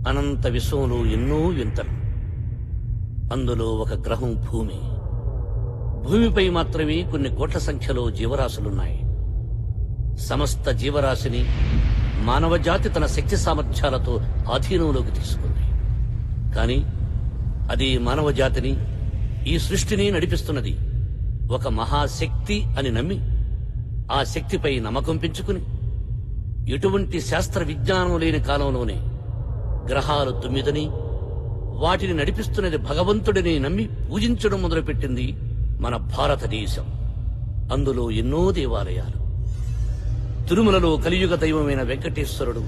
అనంత విశ్వంలో ఎన్నో వింతలు. అందులో ఒక గ్రహం భూమి. భూమిపై మాత్రమే కొన్ని కోట్ల సంఖ్యలో జీవరాశులున్నాయి. సమస్త జీవరాశిని మానవ జాతి తన శక్తి సామర్థ్యాలతో ఆధీనంలోకి తీసుకుంది. కాని అది మానవ జాతిని, ఈ సృష్టిని నడిపిస్తున్నది ఒక మహాశక్తి అని నమ్మి, ఆ శక్తిపై నమ్మకం పెంచుకుని, ఎటువంటి శాస్త్ర విజ్ఞానం లేని కాలంలోనే గ్రహాలు 9 వాటిని నడిపిస్తున్నది భగవంతుడిని నమ్మి పూజించడం మొదలుపెట్టింది మన భారతదేశం. అందులో ఎన్నో దేవాలయాలు. తిరుమలలో కలియుగ దైవమైన వెంకటేశ్వరుడు,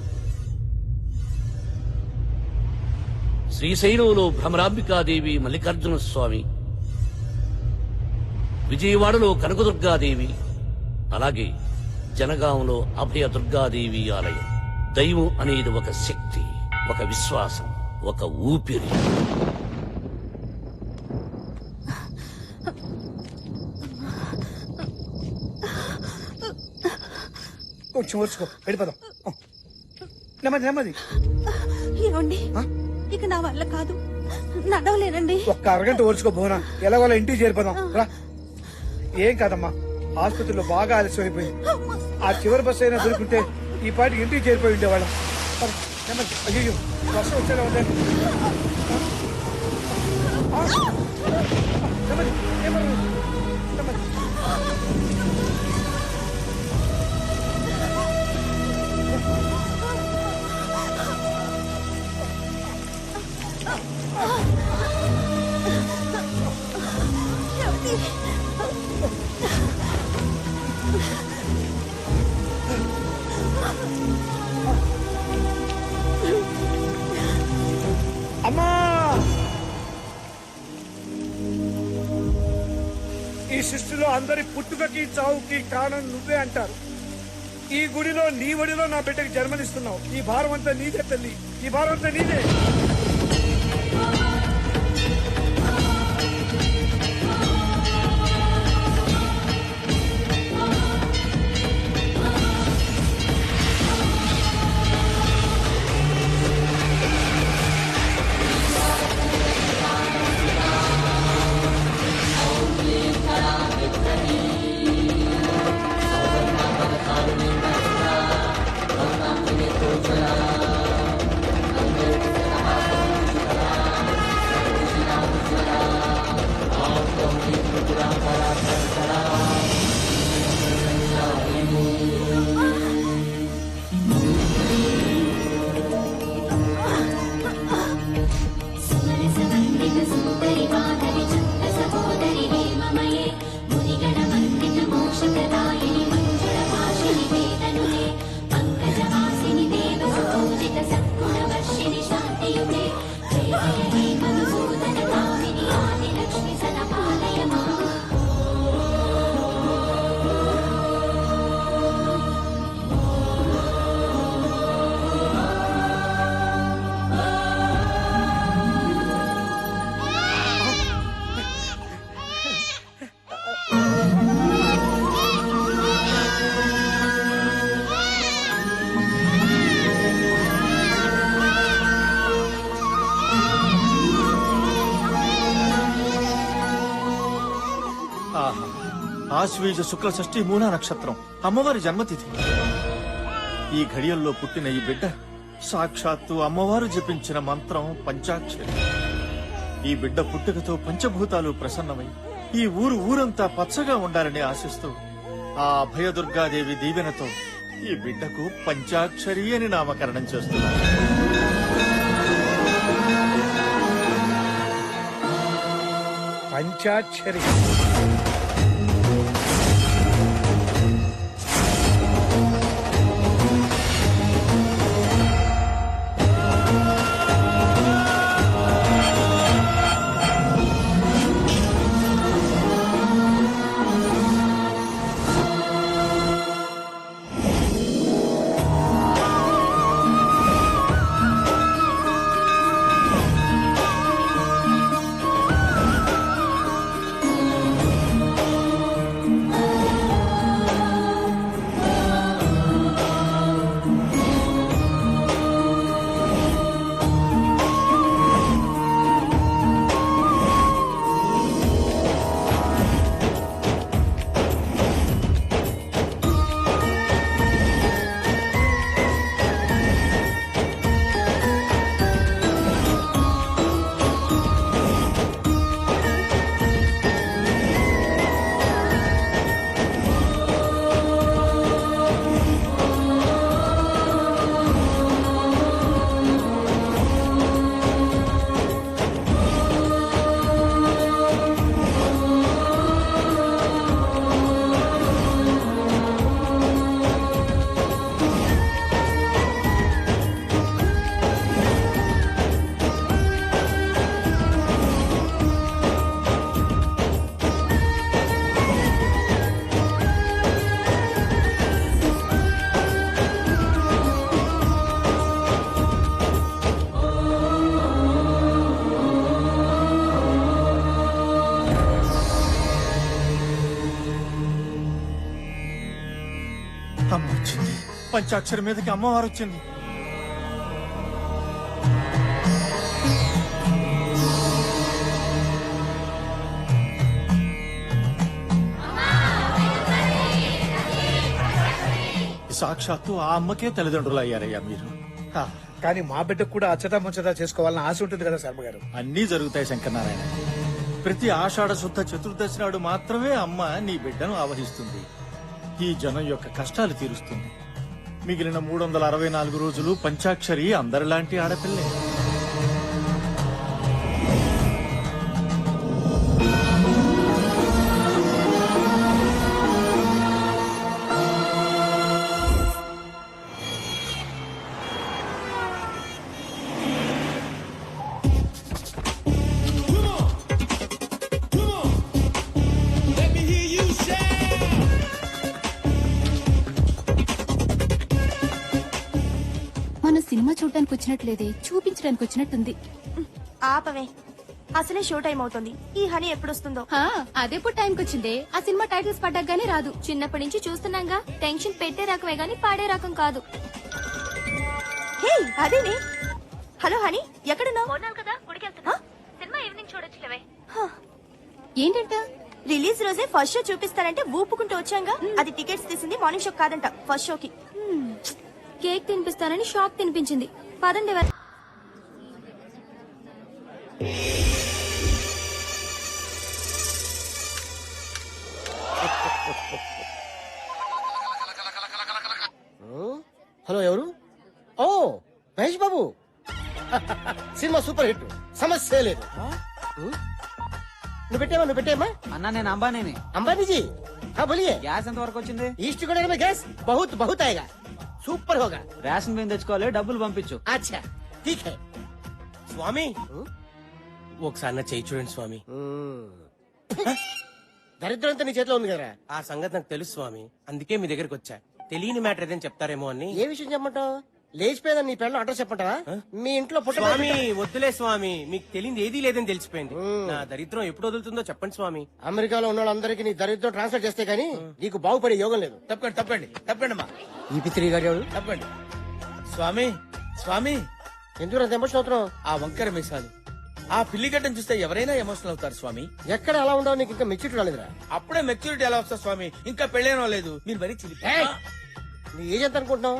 శ్రీశైలంలో భ్రమరాంబికాదేవి మల్లికార్జున స్వామి, విజయవాడలో కనకదుర్గాదేవి, అలాగే జనగాంలో అభయ దుర్గాదేవి ఆలయం. దైవం అనేది ఒక శక్తి, ఒక విశ్వాసం, ఒక ఊపిరి. కొంచెం ఓర్చుకో, వెళ్ళిపోదాం. నెమ్మది నెమ్మది. ఏమండి, ఇక నా వల్ల కాదు, నడవలేనండి. ఒక్క అరగంట ఓర్చుకో బోనా, ఎలాగోలా ఇంటికి చేరిపోదాం రా. ఏం కాదమ్మా, ఆసుపత్రిలో బాగా ఆలస్యం అయిపోయింది. ఆ చివరి బస్సు అయినా దొరుకుంటే ఈ పాటికి ఇంటికి చేరిపోయి ఉండేవాళ్ళం. నెమ్మది. అయ్యో, వర్షం వచ్చేలా ఉందండి. నెమ్మది నెమ్మది నెమ్మది. అమ్మా, ఈ సృష్టిలో అందరి పుట్టుకకి చావుకి కారణం నువ్వే అంటారు. ఈ గుడిలో నీ ఒడిలో నా బిడ్డకి జన్మనిస్తున్నావు. ఈ భారం అంతా నీదే తల్లి, ఈ భారం అంతా నీదే. ఆశ్వీజ శుక్ల షష్ఠి మూలా నక్షత్రం, అమ్మవారి జన్మతిథి. ఈ ఘడియల్లో పుట్టిన ఈ బిడ్డ సాక్షాత్తు అమ్మవారు జపించిన మంత్రం పంచాక్షరి. ఈ బిడ్డ పుట్టుకతో పంచభూతాలు ప్రసన్నమై ఈ ఊరంతా పచ్చగా ఉండాలని ఆశిస్తూ ఆ అభయదుర్గాదేవి దీవెనతో ఈ బిడ్డకు పంచాక్షరి అని నామకరణం చేస్తున్నారు. పంచాక్షరి. పంచాక్షరి మీదకి అమ్మవారు వచ్చింది. సాక్షాత్తు ఆ అమ్మకే తల్లిదండ్రులు అయ్యారయ్యా మీరు. ఆ, కానీ మా బిడ్డకు కూడా అచ్చతా ముచ్చతా చేసుకోవాలని ఆశ ఉంటుంది కదా శర్మ గారు. అన్నీ జరుగుతాయి శంకరనారాయణ. ప్రతి ఆషాఢ శుద్ధ చతుర్దశి నాడు మాత్రమే అమ్మ నీ బిడ్డను ఆవహిస్తుంది. ఈ జనం యొక్క కష్టాలు తీరుస్తుంది. మిగిలిన 364 రోజులు పంచాక్షరి అందరిలాంటి ఆడపిల్లే. మనం సినిమా చూడడానికి వచ్చినట్లేదే, చూపించడానికి వచ్చినట్టుంది. ఆపవే, అసలే షో టైం అవుతుంది. ఈ హనీ ఎప్పుడొస్తుందో? అదెప్పుడు టైంకి వచ్చిందే? ఆ సినిమా టైటిల్స్ పడ్డాగానే రాదు. చిన్నప్పటి నుంచి చూస్తున్నాగా. టెన్షన్ పెట్టే రకమే గాని పాడే రకం కాదు. హే అదేనే. హలో హనీ, ఎక్కడున్నావు? కదా గుడికెళ్తున్నా. Cinema evening చూడొచ్చులేవే. ఏంటంట? రిలీజ్ రోజే ఫస్ట్ షో చూపిస్తారంటే ఊపుకుంటూ వచ్చాంగా. అది టికెట్స్ తీసింది మార్నింగ్ షో కాదంట, ఫస్ట్ షోకి. కేక్ తినిపిస్తానని షాక్ తినిపించింది. పదండి హలో, ఎవరు? ఓ మహేష్ బాబు. సినిమా సూపర్ హిట్, సమస్య లేదు. నువ్వు పెట్టేమా అన్నా నేను అంబానీని. అంబానీజీ हाँ बोलिए. గ్యాస్ ఎంత వరకు వచ్చింది? ईस्ट कोरिया में गैस बहुत बहुत आएगा, సూపర్ होगा. రేషన్ బియ్యం తెచ్చుకోవాలి, డబ్బులు పంపించు. अच्छा ठीक है. స్వామి ఒకసారి నా చేయి చూడండి స్వామి. దరిద్రం అంతా నీ చేతిలో ఉంది కదరా. ఆ సంగతి నాకు తెలుసు స్వామి, అందుకే మీ దగ్గరికి వచ్చా. తెలియని మ్యాటర్ ఏదైనా చెప్తారేమో అని. ఏ విషయం చెప్పమంటావు? లేచిపోయిందని నీ పిల్లలు అడ్రస్ చెప్పంటావా? మీ ఇంట్లో పుట్ట స్వామి వద్దులే స్వామి, మీకు తెలియదు ఏదీ లేదని తెలిసిపోయింది. నా దరిద్రం ఎప్పుడు వదులుతుందో చెప్పండి స్వామి. అమెరికాలో ఉన్న వాళ్ళందరికీ నీ దరిద్రం ట్రాన్స్ఫర్ చేస్తే గానీ నీకు బాగుపడే యోగం లేదు. తప్పండి తప్పండి తప్పండి అమ్మా, ఈ పిత్రి గారు ఎవరు? తప్పండి. స్వామి స్వామి ఎందుకు అంత ఎమోషన్ అవుతున్నావు? ఆ వంకర మీసాలు, ఆ పిల్లిగడ్డను చూస్తే ఎవరైనా ఎమోషనల్ అవుతారు స్వామి. ఎక్కడ అలా ఉండవు? నీకు ఇంకా మెచ్యూరిటీ రాలేదురా. అప్పుడే మెచ్యూరిటీ ఎలా వస్తుంది స్వామి? ఇంకా పెళ్ళేనో లేదు, మీరు మరీ చిలిపి. ఏయ్! నీ ఏజ్ ఎంత అనుకుంటున్నావు?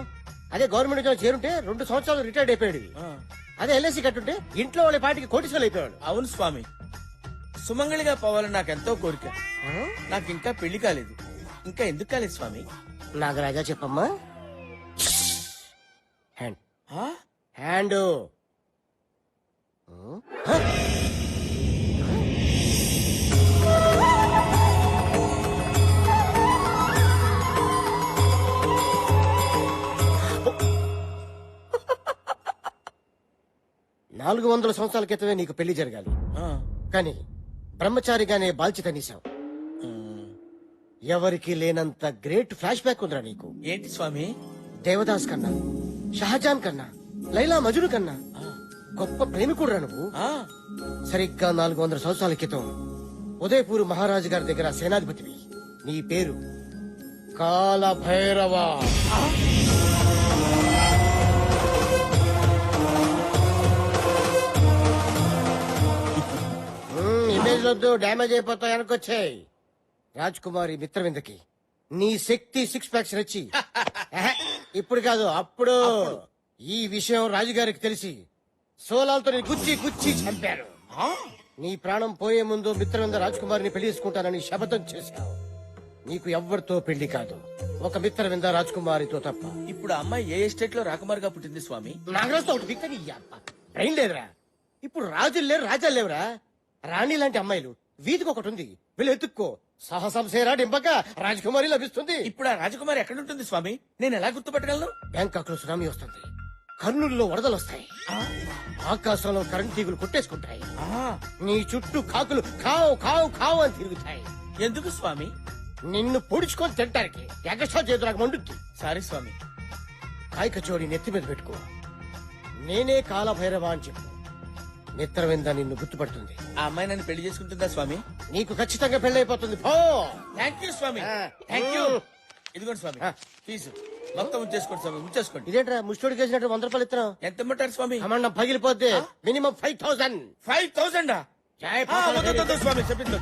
అదే గవర్నమెంట్ ఉద్యోగం చేరుంటే 2 సంవత్సరాలు రిటైర్డ్ అయిపోయాడు. అదే ఎల్ఐసి కట్టుంటే ఇంట్లో వాళ్ళ పాటికి కోటీశ్వరులు అయిపోయాడు. అవును స్వామి, సుమంగళిగా పోవాలని నాకెంతో కోరిక. నాకు ఇంకా పెళ్లి కాలేదు. ఇంకా ఎందుకు కాలేదు స్వామి? నాగరాజా చెప్పమ్మా. హ్యాండ్ ఆ? హ్యాండ్. నాలుగు 400 సంవత్సరాల క్రితమే నీకు పెళ్లి జరగాలి, ఆ. కానీ బ్రహ్మచారిగానే బాల్చిత నీసావు. ఎవరికి లేనంత గ్రేట్ ఫ్లాష్ బ్యాక్ ఉందిరా నీకు. ఏంటి స్వామి? దేవదాస్ కన్నా, షహజాన్ కన్నా, లైలా మజును కన్నా గొప్ప ప్రేమికుడురా నువ్వు. ఆ. సరిగ్గా 400 సంవత్సరాల క్రితం ఉదయపూర్ మహారాజు గారి దగ్గర సేనాధిపతివి. నీ పేరు కాల భైరవ. ఇమేజ్ వద్దు, డ్యామేజ్ అయిపోతాయి. వెనకొచ్చాయి. రాజ్ కుమారి మిత్రవిందకి నీ శక్తి 6 ప్యాక్స్ నచ్చి ఎహె, ఇప్పుడు కాదు అప్పుడు ఈ విషయం రాజుగారికి తెలిసి సోలాలతో నీ గుచ్చి గుచ్చి చంపారు. నీ ప్రాణం పోయే ముందు మిత్రవింద రాజ్ కుమారిని పెళ్లి చేసుకుంటానని శపథం చేశావు. నీకు ఎవ్వరితో పెళ్లి కాదు, ఒక మిత్రవింద రాజ్ కుమారితో తప్ప. ఇప్పుడు ఆ అమ్మాయి ఏ ఎస్టేట్ లో రాకుమారిగా పుట్టింది స్వామి? నాగరాజుతో ఒకటి దిక్కు నీ అబ్బ. బ్రెయిన్ లేదురా. ఇప్పుడు రాజులు లేరు, రాజాలు లేవురా. రాణి లాంటి అమ్మాయిలు వీధికి ఒకటి ఉంది, వీళ్ళు ఎత్తుక్కో. సాహసం సేరా డింపక రాజకుమారి లభిస్తుంది. ఇప్పుడు ఆ రాజకుమారి ఎక్కడ ఉంటుంది స్వామి? నేను ఎలా గుర్తుపట్టగలను? బ్యాంకాక్ లో సునామీ వస్తుంది, కర్నూలులో వరదలు వస్తాయి, ఆకాశంలో కరెంట్ తీగులు కొట్టేసుకుంటాయి, నీ చుట్టూ కాకులు కావు కావు కావు అని తిరుగుతాయి. ఎందుకు స్వామి? నిన్ను పొడుచుకొని తింటానికి ఎగస్ట్రా చేతులకు మండుద్ది. సారీ స్వామి. కాయ కచోడి నెత్తి మీద పెట్టుకో, నేనే కాలభైరవ అని చెప్పు. మిత్రవింద నిన్ను గుర్తుపడుతుంది. ఆ అమ్మాయి నన్ను పెళ్లి చేసుకుంటుందా స్వామి? నీకు ఖచ్చితంగా పెళ్ళైపోతుంది. పో. థ్యాంక్ యూ స్వామి, థ్యాంక్ యూ. ఇదిగోండి స్వామి ఫీజు. మొత్తం ఉంచేసుకోండి స్వామి ఉంచేసుకోండి. ఇదేంట్రా ముష్టోడికి వేసినట్టు 100 రూపాయలు ఇస్తున్నావు? ఎంత ఇమ్మంటారు స్వామి? అమ్మ పగిలిపోద్ది. మినిమం 5000. 5000 స్వామి చెప్పింది.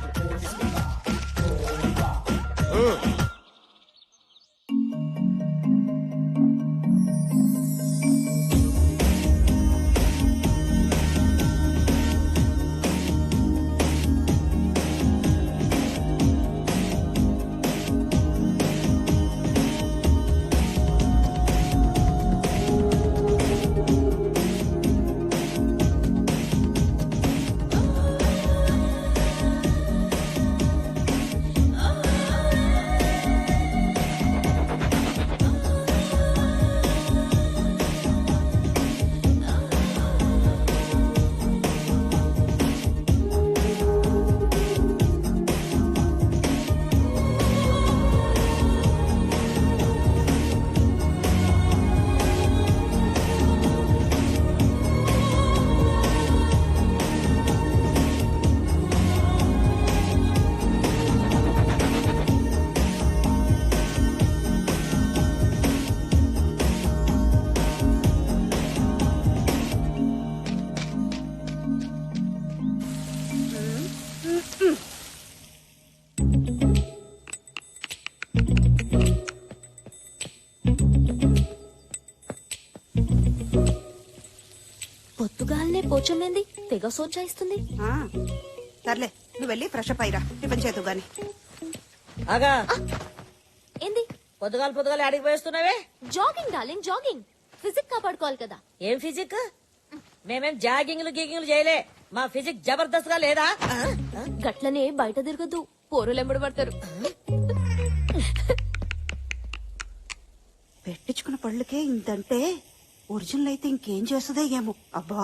పొద్దుగాలనే పోచమ్మేంది తెగ సోచాయిస్తుంది. సర్లే నువ్వు వెళ్ళి ఫ్రెష్ అప్ అయ్యిరా, టిఫిన్ చేద్దు గాని. ఆగా ఏంది? పొద్దుగాల ఆడికి పోయేస్తున్నావే? Jogging darling jogging. ఫిజిక్ కాపాడుకోవాలి కదా. ఏం ఫిజిక్? మేమేం జాగింగ్లు గీగింగ్లు చేయలే. మా ఫిజిక్ జబర్దస్త్ గా లేదా? గట్లనే బయట తిరగద్దు, పోరులు ఎంబడి పడతారు. పెట్టించుకున్న పళ్ళకే ఇంతంటే ఒరిజినల్ అయితే ఇంకేం చేస్తుందో ఏమో. అబ్బా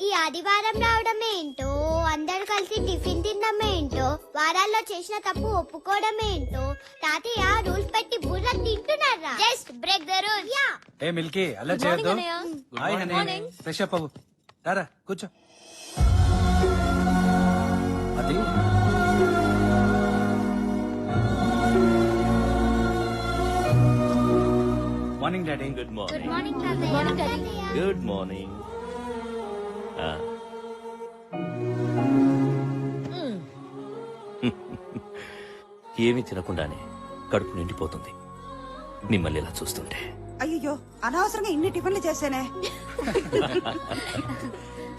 ఈ ఆదివారం రావడం ఏంటో, అందరు కలిసి టిఫిన్ తినడం ఏంటో, వారాల్లో చేసిన తప్పు ఒప్పుకోవడం ఏంటో, తాతయ్య రూల్స్ పెట్టి బుర్ర తింటున్నారా? Just break the rule. Yeah A Milky అలా చేయొద్దు. హాయ్ హనీ, ఫ్రెష్ అప్ అవ్వు. రారా కూర్చో. అది morning daddy. Good morning. Good morning తాతయ్య. Good morning. ఏమీ తినకుండానే కడుపు నిండిపోతుంది మిమ్మల్ని ఇలా చూస్తుంటే. అయ్యో అనవసరంగా ఇన్ని టిఫిన్లు చేశానే.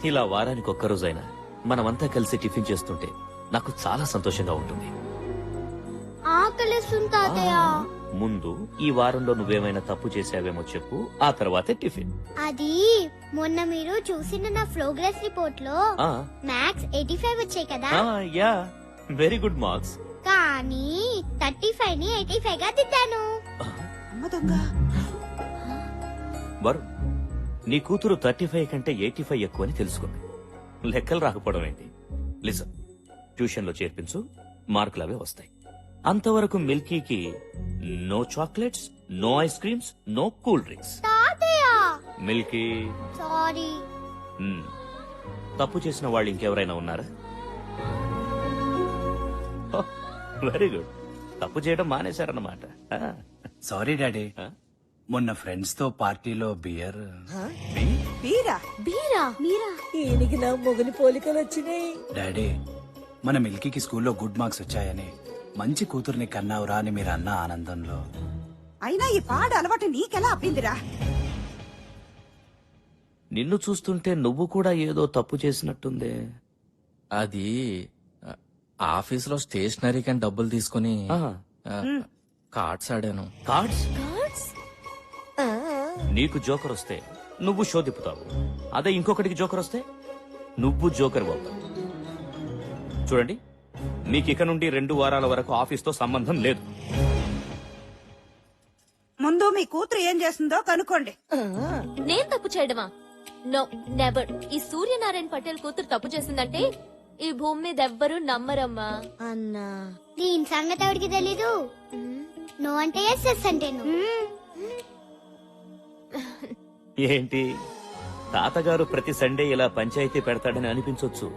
ఇలా వారానికి ఒక్కరోజైనా మనమంతా కలిసి టిఫిన్ చేస్తుంటే నాకు చాలా సంతోషంగా ఉంటుంది. ఆకలిస్తుంది తాతయ్య. ముందు ఈ వారంలో నువ్వేమైనా తప్పు చేసావేమో చెప్పు, ఆ తర్వాతే టిఫిన్. అది మొన్న మీరు చూసిన నా ప్రోగ్రెస్ రిపోర్ట్ లో ఆ, మ్యాథ్స్ 85 వచ్చాయి కదా, యా వెరీ గుడ్ మార్క్స్. కానీ 35 ని 85 గా దిద్దాను. అమ్మ దొంగ. వరుణ్, నీ కూతురు 35 కంటే 85 ఎక్కువ అని తెలుసుకుంది. లెక్కలు రాకపోవడం ఏంటి? లిసన్, ట్యూషన్ లో చేర్పించు, మార్కులు అవే వస్తాయి. అంతవరకు మిల్కీకి no chocolates, no ice creams, no cool drinks. తాతయ్య మిల్కీ, సారీ. తప్పు చేసిన వాళ్ళు ఇంకెవరైనా ఉన్నారా? వెరీ గుడ్, తప్పు చేయడం మానేశారన్నమాట. సారీ డాడీ, మొన్న ఫ్రెండ్స్ తో పార్టీలో బియర్. బీరా బీరా మీరా? ఈయనకి నా మొగని పోలికలు వచ్చినాయి. డాడీ, మన మిల్కీకి స్కూల్లో గుడ్ మార్క్స్ వచ్చాయని, మంచి కూతుర్ని కన్నావురా అని మీరు అన్న ఆనందంలో. అయినా ఈ పాడు అలవాటు నీకెలా అబ్బిందిరా? నిన్ను చూస్తుంటే నువ్వు కూడా ఏదో తప్పు చేసినట్టుందే. అది ఆఫీస్ లో స్టేషనరీ కానీ డబ్బులు తీసుకుని కార్డ్స్ ఆడాను. కార్డ్స్? కార్డ్స్? నీకు జోకర్ వస్తే నువ్వు షో తిప్పుతావు, అదే ఇంకొకటికి జోకర్ వస్తే నువ్వు జోకర్ అవుతావు. చూడండి, మీకు ఇక నుండి 2 వారాల వరకు ఆఫీస్ తో సంబంధం లేదు. ముందు మీ కూతురు ఏం చేస్తుందో కనుక్కోండి. నేను తప్పు చేయడమా? No never. ఈ సూర్యనారాయణ పటేల్ కూతురు తప్పు చేసిందంటే ఈ భూమి మీద ఎవ్వరూ నమ్మరమ్మా. అన్నా దీని సంగతి ఎవరికి తెలీదు. నో అంటే ఎస్, ఎస్ అంటే నో. ఏంటి, తాతగారు ప్రతి సండే ఇలా పంచాయతీ పెడతాడని అనిపించొచ్చు,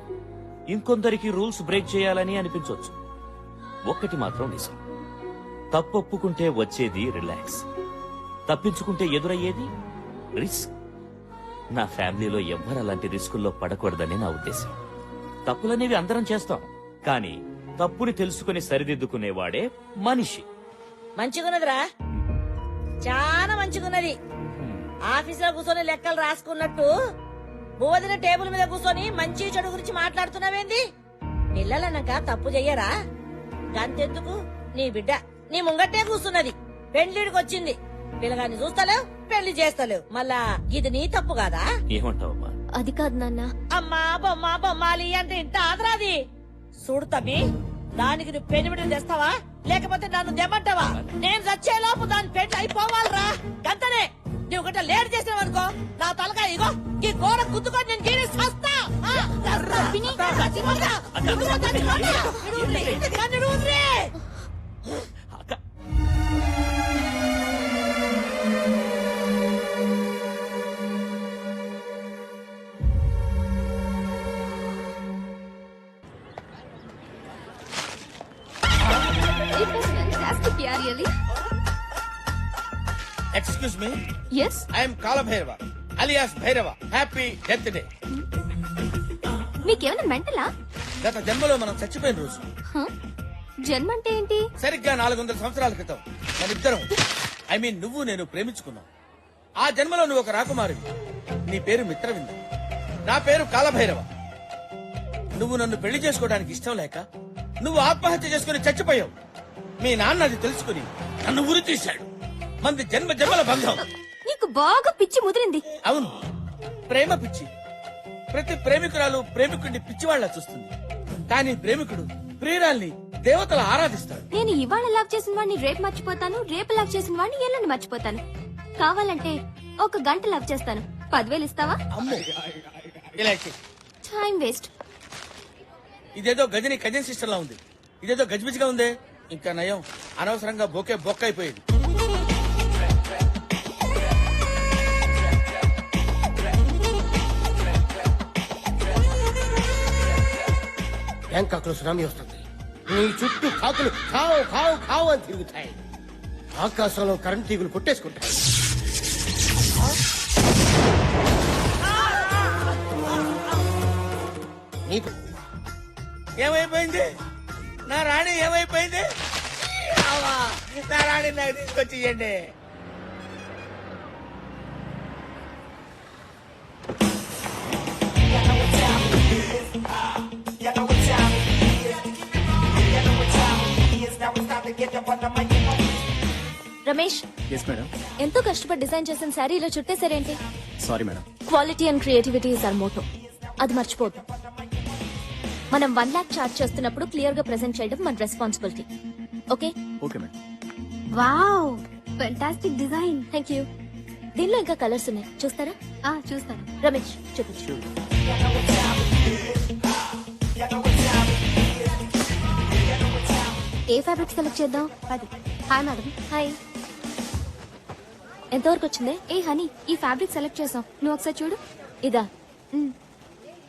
ఇంకొందరికి రూల్స్ బ్రేక్ చేయాలని అనిపించొచ్చు. ఒక్కటి మాత్రం నిజం, తప్పు ఒప్పుకుంటే వచ్చేది రిలాక్స్, తప్పించుకుంటే ఎదురయ్యేది రిస్క్. నా ఫ్యామిలీలో ఎవ్వరు అలాంటి రిస్కుల్లో పడకూడదని నా ఉద్దేశం. తప్పులనేవి అందరం చేస్తాం, కానీ తప్పుని తెలుసుకుని సరిదిద్దుకునేవాడే మనిషి. మంచిగున్నదిరా, చాలా మంచిగున్నది. ఆఫీసులో కూర్చొని లెక్కలు రాసుకున్నట్టు బోధిన టేబుల్ మీద కూర్చొని మంచి చెడు గురించి మాట్లాడుతున్నావేంది? పిల్లలన్నాక తప్పు చెయ్యరా? గంతెందుకు, నీ బిడ్డ నీ ముంగట్టే కూర్చున్నది, పెళ్లిడికి వచ్చింది. పిల్లగాన్ని చూస్తలేవు, పెళ్లి చేస్తలేవు, మళ్ళా ఇది నీ తప్పు కాదా? ఏమంటావమ్మా? అది కాదు నాన్న. అమ్మా బొమ్మ బొమ్మాలి అంటే ఇంత ఆదరాది. చూడు తమ్మి, దానికి నువ్వు పెళ్లి తెస్తావా లేకపోతే నన్ను తెమ్మంటావా? నేను చచ్చేలోపు దాని పెళ్లి అయిపోవాలరా, గంతనే. నువ్వు గట్ట లేట్ చేసినావు అనుకో, నా తలకాయ ఇగో ఈ గోడ గుద్దుకొని నేను గీరి చస్తా. చచ్చిపోతా. నిడువుండ్రి. Excuse me, yes, I'm Kalabhairava alias Bhairava. Happy death day. మీకేమైనా మెంటలా? గత జన్మలో మనం చచ్చిపోయిన రోజు, జన్మ అంటే ఏంటి? సరిగ్గా 400 సంవత్సరాల క్రితం మనిద్దరం, ఐ మీన్ నువ్వు నేను ప్రేమించుకున్నాం. ఆ జన్మలో నువ్వు ఒక రాకుమారివి, నీ పేరు మిత్రవింద, నా పేరు కాలభైరవ. నువ్వు నన్ను పెళ్లి చేసుకోవడానికి ఇష్టం లేక నువ్వు ఆత్మహత్య చేసుకుని చచ్చిపోయావు. మీ నాన్న అది తెలుసుకుని నన్ను ఉరి తీశాడు. మంది జన్మ జన్మల బంధం. నీకు బాగా పిచ్చి ముదిరింది. అవును, ప్రేమ పిచ్చి. ప్రతి ప్రేమికురాలు ప్రేమికుడిని పిచ్చివాళ్లా చూస్తుంది, కానీ ప్రేమికుడు ప్రియురాల్ని దేవతలు ఆరాధిస్తాడు. నేను ఇవాళ లవ్ చేసిన వాడిని రేపు మర్చిపోతాను, రేపు లవ్ చేసిన వాడిని ఎల్లుండి మర్చిపోతాను. కావాలంటే 1 గంట లవ్ చేస్తాను. 10,000 ఇస్తావా? అమ్మో, ఇలా ఇచ్చి. Time waste. ఇదేదో గజని కజన్ సిస్టర్ లా ఉంది, ఇదేదో గజిబిజిగా ఉందే. ఇంకా నయం, అనవసరంగా బొకే బొక్క అయిపోయేది. బ్యాంకాక్ లో సునామీ వస్తుంది. నీ చుట్టూ కాకులు కావు కావు కావు అని తిరుగుతాయి. ఆకాశంలో కరెంట్ తీగులు కొట్టేసుకుంటాయి. నీకు ఏమైపోయింది? నా రాణి ఏమైపోయింది? అవ్వా, నా రాణి నాకు తీసుకొచ్చి ఇయ్యండి. Ramesh, yes madam. ఎంతో కష్టపడి డిజైన్ చేసిన శారీ ఇలా చుట్టేసారేంటి? Sorry madam. Quality and creativity is our motto. అది మర్చిపోద్దు. మనం 1 lakh చార్జ్ చేస్తున్నప్పుడు క్లియర్ గా ప్రెజెంట్ చేయడం మన responsibility. Okay? Okay madam. Wow, fantastic design. Thank you. దీనిలో ఇంకా కలర్స్ ఉన్నాయి, చూస్తారా? చూస్తాను. రమేష్ చూపించు. ఏ ఫ్యాబ్రిక్ సెలెక్ట్ చేద్దాం? అది. Hi madam. హాయ్. ఎంతవరకు వచ్చింది? ఏ హనీ, ఈ ఫ్యాబ్రిక్ సెలెక్ట్ చేసాం, నువ్వు ఒకసారి చూడు. ఇదా?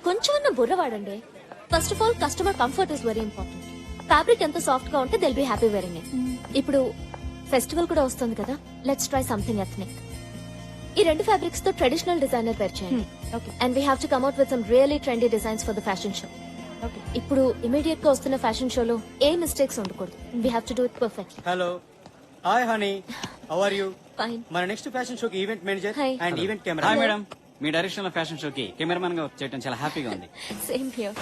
కొంచెం బుర్ర వాడండి. First of all customer comfort is very important. Fabric ఎంత సాఫ్ట్ గా ఉంటే they'll be happy wearing it. ఇప్పుడు ఫెస్టివల్ కూడా వస్తుంది కదా, లెట్స్ ట్రై సంథింగ్ ఎథ్నిక్. ఈ 2 ఫ్యాబ్రిక్స్ తో ట్రెడిషనల్ డిజైనర్ వేర్ చేయండి. And we have to come out with some really trendy designs for the fashion show. ఇప్పుడు ఇమీడియట్ గా వస్తున్న ఫ్యాషన్ షోలో ఏ మిస్టేక్స్ ఉండకూడదు. We have to do it perfectly. Hello, hi honey, how are you? Fine. మన next fashion షోకి event manager Hi. And event camera. Hello. Madam, మీ direction లో ఫ్యాషన్ షోకి కెమెరామన్ గా చేయడం చాలా హ్యాపీగా ఉంది. Same here.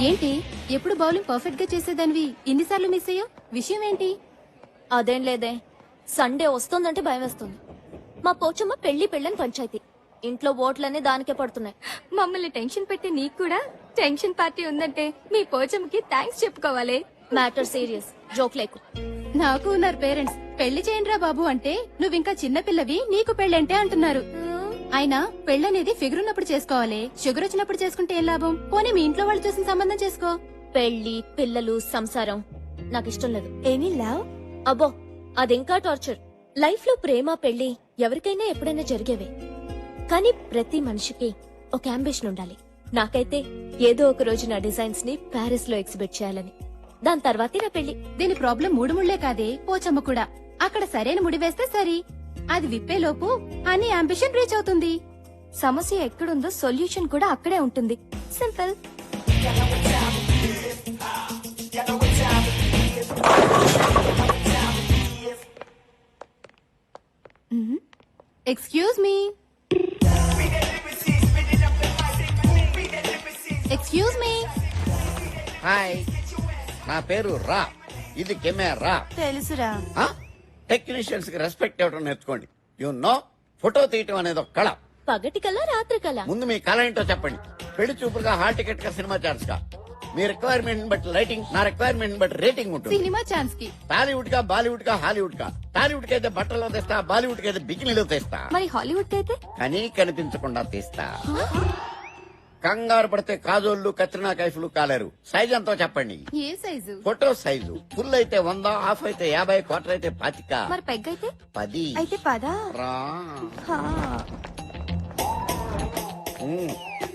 ఏంటి ఎప్పుడు బౌలింగ్ పర్ఫెక్ట్ గా చేసేదానివి ఇన్నిసార్లు మిస్ అయ్యో, విషయం ఏంటి? అదేం లేదే, సండే వస్తుందంటే భయం వేస్తుంది. మా పోచమ్మ పెళ్లి పెళ్ళని పంచాయతీ, ఇంట్లో ఓట్లన్నీ దానికే పడుతున్నాయి. మమ్మల్ని టెన్షన్ పెట్టి నీకు కూడా టెన్షన్ పార్టీ ఉందంటే మీ పోచమ్మకి థ్యాంక్స్ చెప్పుకోవాలి. మ్యాటర్ సీరియస్, జోక్ లేకు. నాకు ఉన్నారు పేరెంట్స్, పెళ్లి చేయండిరా బాబు అంటే నువ్వింకా చిన్నపిల్లవి, నీకు పెళ్ళంటే అంటున్నారు. అయినా పెళ్ళనేది ఫిగర్ ఉన్నప్పుడు చేసుకోవాలి, షుగర్ వచ్చినప్పుడు చేసుకుంటే ఏం లాభం? పోనీ మీ ఇంట్లో వాళ్ళు చూసిన సంబంధం చేసుకో. పెళ్లి, పిల్లలు, సంసారం నాకు ఇష్టం లేదు ఎనీ లవ్ అబ్బో అదింకా టార్చర్. లైఫ్ లో ప్రేమ పెళ్లి ఎవరికైనా ఎప్పుడైనా జరిగేవే, కానీ ప్రతి మనిషికి ఒక అంబిషన్ ఉండాలి. నాకైతే ఏదో ఒక రోజు నా డిజైన్స్ ని ప్యారిస్ లో ఎగ్జిబిట్ చేయాలని, దాని తర్వాతే నా పెళ్లి. దీని ప్రాబ్లం 3 ముళ్లే కాదే, పోచమ్మ కూడా. అక్కడ సరైన ముడి వేస్తే సరి, అది విప్పేలోపు అన్ని అంబిషన్ రీచ్ అవుతుంది. సమస్య ఎక్కడుందో సొల్యూషన్ కూడా అక్కడే ఉంటుంది. Simple. Excuse me, excuse me. Hi, నా పేరు రా. ఇది కెమెరా. తెలుసురా. టెక్నీషియన్స్ కి రెస్పెక్ట్ ఇవ్వడం నేర్చుకోండి. యు నో, ఫోటో తీయటం అనేది ఒక కళ. పగటి కల్లా రాత్రి కల్లా. ముందు మీ కళ ఏంటో చెప్పండి. పెళ్లి చూపులుగా హాల్ టికెట్ గా సినిమా ఛాన్స్ గా. మీ రిక్వైర్మెంట్ బట్టి లైటింగ్, నా రిక్వైర్మెంట్ బట్టి రేటింగ్ ఉంటుంది. సినిమా ఛాన్స్ కి టాలీవుడ్ గా, బాలీవుడ్ గా, హాలీవుడ్ గా. టాలీవుడ్ కి అయితే బట్టల్లో తెస్తా, బాలీవుడ్ కి అయితే బికినీలో తెస్తా. మరి హాలీవుడ్ అయితే కానీ కనిపించకుండా తీస్తా. కంగారు పడితే కాజోళ్లు, కత్రినా కైఫ్లు కాలేరు. సైజ్ ఎంతో చెప్పండి. ఏ సైజు? ఫోటో సైజు ఫుల్ అయితే 100, హాఫ్ అయితే 50, క్వార్టర్ అయితే 25. మరి పెగ్ అయితే 10. అయితే పదా. రా.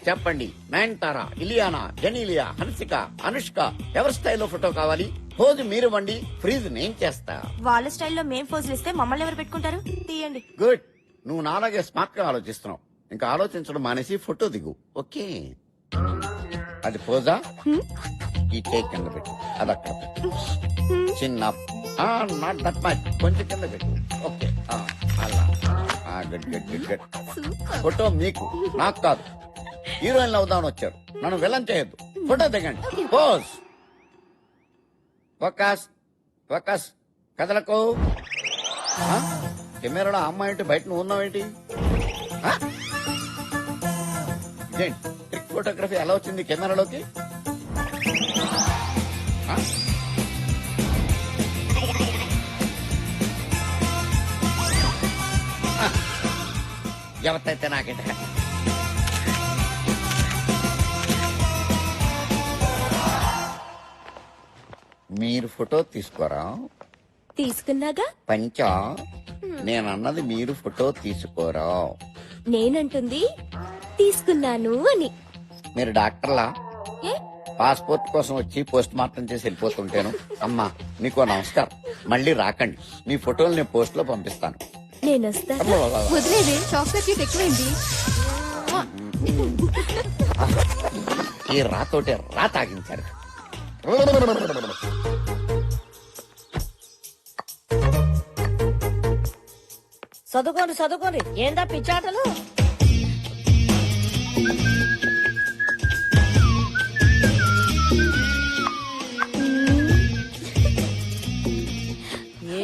చెప్పండి. నయనతార, ఇలియానా, జెనీలియా, హన్సిక, అనుష్క ఎవరి స్టైల్లో ఫోటో కావాలి? పోజు మీరు వండి, ఫ్రీజ్ నేను చేస్తా. వాళ్ళ స్టైల్లో మేం ఫోజులు ఇస్తే మమ్మల్ని ఎవరు పెట్టుకుంటారు? తీయండి. గుడ్. నువ్వు నాలాగే స్మార్ట్ గా ఆలోచిస్తున్నావు. ఇంకా ఆలోచించడం మానేసి ఫోటో దిగు. ఓకే, అది పోజా. ఈ టేక్ కింద పెట్టు, అది అక్కడ పెట్టు. చిన్న నాట్ దట్ మచ్, కొంచెం కింద పెట్టు. ఓకే, అలా. Good good good good. Photo మీకు, నాకు కాదు. హీరోయిన్ అవుదామని వచ్చారు, నన్ను విలన్ చేయొద్దు. ఫోటో దిగండి. పోజ్. Focus focus. కదలకు. కెమెరాలో అమ్మాయి ఏంటి, బయట నువ్వు ఉన్నావేంటి? ఇదేంటి ట్రిక్ ఫోటోగ్రఫీ ఎలా వచ్చింది కెమెరాలోకి? ఎవరైతే నాకేంట. మీరు ఫోటో తీసుకోరా? తీసుకున్నాగా. పంచా, నేనన్నది మీరు ఫోటో తీసుకోరా. నేనంటుంది తీసుకున్నాను అని. మీరు డాక్టర్లా? ఏ? పాస్పోర్ట్ కోసం వచ్చి పోస్ట్ మార్టం చేసి వెళ్ళిపోతుంటాను. అమ్మా, నీకో నమస్కారం. మళ్ళీ రాకండి. మీ ఫోటోలు నేను పోస్ట్ లో పంపిస్తాను. నేను వస్తా. వదిలేదే, చాక్లెట్ కేక్ ఎక్కువైంది. ఈ రాతోటే రా తాగించారు. చదువుకోండి చదువుకోండి. ఏందా పిచ్చాటలు?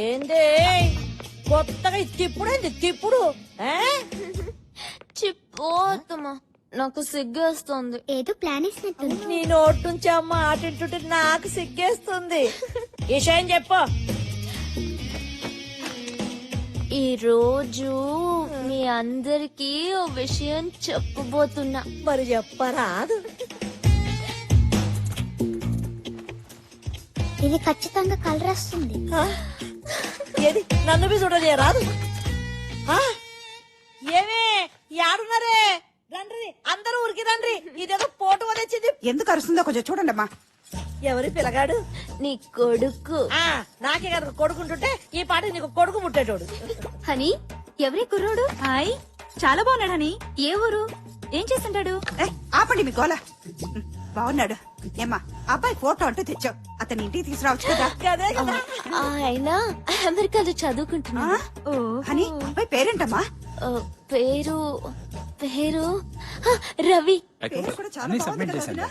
ఏందే కొత్తగా తిప్పుడేంది తిప్పుడు? చిపోతమ్మా, నాకు సిగ్గేస్తుంది. ఏదో ప్లాన్ ఇస్తున్నట్టుంది. నీ నోటి నుంచి అమ్మ ఆటింటుంటే నాకు సిగ్గేస్తుంది. విషయం చెప్పు. ఈ రోజు మీ అందరికి ఓ విషయం చెప్పబోతున్నా. మరి చెప్పరాదు. ఇది ఖచ్చితంగా కలర్ వస్తుంది. ఏది నన్ను బి చూడలేరాదు? ఏమే యాడున్నారే? రండి అందరూ ఊరికి రండి. ఇదేదో పోటు వదిలింది. ఎందుకు అరుస్తుందో కొంచెం చూడండి అమ్మా. ఎవరి పిల్లగాడు? నీ కొడుకు. నాకే కనుక కొడుకుంటుంటే ఈ పాట నీకు కొడుకు ముట్టేటోడు. హనీ, ఎవరి కుర్రోడు? హాయ్, చాలా బాగున్నాడు హనీ. ఏ ఊరు? ఏం చేస్తుంటాడు? ఆపండి మీ గోల. బాగున్నాడు. ఏమ్మా, అబ్బాయి ఫోటో అంటూ తెచ్చావు, అతని ఇంటికి తీసుకురావచ్చు కదా. అదే కదా. ఆయన అమెరికాలో చదువుకుంటున్నా. ఓ హనీ, అబ్బాయి పేరేంటమ్మా? పేరు పేరు రవి. పేరు కూడా చాలా బాగుంది కదా, వదినా?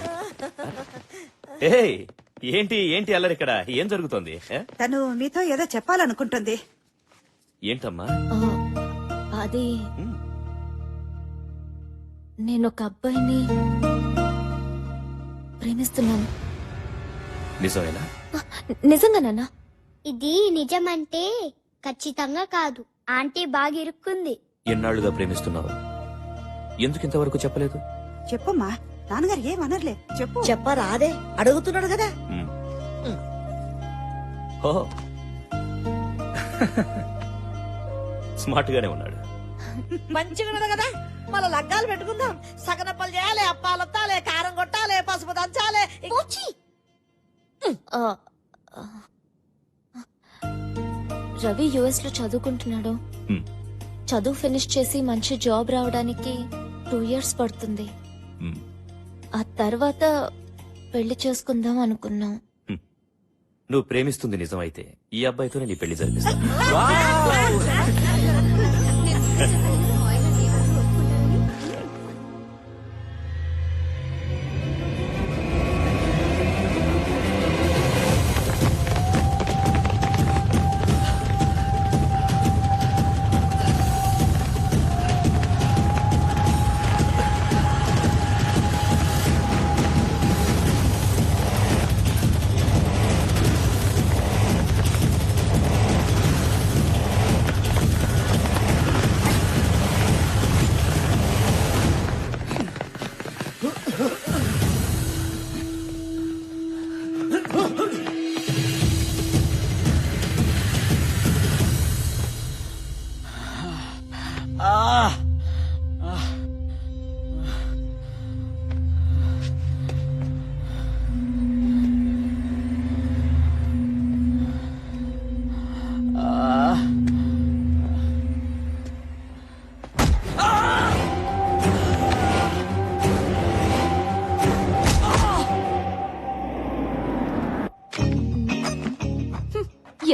ఏయ్, ఏంటి ఏంటి అల్లరి ఇక్కడ? ఏం జరుగుతోంది? తను నీతో ఏదో చెప్పాలనుకుంటుంది. ఏంటమ్మా? అది నేను ఒక అబ్బాయిని ప్రేమిస్తున్నాను. నిజమేనా? నిజంగా నాన్న. ఇది నిజమంటే ఖచ్చితంగా కాదు. ఆంటీ బాగా ఇరుక్కుంది. ఎన్నాళ్లుగా ప్రేమిస్తున్నావు? ఎందుకు ఇంతవరకు చెప్పలేదు? చెప్పమ్మా, నాన్నగారు ఏమనర్లే, చెప్పు. చెప్పరాదే, అడుగుతున్నాడు కదా. ఓహో స్మార్ట్ గానే ఉన్నాడు. మంచిగా ఉన్నది కదా, మళ్ళీ లగ్గాలు పెట్టుకుందాం. సగనప్పలు చేయాలి, అప్పాలొత్తాలి, కారం కొట్టాలి, పసుపు దంచాలి. రవి యుఎస్ లో చదువుకుంటున్నాడు. హ్మ్. చదువు ఫినిష్ చేసి మంచి జాబ్ రావడానికి 2 years పడుతుంది. హ్మ్. ఆ తర్వాత పెళ్లి చేసుకుందాం అనుకున్నాం. నువ్వు ప్రేమిస్తుంది నిజమైతే ఈ అబ్బాయితోనే నీ పెళ్లి జరిపిస్తా.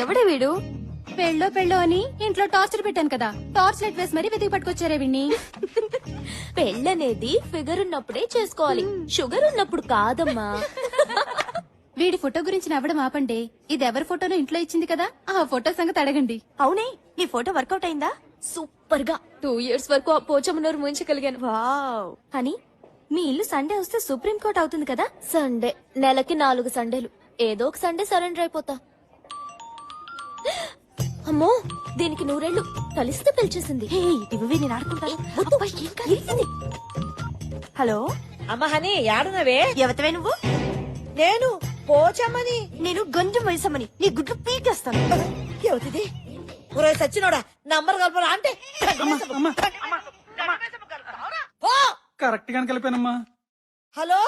ఎవడే వీడు? పెళ్ళో అని ఇంట్లో టార్చర్ పెట్టాను కదా, టార్చ్ లైట్ వేసి మరీ వెతికి పట్టుకొచ్చారే విన్ని. పెళ్ళనేది ఫిగర్ ఉన్నప్పుడే చేసుకోవాలి, షుగర్ ఉన్నప్పుడు కాదమ్మా. వీడి ఫోటో గురించి నవ్వడం ఆపండి. ఇది ఎవరి ఫోటోనో ఇంట్లో ఇచ్చింది కదా, ఆ ఫోటో సంగతి అడగండి. అవునే, నీ ఫోటో వర్కౌట్ అయిందా? సూపర్ గా 2 years వరకు ఆ పోచమ్మనూరు ముంచగలిగాను. వావ్. అని మీ ఇల్లు సండే వస్తే సుప్రీం కోర్ట్ అవుతుంది కదా. సండే నెలకి 4 సండేలు, ఏదో ఒక సండే సరెండర్ అయిపోతా. అమ్మో, దీనికి 100 ఏళ్ళు కలిస్తే పిలిచేసింది. నేను ఆడుకుంటా. హలో అమ్మ హని, యాడునవే? ఎవతవే నువ్వు? నేను పోచమ్మని. నేను గంజం వయసమ్మని, నీ గుడ్లు పీకేస్తాను. ఎవతిది? ఒరే సచ్చినోడా, నంబర్ కలపరా అంటే కరెక్ట్ గానే కలిపానమ్మా. హలో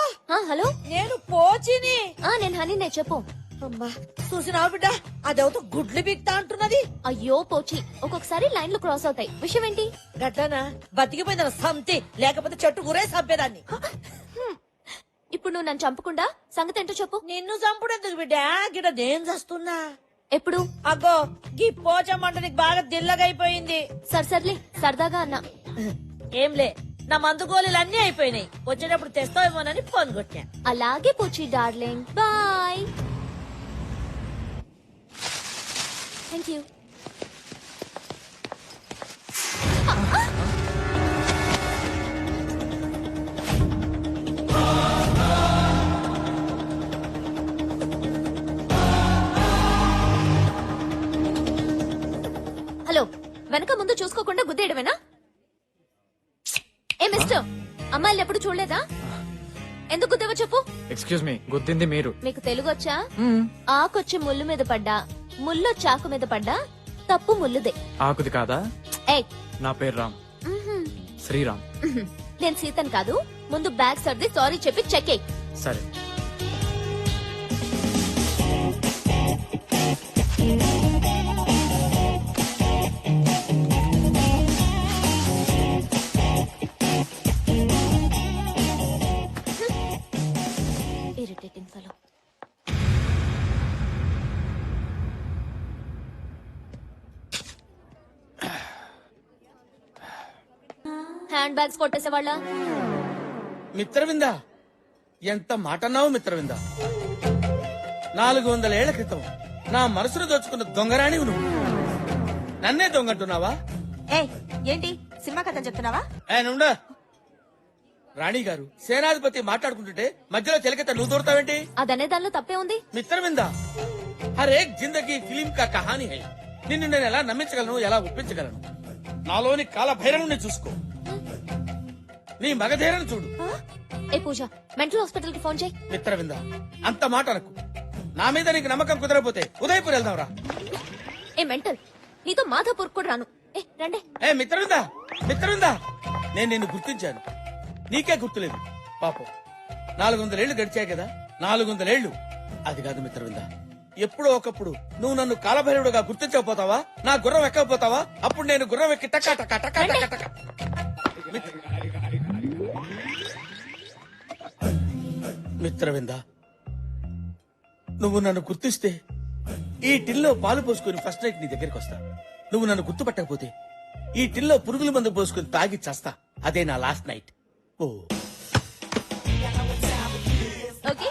హలో, నేను పోచిని. నేను హనీనే, చెప్పు. అమ్మా చూసినావు బిడ్డ, అదేవతో గుడ్లు బిక్తా అంటున్నది. అయ్యో పోచి, ఒక్కొక్కసారి లైన్లు క్రాస్ అవుతాయి. విషయం ఏంటి? గట్లనా? బతికిపోయిందన్న సంతి, లేకపోతే చెట్టు గురే చంపేదాన్ని. ఇప్పుడు నువ్వు నన్ను చంపకుండా సంగతి ఏంటో చెప్పు. నిన్ను చంపుడెందుకు బిడ్డ, గిడ నేను చస్తున్నా. ఎప్పుడు? అగ్గో గీ పోచమ్మంట నీకు బాగా దిల్లగైపోయింది. సర్లే, సరదాగా అన్నా. ఏంలే, నా మందు గోళీలు అన్ని అయిపోయినాయి. వచ్చేటప్పుడు తెస్తావేమోనని ఫోన్ కొట్టా. అలాగే పోచి darling, bye. Thank you. Hello, వెనక ముందు చూసుకోకుండా గుద్దేయడమేనా? ఏ మిస్టర్, అమ్మాయిలు ఎప్పుడు చూడలేదా? ఎందుకు గుద్దేవో చెప్పు. ఎక్స్క్యూజ్ మీ, గుద్దింది మీరు. మీకు తెలుగు వచ్చా? ఆకొచ్చి ముళ్ళు మీద పడ్డా, ముల్లో చాకు మీద పడ్డా, తప్పు ముల్లుదే. ఆకుది కాదా? ఏయ్, నా పేరు రామ్, శ్రీరామ్. నేను సీతన్ కాదు. ముందు బ్యాగ్ సర్ది సారీ చెప్పి చెక్ ఎయ్. సరే. Irritating fellow. హ్యాండ్ బ్యాగ్స్ కొట్టేసేవాళ్ళ. మిత్రవిందా, ఎంత మాటన్నావు మిత్రవిందా. 400 ఏళ్ల క్రితం నా మనసును దోచుకున్న దొంగరాణివి నువ్వు. నన్నే దొంగంటున్నావా? ఏంటి సినిమా కథ చెప్తున్నావా? నుండా రాణి గారు, సేనాధిపతి మాట్లాడుకుంటుంటే మధ్యలో చెలకెత్త నువ్వు దూరతావేంటి? అదనే దానిలో తప్పే ఉంది. మిత్రవిందా, హరేక్ జిందగీ ఫిలిం కా కహానీ హై. నిన్ను నేను ఎలా నమ్మించగలను, ఎలా ఒప్పించగలను? నాలోని కాలభైరవుని చూసుకో, నీ మగధీరను చూడు. ఏ పూజ, మెంటల్ హాస్పిటల్ కి ఫోన్ చేయి. మిత్రవిందా, అంత మాట అనకు. నా మీద నీకు నమ్మకం కుదరపోతే ఉదయపూర్ వెళ్దాంరా. ఏ మెంటల్, నీతో మాధాపూర్ కూడా రాను. ఏ రండి. ఏ మిత్రవిందా, మిత్రవిందా, నేను నిన్ను గుర్తించాను, నీకే గుర్తులేదు. పాపం 400 ఏళ్లు గడిచాయి కదా, 400 ఏళ్లు. అది కాదు మిత్రవిందా, ఎప్పుడో ఒకప్పుడు నువ్వు నన్ను కాలభైరవుడుగా గుర్తించకపోతావా, నా గుర్రం ఎక్కకపోతావా, అప్పుడు నేను గుర్రం ఎక్కి టకా టకా టకా టకా టకా. మిత్రవిందా, నువ్వు నన్ను గుర్తిస్తే ఈ టిల్లో పాలు పోసుకుని ఫస్ట్ నైట్ నీ దగ్గరికి వస్తా. నువ్వు నన్ను గుర్తుపట్టకపోతే ఈ టిల్లో పురుగుల మందు పోసుకుని తాగి చస్తా. అదే నా లాస్ట్ నైట్. ఓ ఓకే.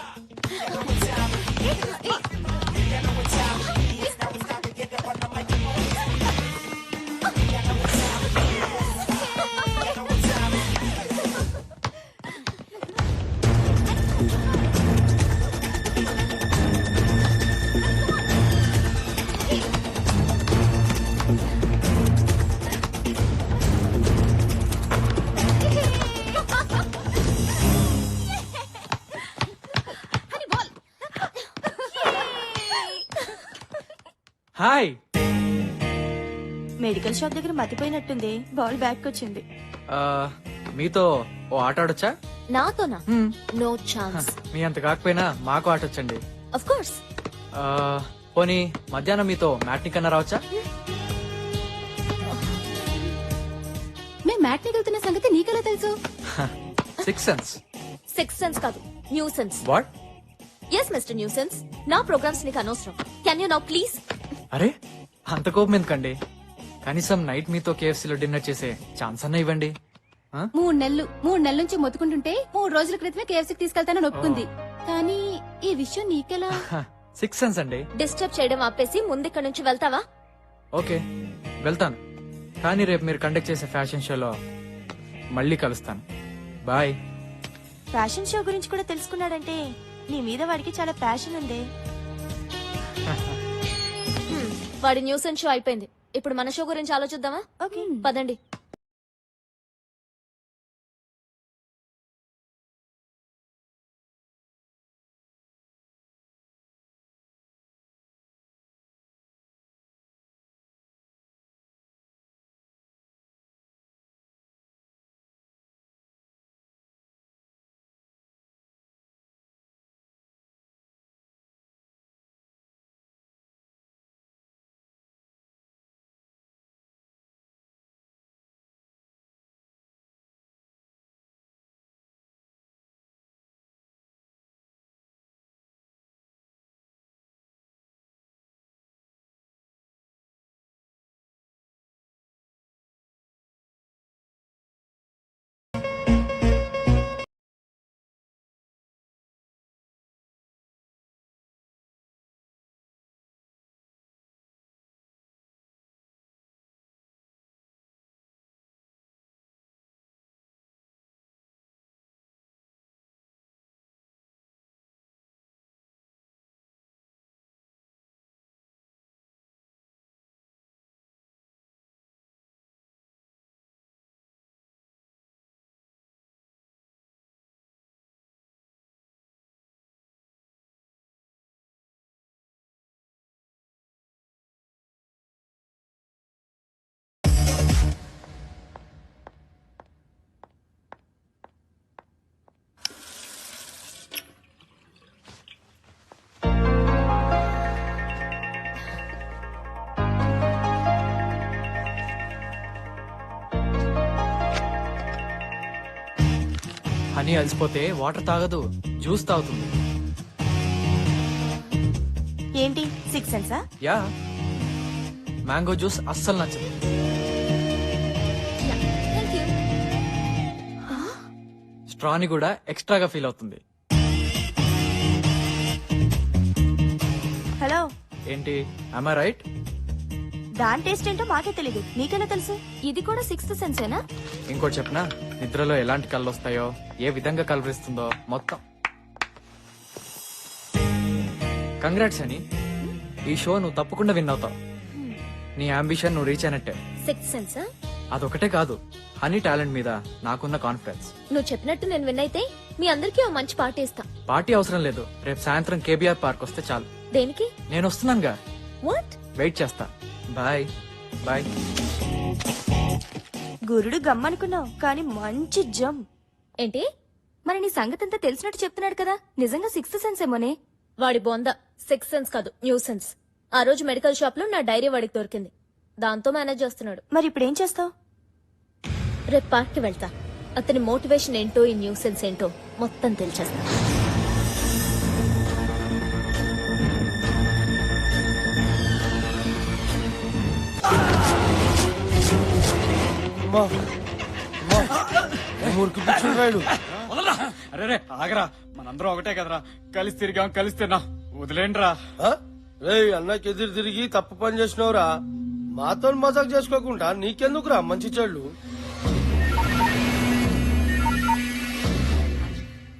హాయ్. మెడికల్ షాప్ దగ్గర మతిపోయినట్టుంది, బాల్ బ్యాక్ వచ్చింది. ఆ, మీతో ఓ ఆట ఆడొచ్చా? నాతోనా? No chance. మీ అంత కాకపోయినా మాకు ఆటొచ్చండి. Of course. ఆ, పోనీ మధ్యాహ్నం మీతో మ్యాట్ని కన్నా రావచ్చా? మేము మ్యాట్ని వెళ్తున్న సంగతి నీకెలా తెలుసు? 6 సెన్స్. 6 సెన్స్ కాదు, new sense. What? Yes mister new sense, నా ప్రోగ్రామ్స్ నీకు అనవసరం. Can you now please? అరే అంత కోపం ఎందుకండి? కనీసం నైట్ మీతో కేఎఫ్సీలో డిన్నర్ చేసే ఛాన్స్ అన్న ఇవ్వండి. 3 నెలల నుంచి మొత్తుకుంటుంటే 3 రోజుల క్రితమే కేఎఫ్సీకి తీసుకెళ్తానని ఒప్పుకుంది. కానీ ఈ విషయం నీకెలా? 6 సెన్స్ అండి. డిస్టర్బ్ చేయడం ఆపేసి ముందు ఇక్కడ నుంచి వెళ్తావా? ఓకే వెళ్తాను, కానీ రేపు మీరు కండక్ట్ చేసే ఫ్యాషన్ షోలో మళ్ళీ కలుస్తాను. బాయ్. ఫ్యాషన్ షో గురించి కూడా తెలుసుకున్నాడంటే నీ మీద వాడికి చాలా ప్యాషన్ ఉంది. వాడి న్యూసెన్స్ షో అయిపోయింది, ఇప్పుడు మన షో గురించి ఆలోచిద్దామా? ఓకే పదండి. హనీ అలసిపోతే వాటర్ తాగదు, జ్యూస్ తాగుతుంది. ఏంటి 6 సెన్సా? యా, మ్యాంగో జ్యూస్ అస్సలు నచ్చదు. స్ట్రాని కూడా ఎక్స్ట్రాగా ఫీల్ అవుతుంది. హలో, ఏంటి am I రైట్? దాని టేస్ట్ ఏంటో మాకే తెలీదు, నీకెలా తెలుసు? ఇది కూడా 6th సెన్సేనా? ఇంకోటి చెప్పనా, నిద్రలో ఎలాంటి కళ్ళు వస్తాయో, ఏ విధంగా కలవరిస్తుందో మొత్తం. కంగ్రాట్స్ అని, ఈ షో నువ్వు తప్పకుండా విన్ అవుతావు. నీ అంబిషన్ నువ్వు రీచ్ అయినట్టే. 6th సెన్సా? అదొకటే కాదు, హనీ టాలెంట్ మీద నాకున్న కాన్ఫిడెన్స్. నువ్వు చెప్పినట్టు నేను విన్ అయితే మీ అందరికీ ఓ మంచి పార్టీ ఇస్తా. పార్టీ అవసరం లేదు, రేపు సాయంత్రం కేబీఆర్ పార్క్ వస్తే చాలు. దేనికి? నేను వస్తున్నానుగా, వాట్? వెయిట్ చేస్తా. Bye bye. గురుడు గమ్మనుకున్నావు కానీ మంచి జమ్. ఏంటి మరి నీ సంగతంతా తెలిసినట్టు చెప్తున్నాడు కదా, నిజంగా సిక్స్త్ సెన్స్ ఏమోనే? వాడి బొంద సిక్స్త్ సెన్స్ కాదు, న్యూ సెన్స్. ఆ రోజు మెడికల్ షాప్ లో నా డైరీ వాడికి దొరికింది, దాంతో మేనేజ్ చేస్తున్నాడు. మరి ఇప్పుడు ఏం చేస్తావు? రేపు పార్క్ కి వెళ్తా, అతని మోటివేషన్ ఏంటో ఈ న్యూ సెన్స్ ఏంటో మొత్తం తెలిచేస్తా. అరే ఆగరా, మనందరం ఒకటే కదరా, కలిసి తిరిగాం కలిసి తిన్నా, వదిలేండిరా. అన్నకి ఎదురు తిరిగి తప్పు పని చేసినవురా. మాతో మజాక్ చేసుకోకుండా నీకెందుకురా మంచి చెళ్ళు.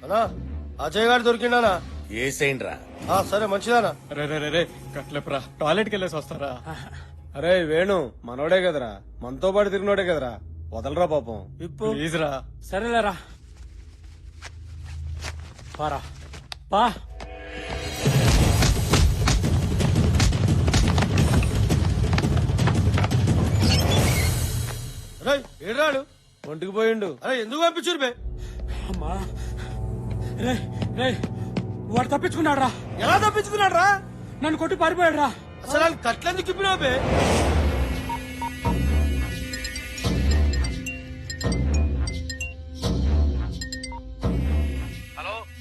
అన్నా అజయ్ గారు దొరికిండానా? ఏసేండ్రా. సరే మంచిదానా. రే రే రే రే కట్లేపురా, టాయిలెట్కి వెళ్ళేసి వస్తారా? అరే వేణు మనోడే కదరా, మనతో పాటు తిరిగినోడే కదరా, వదలరా పాపం. ప్లీజ్ రా. సరేలేరా, పారా పా. ఏడాడు ఒంటికి పోయిండు. అరే ఎందుకు పంపించురు బే? అమ్మా రే రే, వాడు తప్పించుకున్నాడు రా. ఎలా తప్పించుకున్నాడు రా? నన్ను కొట్టి పారిపోయాడు రా. అసలు ఆయన కట్లెందుకు ఇప్పినావు బే?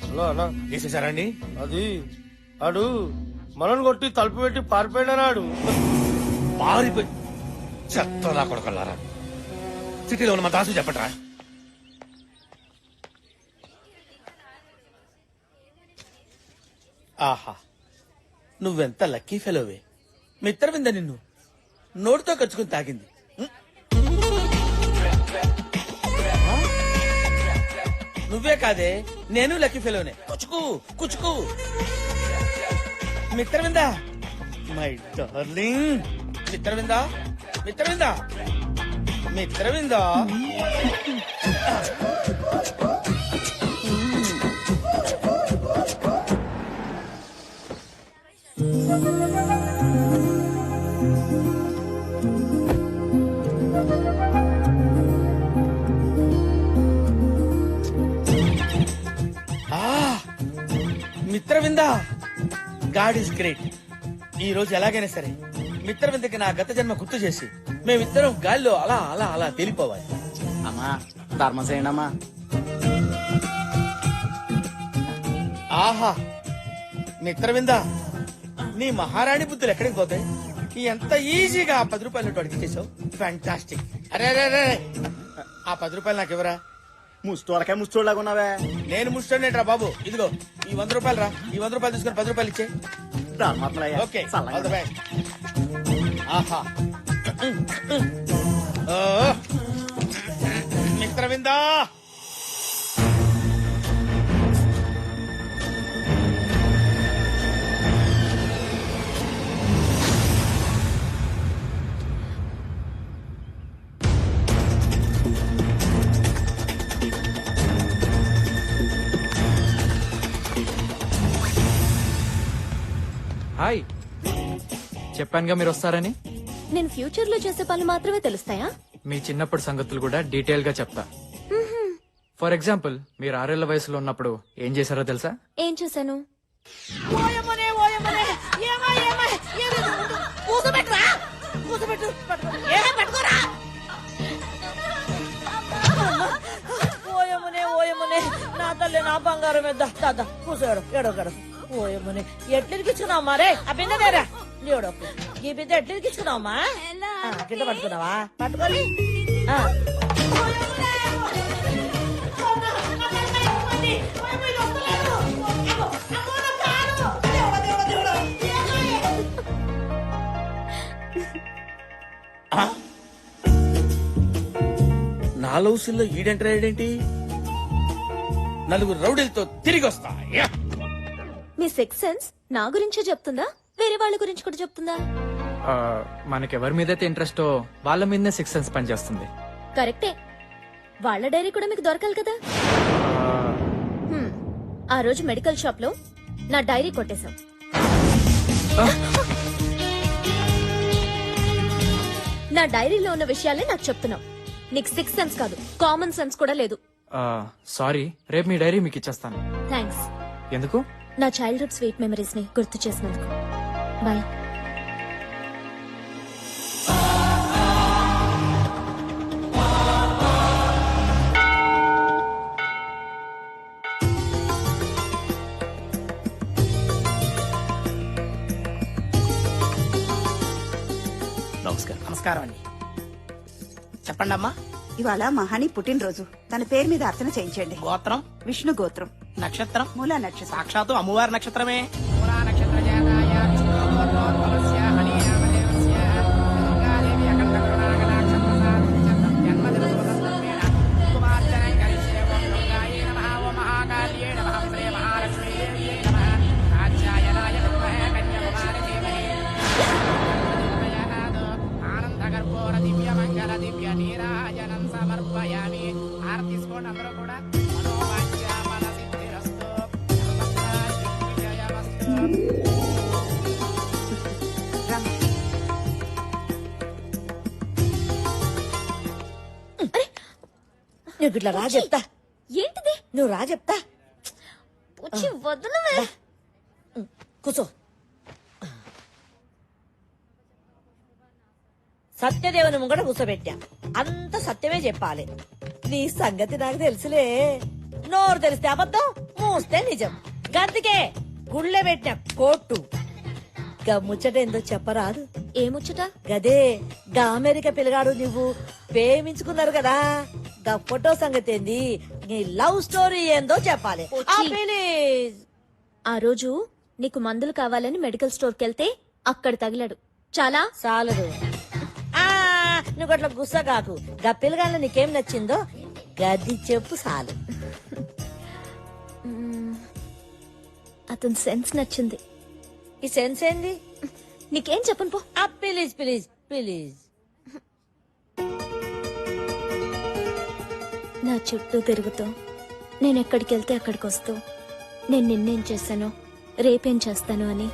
హలో అన్నా, వేసేసారండి? అది ఆడు మనల్ని కొట్టి తలుపు పెట్టి పారిపోయాడు. పారిపోయి చెత్తలా కొడకల్లారా. సిటీలో ఉన్న మా దాసు చెప్పట్రా. ఆహా, నువ్వెంత లక్కీ ఫెలోవే. మిత్రవింద నిన్ను నోటితో కచ్చుకుని తాగింది. నువ్వే కాదే, నేను లక్కీ ఫెలోనే. కుచుకు కుచుకు. Mitravinda, my darling. Mitravinda, Mitravinda, Mitravinda. Mitravinda, God is great. ఈ రోజు ఎలాగైనా సరే మిత్రవిందకి నా గత జన్మ గుర్తు చేసి మేమిద్దరం గాల్లో అలా అలా అలా తేలిపోవాలి. అమ్మా ధర్మం చేయండి అమ్మా. ఆహా, మిత్రవింద, నీ మహారాణి బుద్ధులు ఎక్కడికి పోతాయి? ఎంత ఈజీగా ఆ 10 రూపాయలు నోటు అడిగి చేసావు. ఫ్యాంటాస్టిక్. అరే అరే అరే, ఆ 10 రూపాయలు నాకు ఇవ్వరా. ముష్టోళ్ళకే ముష్టోళ్ళగా ఉన్నావే. నేను ముష్టోనేట్రా బాబు. ఇదిగో ఈ 100 రూపాయలు రా. ఈ 100 రూపాయలు తీసుకొని 10 రూపాయలు ఇచ్చే. Okay, all the best. ఆహా, ఓ మిత్రవింద. హాయ్, చెప్పానుగా మీరు వస్తారని. నేను ఫ్యూచర్ లో చేసే పనులు మాత్రమే తెలుస్తాయా? మీ చిన్నప్పటి సంగతులు కూడా డీటెయిల్ గా చెప్తా. ఫర్ ఎగ్జాంపుల్, మీరు 6 ఏళ్ల వయసులో ఉన్నప్పుడు ఏం చేశారో తెలుసా? ఏం చేశాను? ఓయమ్మనే, ఓయమ్మనే, ఏమా, ఏమా, ఏమి? కూసబెట్టురా, కూసబెట్టు, పట్టుకోరా. ఓయమ్మనే, ఓయమ్మనే, నా తల్లి, నా బంగారం మీద దాదా కూసాడు. ఏడోగాడు. ఓయమ్మనే, ఎట్లిరికిచ్చుకున్నావు మరే? ఆ బిందెదేరా లేడోకు. ఈ బిందె ఎట్లిరికిచ్చుకున్నావమ్మా? గిట్ట పట్టుకున్నావా? పట్టుకోలి. నా లౌసుల్లో ఈడంటాడేంటి? నలుగురు రౌడీలతో తిరిగి వస్తా. మీ సిక్స్ సెన్స్ నా గురించే చెప్తుందా, వేరే వాళ్ళ గురించి కూడా చెప్తుందా? మనకెవరి మీదైతే ఇంట్రెస్టో వాళ్ళ మీదనే సిక్స్ సెన్స్ పనిచేస్తుంది. కరెక్టే, వాళ్ళ డైరీ కూడా మీకు దొరకాలి కదా. ఆ రోజు మెడికల్ షాప్ లో నా డైరీ కొట్టేశాం. నా డైరీలో ఉన్న విషయాలే నాకు చెప్తున్నావు. నీకు 6 సెన్స్ కాదు, కామన్ సెన్స్ కూడా లేదు. సారీ, రేపు మీ డైరీ మీకు ఇచ్చేస్తాను. థ్యాంక్స్. ఎందుకు? నా చైల్డ్హుడ్ స్వీట్ మెమరీస్ ని గుర్తు చేసినందుకు. బాయ్. నమస్కారం. నమస్కారం అండి. చెప్పండి అమ్మా. ఇవాళ మహాని పుట్టినరోజు. తన పేరు మీద అర్చన చేయించండి. గోత్రం విష్ణు గోత్రం. నక్షత్రం మూలా నక్షత్రం. సాక్షాత్తు అమ్మవారి నక్షత్రమే. నువ్వు ఇట్లా రా చెప్తా. ఏంటిది? నువ్వు రా చెప్తా. వచ్చి వదలవే. కూర్చో. సత్యదేవుని ముంగట కూర్చోబెట్టా. అంత సత్యమే చెప్పాలి. నీ సంగతి నాకు తెలుసులే. నోరు తెలిస్తే అబద్ధం, మూస్తే నిజం. గందుకే గుళ్ళె పెట్టిన కోట్టు. ముచ్చటేందో చెప్పరాదు? ఏముచ్చట? గదే గా అమెరికా పిల్లగాడు నువ్వు ప్రేమించుకున్నారు కదా, గా ఫోటో సంగతి ఏంది, నీ లవ్ స్టోరీ ఏందో చెప్పాలి. ఆ ప్లీజ్. ఆ రోజు నీకు మందులు కావాలని మెడికల్ స్టోర్కి వెళ్తే అక్కడ తగిలాడు. చాలా చాలదు. నువ్వు అట్లా గుస్సగాకు. గా పిల్లగాళ్ళ నీకేం నచ్చిందో గది చెప్పు చాలు. అతని సెన్స్ నచ్చింది. ఈ సెన్స్ ఏంది? నీకేం చెప్పను పో. Please please please. నా చుట్టూ తిరుగుతూ నేను ఎక్కడికి వెళ్తే అక్కడికి వస్తూ నేను నిన్నేం చేశానో రేపేం చేస్తాను అని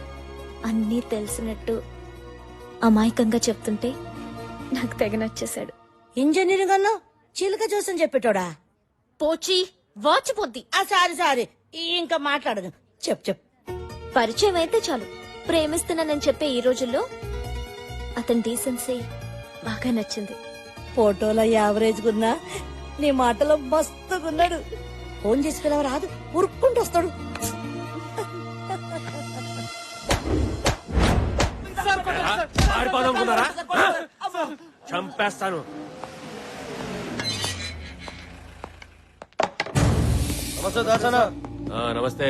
అన్నీ తెలిసినట్టు అమాయకంగా చెప్తుంటే నాకు తెగ నచ్చేశాడు. ఇంజనీరింగ్ అల్లో చిలుక చూసని చెప్పేటోడా? పోచి వాచిపోద్ది. సారీ ఇంకా మాట్లాడదు. చెప్పు. పరిచయం అయితే చాలు ప్రేమిస్తున్నానని చెప్పే ఈ రోజుల్లో అతని డీసెన్సీ బాగా నచ్చింది. ఫోటోలో యావరేజ్ గున్నా, నీ మాటలో మస్తుగున్నాడు. ఫోన్ చేసి పిలవ రాదు, ఉరుక్కుంటూ వస్తాడు. చంపేస్తాను. నమస్తే దాసనా. నమస్తే.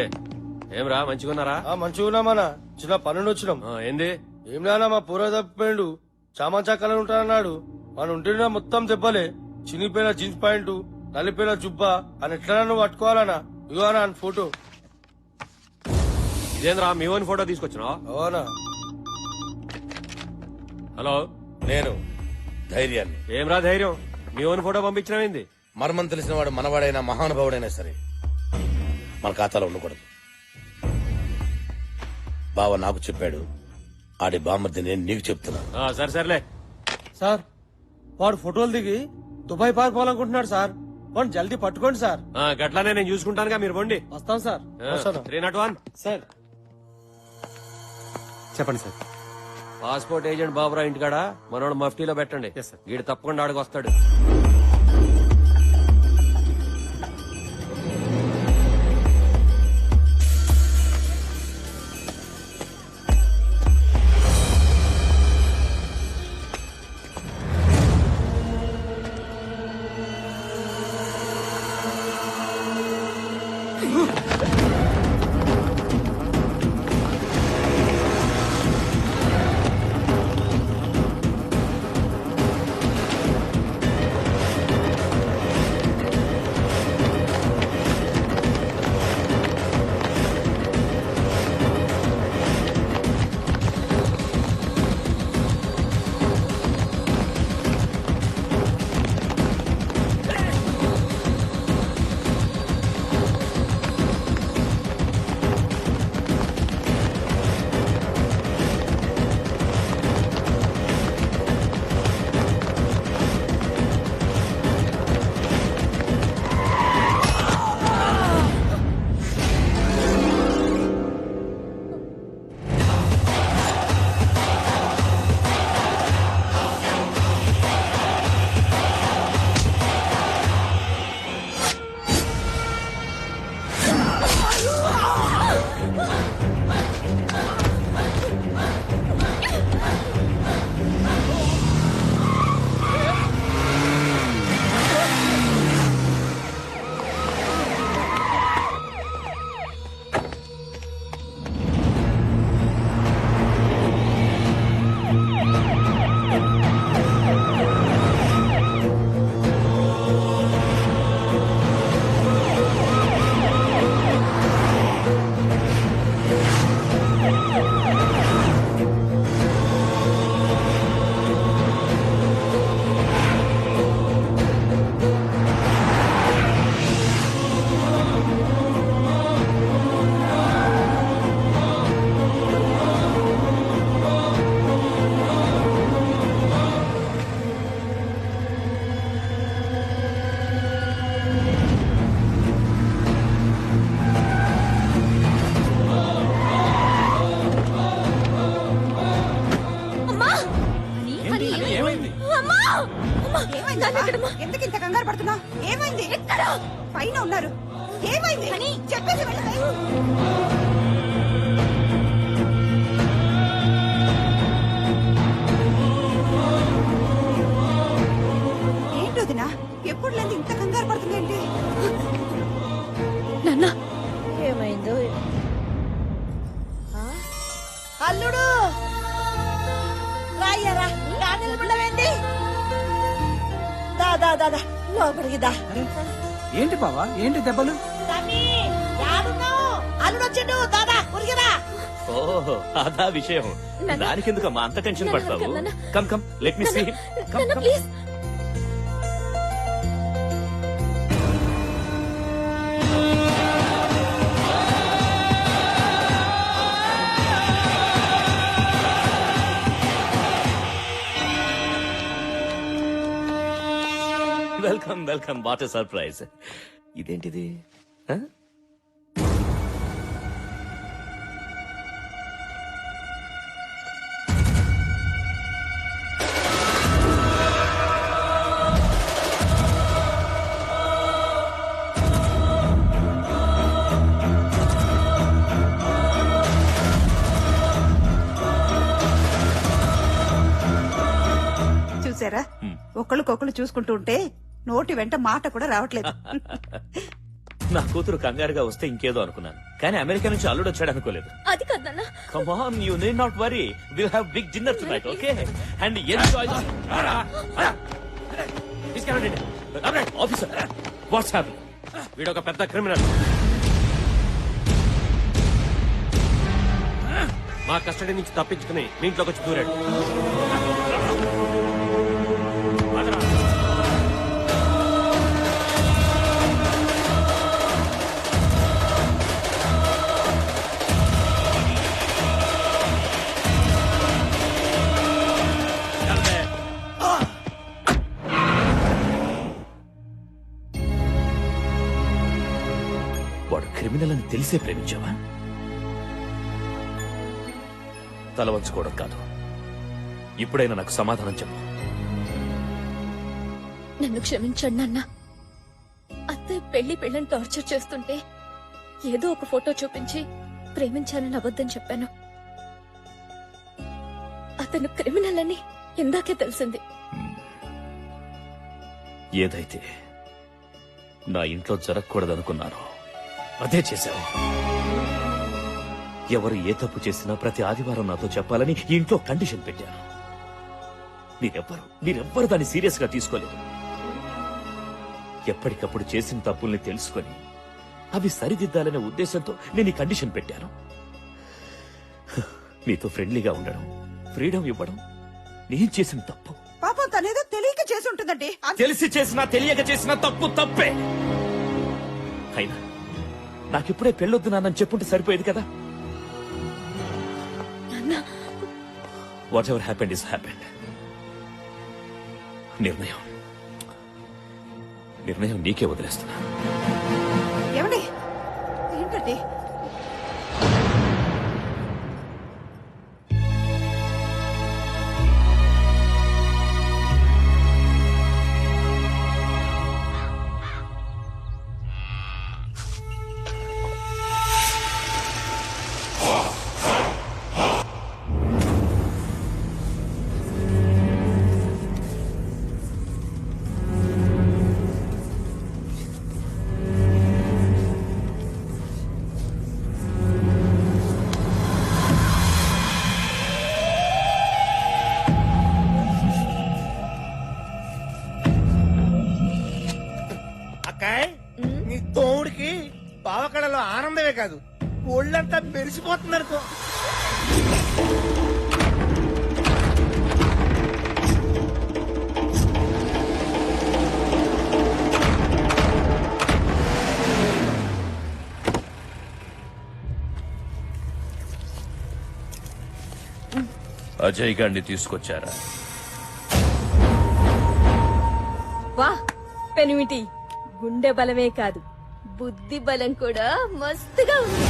ఏం రా, మంచిగున్నారా? మంచిగున్నామన్నా. చిన్న పనుండి వచ్చినాం. ఏంది? ఏం లేనా, మా పూర్వ తప్పిపోయిండు. చామంచా కలర్ ఉంటానన్నాడు. మన ఉంటున్నా మొత్తం దెబ్బలే. చినిపోయిన జీన్స్ ప్యాంటు, నలిపోయిన జుబ్బా అని ఎట్లా నువ్వు పట్టుకోవాలనా? ఇగో అన్న ఫోటో. ఇదేంద్రా మీ ఓన్ ఫోటో తీసుకొచ్చినావా? అవునా. హలో, నేను ధైర్యాన్ని. ఏమ్రా ధైర్యం? మీ ఓన్ ఫోటో పంపించినవేంది? మర్మం తెలిసిన వాడు మనవాడైనా మహానుభావుడైనా సరే మన ఖాతాలో ఉండకూడదు. బావ నాకు చెప్పాడు, ఆడి బామ్మర్ది నేను నీకు చెప్తున్నా. సర్లే సార్, వాడు ఫోటోలు దిగి దుబాయ్ పారిపోవాలనుకుంటున్నాడు సార్. వాడు జల్దీ పట్టుకోండి సార్. గట్లానే నేను చూసుకుంటానుగా, మీరు బండి. వస్తాం సార్. 301 సార్ చెప్పండి సార్. పాస్పోర్ట్ ఏజెంట్ బాబురా ఇంటికాడ మనోడు మఫ్టీలో పెట్టండి. వీడు తప్పకుండా ఆడికి వస్తాడు. ఏమైంది ఎందుకు ఇంత కంగారు పడుతున్నావు? ఏమైంది? పైన ఉన్నారు. ఏమైంది చెప్పేసి వెళ్ళవే. ఏంటోదినా ఎప్పుడు లేదు ఇంత కంగారు పడుతుందేంటి? నాన్న ఏమైందో ఆ? అల్లుడు రాయ్యారా ఇంకా నిలబడవేంది? దా లోపలికి దా. ఏంటి బావా ఏంటి దెబ్బలు? తమ్మి, యాడున్నావు? అల్లుడు వచ్చిండు. దాదా ఉరిగిరా. ఓహో అదా విషయం. దానికెందుకమ్మా అంత టెన్షన్ పడతావు? Come come let me see. Please. Welcome welcome. What surprise. ఇదేంటిది? ఆ? చూసారా ఒకళ్ళకొకళ్ళు చూసుకుంటూ ఉంటే నోటి వెంట మాట కూడా రావట్లేదు. నా కూతురు కంగారుగా వస్తే ఇంకేదో అనుకున్నాను, కానీ అమెరికా నుంచి అల్లుడు వచ్చాడు అనుకోలేదు. అది కాదు నాన్న. Come on, you need not worry. We'll have big dinner tonight, okay? And enjoy. Officer, what's happening? వీడొక పెద్ద క్రిమినల్. మా కస్టడీ నుంచి తప్పించుకుని మీ ఇంట్లోకి వచ్చి దూరాడు. వాడు క్రిమినల్ అని తెలిసే ప్రేమించావా? తల వంచుకోవడం కాదు, ఇప్పుడైనా నాకు సమాధానం చెప్పు. నన్ను క్షమించండి నాన్న. అత్తయ్య పెళ్లిని టార్చర్ చేస్తుంటే ఏదో ఒక ఫోటో చూపించి ప్రేమించానని అబద్ధం చెప్పాను. అతను క్రిమినల్ అని ఇందాకే తెలిసింది. ఏదైతే నా ఇంట్లో జరగకూడదనుకున్నానో అదే చేశావు. ఎవరు ఏ తప్పు చేసినా ప్రతి ఆదివారం నాతో చెప్పాలని ఇంట్లో కండిషన్ పెట్టాను. మీరెవ్వరు దాన్ని సీరియస్ గా తీసుకోలేదు. ఎప్పటికప్పుడు చేసిన తప్పుల్ని తెలుసుకొని అవి సరిదిద్దాలనే ఉద్దేశంతో నేను ఈ కండిషన్ పెట్టాను. మీతో ఫ్రెండ్లీగా ఉండడం, ఫ్రీడమ్ ఇవ్వడం నేను చేసిన తప్పు. పాపం తనేదో తెలియక చేసి ఉంటుందండి. తెలిసి చేసినా తెలియక చేసినా తప్పు తప్పే. అయినా నాకిప్పుడే పెళ్ళొద్దు నాన్నని చెప్పుంటే సరిపోయేది కదా. What ever happened is happened. నిర్ణయం నీకే వదిలేస్తున్నా. ఏమండి ఏంటండి? నీ తోడుకి పావకడలో ఆనందమే కాదు ఒళ్ళంతా మెరిసిపోతుంది అనుకో. అజయ్ గారిని తీసుకొచ్చారా? వా పెనిమిటి, గుండె బలమే కాదు బుద్ధి బలం కూడా మస్తుగా ఉంది.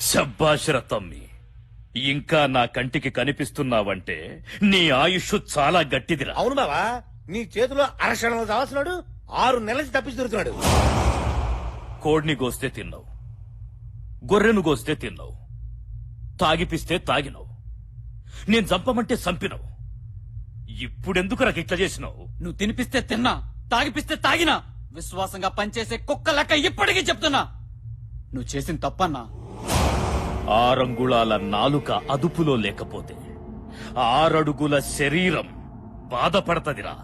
శబ్బాషర తమ్మి, ఇంకా నా కంటికి కనిపిస్తున్నావంటే నీ ఆయుష్ చాలా గట్టిదిరా. అవును బావా, నీ చేతిలో అరక్షణంలో చావాల్సినాడు 6 నెలల నుంచి తప్పించి దొరుకుతున్నాడు. కోడిని గోస్తే తిన్నావు, గొర్రెను గోస్తే తిన్నావు, తాగిపిస్తే తాగినావు, నేను చంపమంటే చంపినావు. ఇప్పుడెందుకు నాకు ఇట్లా చేసినావు? నువ్వు తినిపిస్తే తిన్నా, తాగిపిస్తే తాగినా, విశ్వాసంగా పనిచేసే కుక్క లెక్క ఇప్పటికీ చెప్తున్నా. నువ్వు చేసిన తప్పన్నా. 6 అంగుళాల నాలుక అదుపులో లేకపోతే 6 అడుగుల శరీరం బాధపడతదిరా.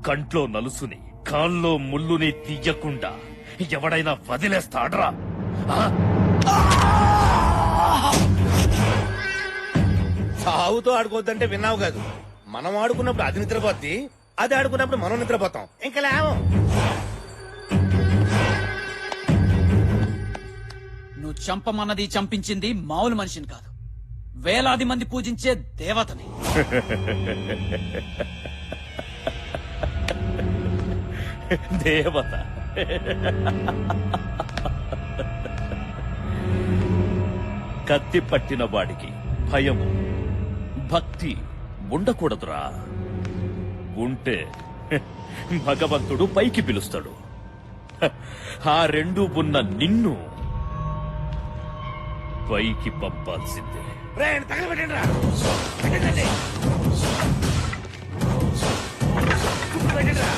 కంట్లో నలుసుని, కాల్లో ముల్లుని తీయకుండా ఎవడైనా వదిలేస్తాడ్రా? ఆ? సావుతో ఆడుకోవద్దంటే విన్నావు కాదు. మనం ఆడుకున్నప్పుడు అది నిద్రపోద్ది, అది ఆడుకున్నప్పుడు మనం నిద్రపోతాం. ఇంకా లేవం. నువ్వు చంపమన్నది చంపించింది మామూలు మనిషిని కాదు, వేలాది మంది పూజించే దేవతని. దేవత కత్తి పట్టిన వాడికి భయము, భక్తి ఉండకూడదురా. ఉంటే భగవంతుడు పైకి పిలుస్తాడు. ఆ రెండు ఉన్న నిన్ను పైకి పంపాల్సిందే. తగలబెట్టండి రా. పెట్టండి. పెట్టండి రా.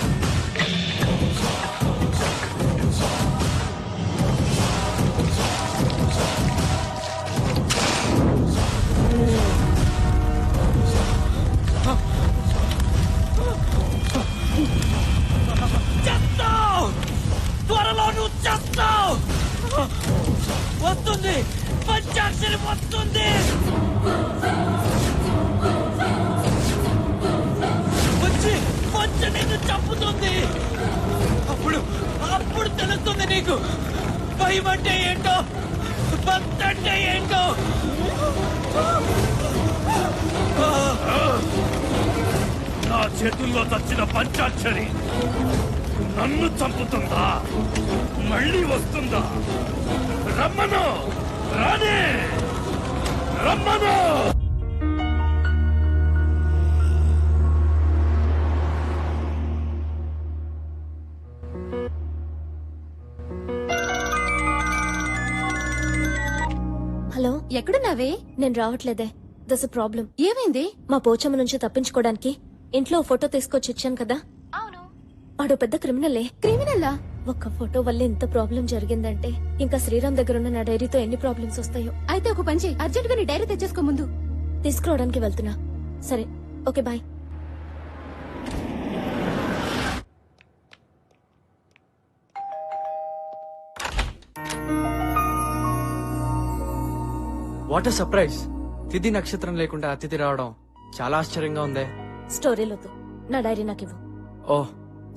చేస్తావు, త్వరలో నువ్వు చేస్తావు. వస్తుంది, పంచాక్షరి వస్తుంది. వచ్చి వచ్చి నిన్ను చంపుతుంది. అప్పుడు అప్పుడు తెలుస్తుంది నీకు భయం అంటే ఏంటో, భక్తి అంటే ఏంటో. నా చేతుల్లో చచ్చిన పంచాక్షరి నన్ను చంపుతుందా? మళ్ళీ వస్తుందా? రమ్మను, రానే, రమ్మను. హలో, ఎక్కడున్నావే? నేను రావట్లేదే. దస్ ప్రాబ్లం. ఏమైంది? మా పోచమ్మ నుంచి తప్పించుకోవడానికి ఇంట్లో ఓ ఫోటో తీసుకొచ్చి ఇచ్చాను కదా. అవును. వాడు పెద్ద క్రిమినలే. క్రిమినల్లా? ఒక్క ఫోటో వల్ల ఎంత ప్రాబ్లం జరిగిందంటే ఇంకా శ్రీరామ్ దగ్గర ఉన్న నా డైరీతో ఎన్ని ప్రాబ్లమ్స్ వస్తాయో. అయితే ఒక పని చెయ్యి, అర్జెంట్ గా నీ డైరీ తెచ్చేసుకో ముందు. తీసుకురావడానికి వెళ్తున్నా. సరే, okay, bye. What a surprise. తిథి నక్షత్రం లేకుండా అతిథి రావడం చాలా ఆశ్చర్యంగా ఉందే. స్టోరీలొద్దు, నా డైరీ నాకు ఇవ్వు. ఓహ్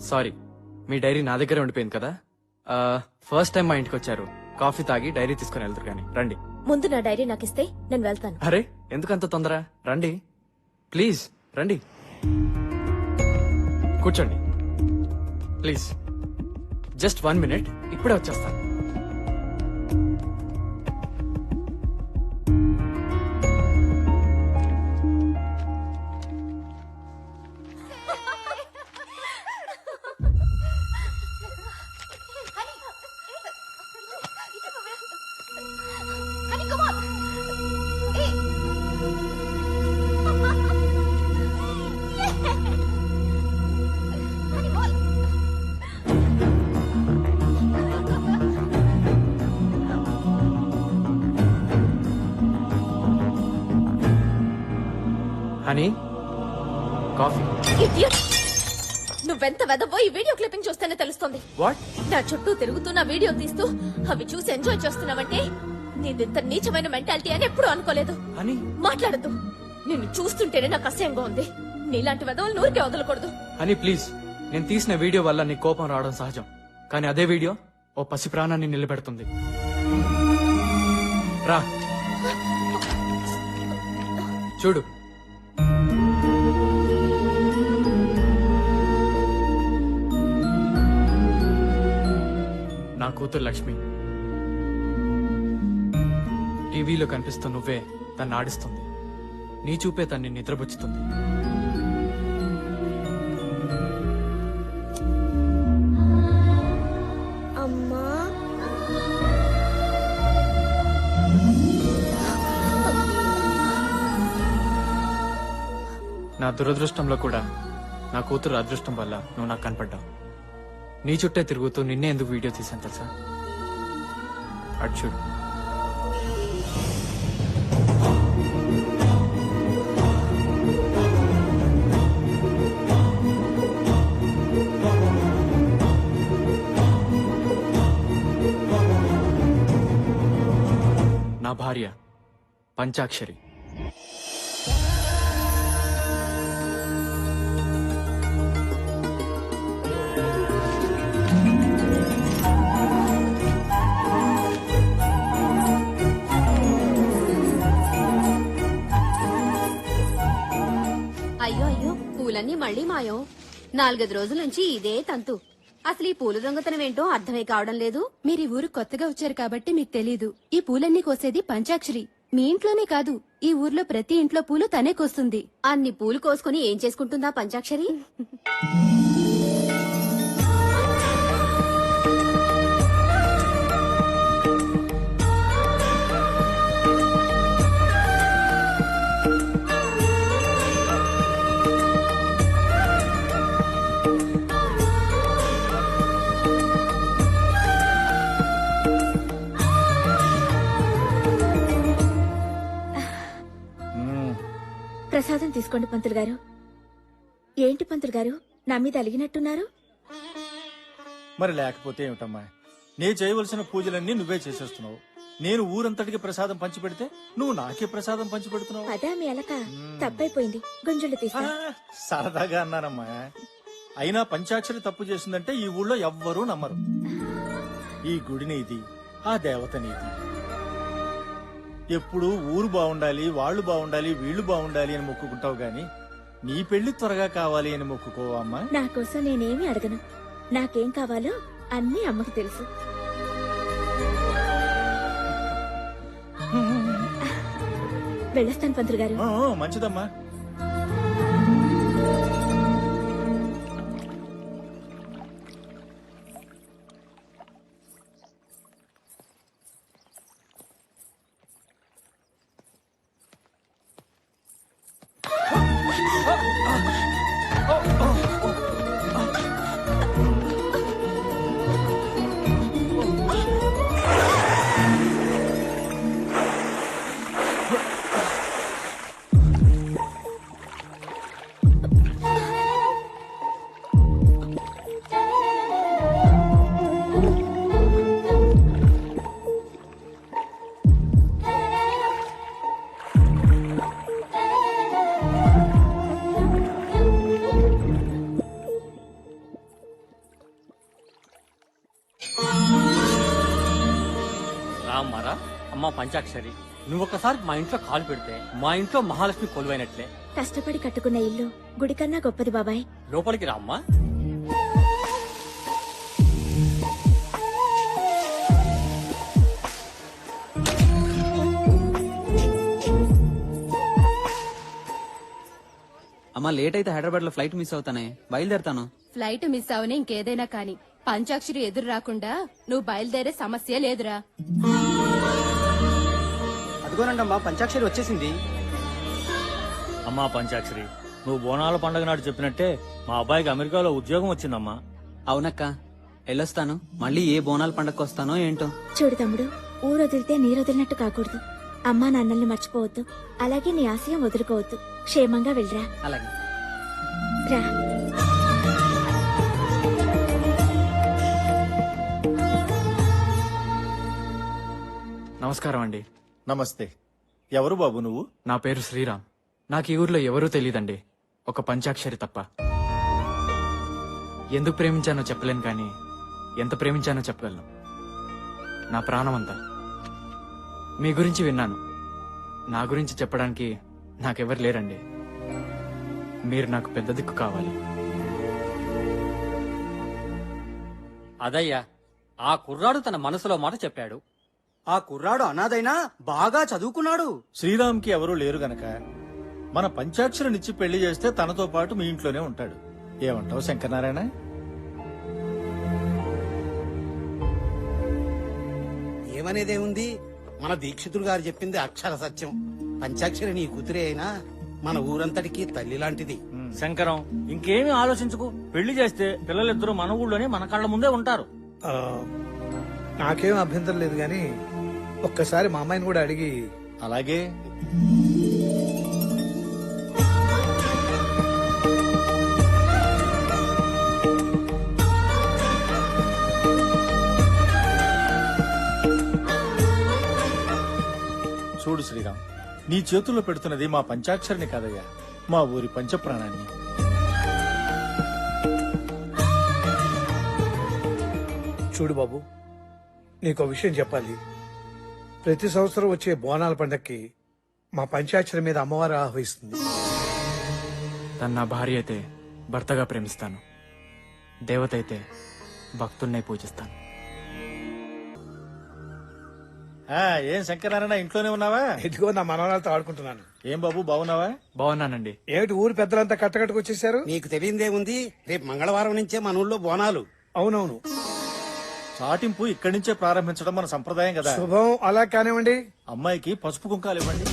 సారీ, మీ డైరీ నా దగ్గరే ఉండిపోయింది కదా. ఫస్ట్ టైం మా ఇంటికి వచ్చారు, కాఫీ తాగి డైరీ తీసుకుని వెళ్తారు కానీ రండి. ముందు నా డైరీ నాకు ఇస్తే నేను వెళ్తాను. అరే ఎందుకంత తొందర, రండి ప్లీజ్ రండి, కూర్చోండి ప్లీజ్. జస్ట్ 1 minute, ఇప్పుడే వచ్చేస్తాను. Honey, coffee. Idiot! నువ్వెంత వెదవో ఈ వీడియో క్లిప్పింగ్ చూస్తేనే తెలుస్తుంది. వాట్? నా చుట్టూ తిరుగుతూ నా వీడియో తీస్తూ అవి చూసి ఎంజాయ్ చేస్తున్నావంటే నీదింత నీచమైన మెంటాలిటీ అని ఎప్పుడూ అనుకోలేదు. హనీ, మాట్లాడద్దు. నిన్ను చూస్తుంటేనే నాకు అసహ్యంగా ఉంది. నీలాంటి వెదవులు నూరికే వదలకూడదు. హనీ ప్లీజ్, నేను తీసిన వీడియో వల్ల నీ కోపం రావడం సహజం, కానీ అదే వీడియో ఓ పసి ప్రాణాన్ని నిలబెడుతుంది. రా చూడు. నా కూతురు లక్ష్మి టీవీలో కనిపిస్తూ నువ్వే తన్ని ఆడిస్తుంది. నీ చూపే తన్ని నిద్రపుచ్చుతుంది. అమ్మా నా దురదృష్టంలో కూడా నా కూతురు అదృష్టం వల్ల నువ్వు నాకు కనపడ్డావు. నీ చుట్టే తిరుగుతూ నిన్నే ఎందుకు వీడియో తీసాను తెలుసా? అటు చూడు. నా భార్య పంచాక్షరి. అయ్యో అయ్యో, పూలన్నీ మళ్ళీ మాయం. 4-5 రోజుల నుంచి ఇదే తంతు. అసలు ఈ పూల దొంగతనం ఏంటో అర్థమే కావడం లేదు. మీరు ఈ ఊరు కొత్తగా వచ్చారు కాబట్టి మీకు తెలీదు. ఈ పూలన్నీ కోసేది పంచాక్షరి. మీ ఇంట్లోనే కాదు, ఈ ఊర్లో ప్రతి ఇంట్లో పూలు తనే కోస్తుంది. అన్ని పూలు కోసుకుని ఏం చేసుకుంటుందా పంచాక్షరి? ప్రసాదం తీసుకోండి పంతులు గారు. ఏంటి పంతులు గారు, నా మీద అలిగినట్టున్నారు? మరి లేకపోతే ఏమిటమ్మా, నేను చేయవలసిన పూజలన్నీ నువ్వే చేసేస్తున్నావు. నేను ఊరంతటికి ప్రసాదం పంచిపెడితే నువ్వు నాకే ప్రసాదం పంచిపెడుతున్నావు. అదా మీ అలక? తప్పైపోయింది, గుంజుళ్ళు తీసా. సరదాగా అన్నానమ్మా. అయినా పంచాక్షరి తప్పు చేసిందంటే ఈ ఊళ్ళో ఎవ్వరూ నమ్మరు. ఈ గుడి నీది, ఆ దేవత నీది. ఎప్పుడు ఊరు బాగుండాలి, వాళ్ళు బాగుండాలి, వీళ్ళు బాగుండాలి అని మొక్కుకుంటావు గాని నీ పెళ్లి త్వరగా కావాలి అని మొక్కుకోవా అమ్మా? నా కోసం నేనేమి అడగను. నాకేం కావాలో అన్నీ అమ్మకి తెలుసు. వెళ్ళొస్తాను పంతులు గారు. మంచిదమ్మా. రామ్మారా, అమ్మ పంచాక్షరి, నువ్వు ఒకసారి మా ఇంట్లో కాలు పెడితే మా ఇంట్లో మహాలక్ష్మి కొలువైనట్లే. కష్టపడి కట్టుకున్న ఇల్లు గుడి కన్నా గొప్పది బాబాయ్. లోపలికి రామ్మా. అమ్మా, లేట్ అయితే హైదరాబాద్ లో ఫ్లైట్ మిస్ అవుతానే, బయలుదేరతాను. ఫ్లైట్ మిస్ అవని ఇంకేదైనా కాని పంచాక్షరి ఎదురు రాకుండా నువ్వు బయలుదేరే సమస్య లేదురా. అదిగోనండమ్మా, పంచాక్షరి వచ్చేసింది. అమ్మా పంచాక్షరి, నువ్వు బోనాల పండుగ నాడు చెప్పినట్టే మా అబ్బాయికి అమెరికాలో ఉద్యోగం వచ్చిందమ్మా. అవునక్క, వెళ్ళొస్తాను. మళ్ళీ ఏ బోనాల పండగకు వస్తానో ఏంటో. చూడు తమ్ముడు, ఊరొదిలితే నీరొదిలినట్టు కాకూడదు. అమ్మా నాన్నల్ని మర్చిపోవద్దు. అలాగే నీ ఆశయం వదులుకోవద్దు. క్షేమంగా వెళ్ళరా. అలాగే రా. నమస్కారం అండి. నమస్తే. ఎవరు బాబు నువ్వు? నా పేరు శ్రీరామ్. నాకు ఈ ఊర్లో ఎవరూ తెలియదండి, ఒక పంచాక్షరి తప్ప. ఎందుకు ప్రేమించానో చెప్పలేను కానీ ఎంత ప్రేమించానో చెప్పగలను. నా ప్రాణమంతా. మీ గురించి విన్నాను. నా గురించి చెప్పడానికి నాకెవరు లేరండి. మీరు నాకు పెద్ద దిక్కు కావాలి. అదయ్యా, ఆ కుర్రాడు తన మనసులో మాట చెప్పాడు. ఆ కుర్రాడు అనాథైనా బాగా చదువుకున్నాడు. శ్రీరామ్కి ఎవరూ లేరు గనక మన పంచాక్షరినిచ్చి పెళ్లి చేస్తే తనతో పాటు మీ ఇంట్లోనే ఉంటాడు. ఏమంటావు శంకరనారాయణ? ఏమనేదే ఉంది, మన దీక్షితులు గారు చెప్పింది అక్షర సత్యం. పంచాక్షరి నీ కూతురే అయినా మన ఊరంతటికి తల్లి లాంటిది. శంకరం, ఇంకేమీ ఆలోచించుకు. పెళ్లి చేస్తే పిల్లలిద్దరూ మన ఊళ్ళోనే మన కళ్ళ ముందే ఉంటారు. నాకేం అభ్యంతరం లేదు గాని ఒక్కసారి మా అమ్మాయిని కూడా అడిగి. అలాగే. చూడు శ్రీరామ్, నీ చేతుల్లో పెడుతున్నది మా పంచాక్షరిని కాదయ్యా, మా ఊరి పంచప్రాణాన్ని. చూడు బాబు, నీకో విషయం చెప్పాలి. ప్రతి సంవత్సరం వచ్చే బోనాల పండక్కి మా పంచాక్షరి మీద అమ్మవారు ఆహ్వానిస్తుంది. తను నా భార్య అయితే భర్తగా ప్రేమిస్తాను, దేవత అయితే భక్తుల్నే పూజిస్తాను. ఏం శంకరనారాయణ, ఇంట్లోనే ఉన్నావా? ఇదిగో నా మనవరాలతో ఆడుకుంటున్నాను. ఏం బాబు, బాగున్నావా? బాగున్నానండి. ఏమిటి ఊరు పెద్దలంతా కట్టకట్టుకు వచ్చేసారు? నీకు తెలియదేముంది, రేపు మంగళవారం నుంచే మన ఊళ్ళో బోనాలు. అవునవును, చాటింపు ఇక్కడి నుంచే ప్రారంభించడం మన సంప్రదాయం కదా. శుభం. అలా కానివ్వండి. అమ్మాయికి పసుపు కుంకాలు ఇవ్వండి.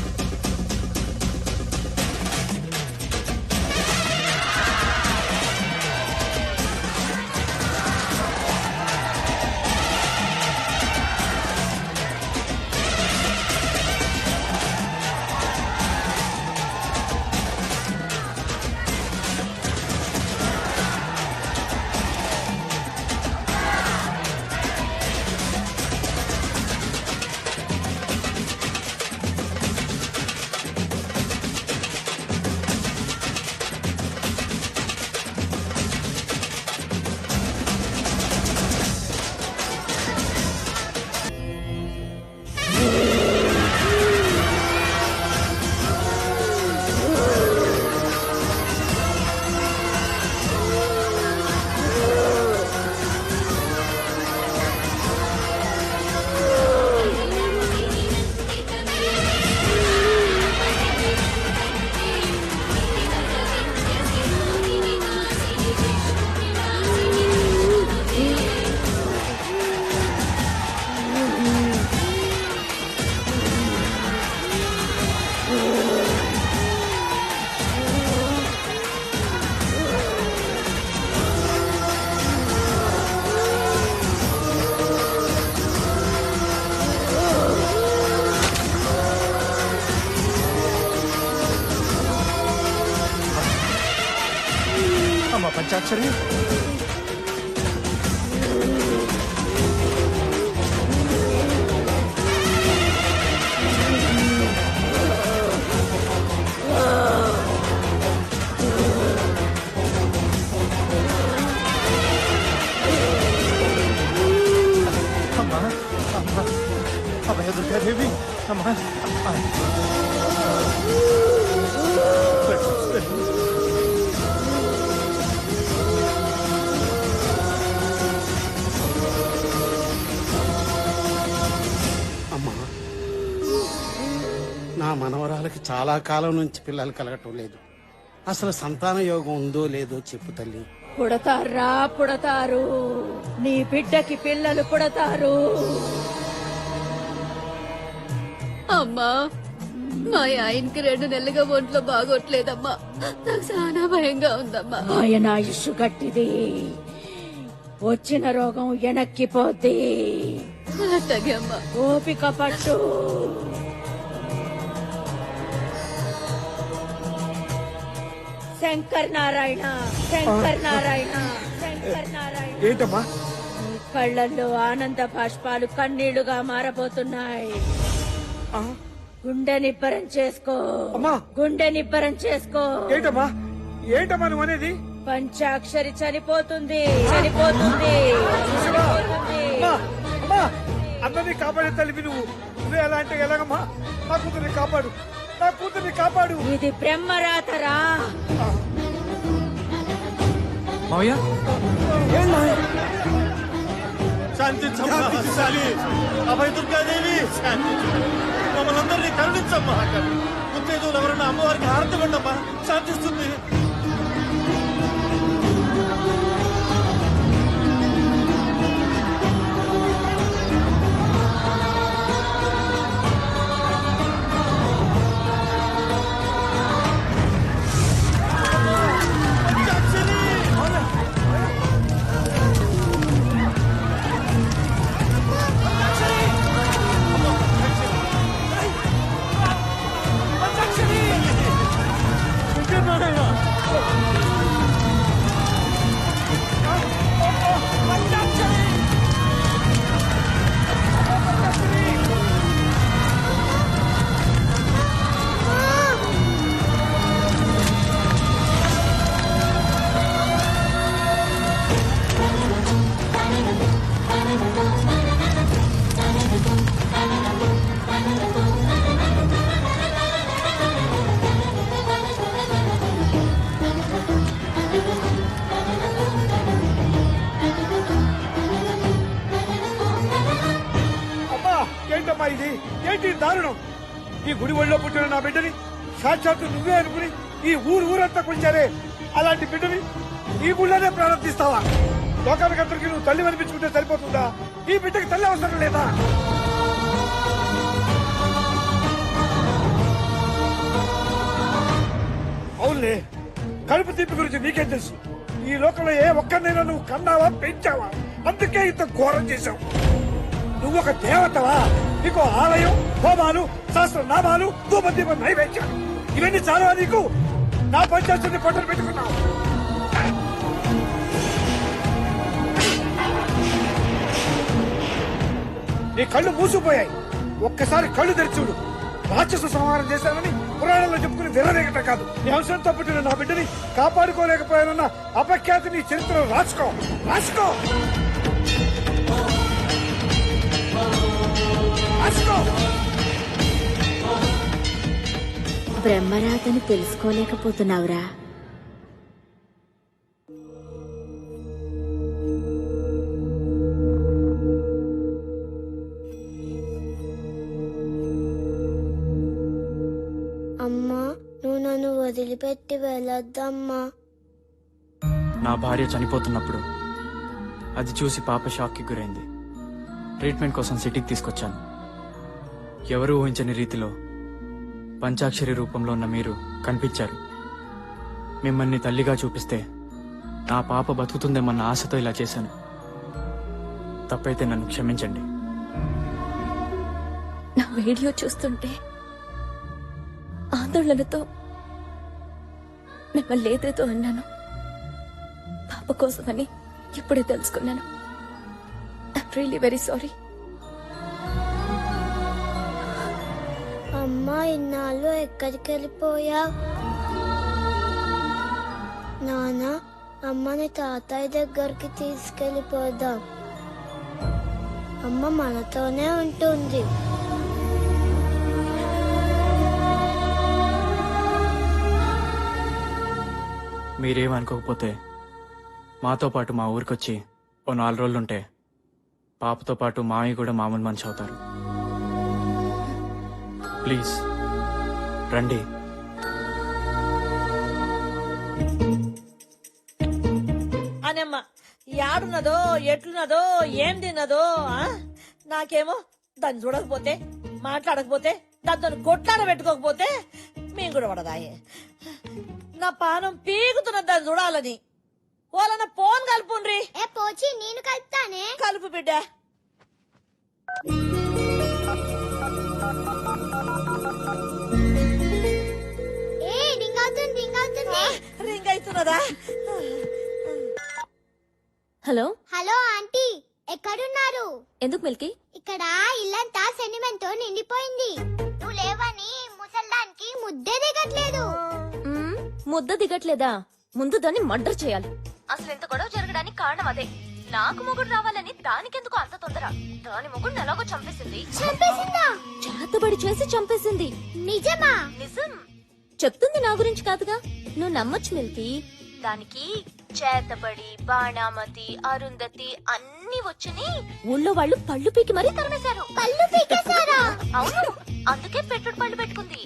అమ్మ పంచాక్షరి, అమ్మా అమ్మా అభయ దుర్గాదేవి, అమ్మా నా మనవరాలకి చాలా కాలం నుంచి పిల్లలు కలగటం లేదు. అసలు సంతాన యోగం ఉందో లేదో చెప్పు తల్లి. పుడతారా పుడతారు, నీ బిడ్డకి పిల్లలు పుడతారు. అమ్మా, మా ఆయనకి 2 నెలలుగా ఒంట్లో బాగోట్లేదమ్మా. నాకు చాలా భయంగా ఉందమ్మా. ఆయన ఆయుష్ గట్టిది, వచ్చిన రోగం వెనక్కిపోద్ది. అట్టగే అమ్మా. ఓపిక పట్టు. శంకర్ నారాయణ, శంకర్ నారాయణ, శంకర్ నారాయణ. ఏంటమ్మా? నీ కళ్ళల్లో ఆనంద బాష్పాలు కన్నీళ్లుగా మారబోతున్నాయి. గుండె నిబ్బరం చేసుకో, గుండె నిబ్బరం చేసుకో. ఏంటమ్మా ఏంటమ్మా నువ్వు అనేది? పంచాక్షరి చనిపోతుంది, చనిపోతుంది, చనిపోతుంది. అందరినీ కాపాడే తల్లివి నువ్వు. నువ్వే అలా అంటే ఎలాగమ్మా? నా కూతుర్ని కాపాడు, నా కూతుర్ని కాపాడు. ఇది బ్రహ్మరాతరా. మావయ్య, శాంతించమ్మా శాలి అభయ దుర్గాదేవి శాంతించు మమ్మల్ని అందరినీ కరుణించమ్మా ఉత్తేజులు ఎవరన్నా అమ్మవారికి హారతి ఇవ్వండమ్మా శాంతిస్తుంది ఏంటమ్మా ఇది? ఏంటి దారుణం? ఈ గుడి ఒళ్ళో పుట్టిన నా బిడ్డని సాక్షాత్తు నువ్వే అనుకుని ఈ ఊరంతా కొంచారే, అలాంటి బిడ్డని ఈ గుళ్ళోనే ప్రారంభిస్తావా? లోకానికందరికీ నువ్వు తల్లి అనిపించుకుంటే సరిపోతుందా? ఈ బిడ్డకి తల్లి అవసరం లేదా? అవునులే, కడుపు తీపి గురించి నీకేం తెలుసు? ఈ లోకంలో ఏ ఒక్కరినైనా నువ్వు కన్నావా, పెంచావా? అందుకే ఇంత ఘోరం చేశావు. నువ్వు ఒక దేవతవా? నీకు ఆలయం, హోమాలు, సహస్రనామాలు, ధూపదీప నైవేద్యాలు ఇవన్నీ చాలా నీకు? నా పంచాయతీ పట్టలు పెట్టుకున్నావు. నీ కళ్ళు మూసిపోయాయి. ఒక్కసారి కళ్ళు తెరిచూడు. రాక్షస సంహారం చేశానని పురాణంలో చెప్పుకుని విరవేగట కాదు. నీ అంశంతో పుట్టిన నా బిడ్డని కాపాడుకోలేకపోయానన్న అపఖ్యాతి నీ చరిత్రలో రాసుకో. బ్రహ్మరాతని తెలుసుకోలేకపోతున్నావురా. అమ్మా, నువ్వు నన్ను వదిలిపెట్టి వెళ్ళొద్దమ్మా. నా భార్య చనిపోతున్నప్పుడు అది చూసి పాప షాక్కి గురైంది. ట్రీట్మెంట్ కోసం సిటీకి తీసుకొచ్చాను. ఎవరూ ఊహించని రీతిలో పంచాక్షరి రూపంలో ఉన్న మీరు కనిపించారు. మిమ్మల్ని తల్లిగా చూపిస్తే నా పాప బతుకుతుందేమన్న ఆశతో ఇలా చేశాను. తప్పైతే నన్ను క్షమించండి. నా వీడియో చూస్తుంటే ఆందోళనతో మిమ్మల్ని లేదేదో అన్నాను. పాప కోసమని ఇప్పుడే తెలుసుకున్నాను. I'm really very sorry. అమ్మా, ఇన్నాళ్ళు ఎక్కడికి వెళ్ళిపోయా? నాన్న, అమ్మని తాతయ్య దగ్గరికి తీసుకెళ్ళిపోదాం. అమ్మ మనతోనే ఉంటుంది. మీరేమనుకోకపోతే మాతో పాటు మా ఊరికొచ్చి ఓ 4 రోజులుంటే పాపతో పాటు మామయ్య కూడా మామూలు మనిషి అవుతారు. ప్లీజ్ రండి. అనమ్మ యాడున్నదో, ఎట్లున్నదో, ఏం తిన్నదో? నాకేమో దాన్ని చూడకపోతే, మాట్లాడకపోతే, దాంతో కొట్లాడ పెట్టుకోకపోతే మేము కూడా పడదాయే. నా పానం పీగుతున్నది దాన్ని చూడాలని. వాళ్ళన్న ఫోన్ కలుపుండ్రి. పోచి, నేను కలుపుతానే. కలుపు బిడ్డ. రింగ్ అవుతున్నదా? హలో హలో ఆంటీ, ఎక్కడున్నారు? ఎందుకు మిల్కీ? ఇక్కడ ఇల్లంతా సెంటిమెంట్ తో నిండిపోయింది. నువ్వు లేవని ముసల్దానికి ముద్దే దిగట్లేదు. ముద్ద దిగట్లేదా? ముందు దాన్ని మర్డర్ చేయాలి. అసలు ఎంత గొడవ జరగడానికి కారణం అదే. నాకు మొగుడు రావాలని దానికెందుకు అంత తొందర? దాని మొగుడు ఎలాగో చంపేసింది. చంపేసిందా? చేతబడి చేసి చంపేసింది. నిజమా? నిజం. చెప్తుంది నా గురించి కాదుగా, నువ్వు నమ్మొచ్చు మిల్కీ. దానికి చేతబడి, బాణామతి, అరుంధతి అన్ని అన్ని వచ్చని ఊళ్ళో వాళ్ళు పళ్ళు పీకి మరీ తరిమేశారు. పళ్ళు పీకేశారా? అవును, అందుకే పెట్టుడు పళ్ళు పెట్టుకుంది.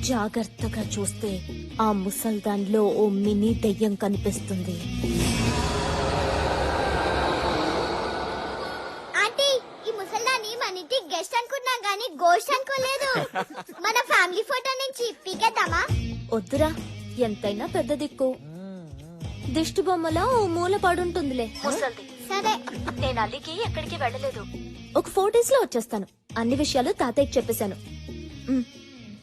జాగ్రత్తగా చూస్తే ఆ ముసల్దాన్లో ఓ మినీ దెయ్యం కనిపిస్తుంది. ఆంటీ, ఈ ముసల్దాన్ని మన ఇంటి గెస్ట్ అనుకున్నాం గానీ గోస్ట్ అనుకోలేదు. మన ఫ్యామిలీ ఫోటో నుంచి పీకేద్దామా? వద్దురా, ఎంతైనా పెద్ద దిక్కు. దిష్టి బొమ్మలా ఓ మూల పడుంటుందిలే ముసల్ది. సరే, నేను అల్లికి ఎక్కడికి వెళ్ళలేదు. ఒక 4 days లో వచ్చేస్తాను. అన్ని విషయాలు తాతయ్యకి చెప్పేశాను.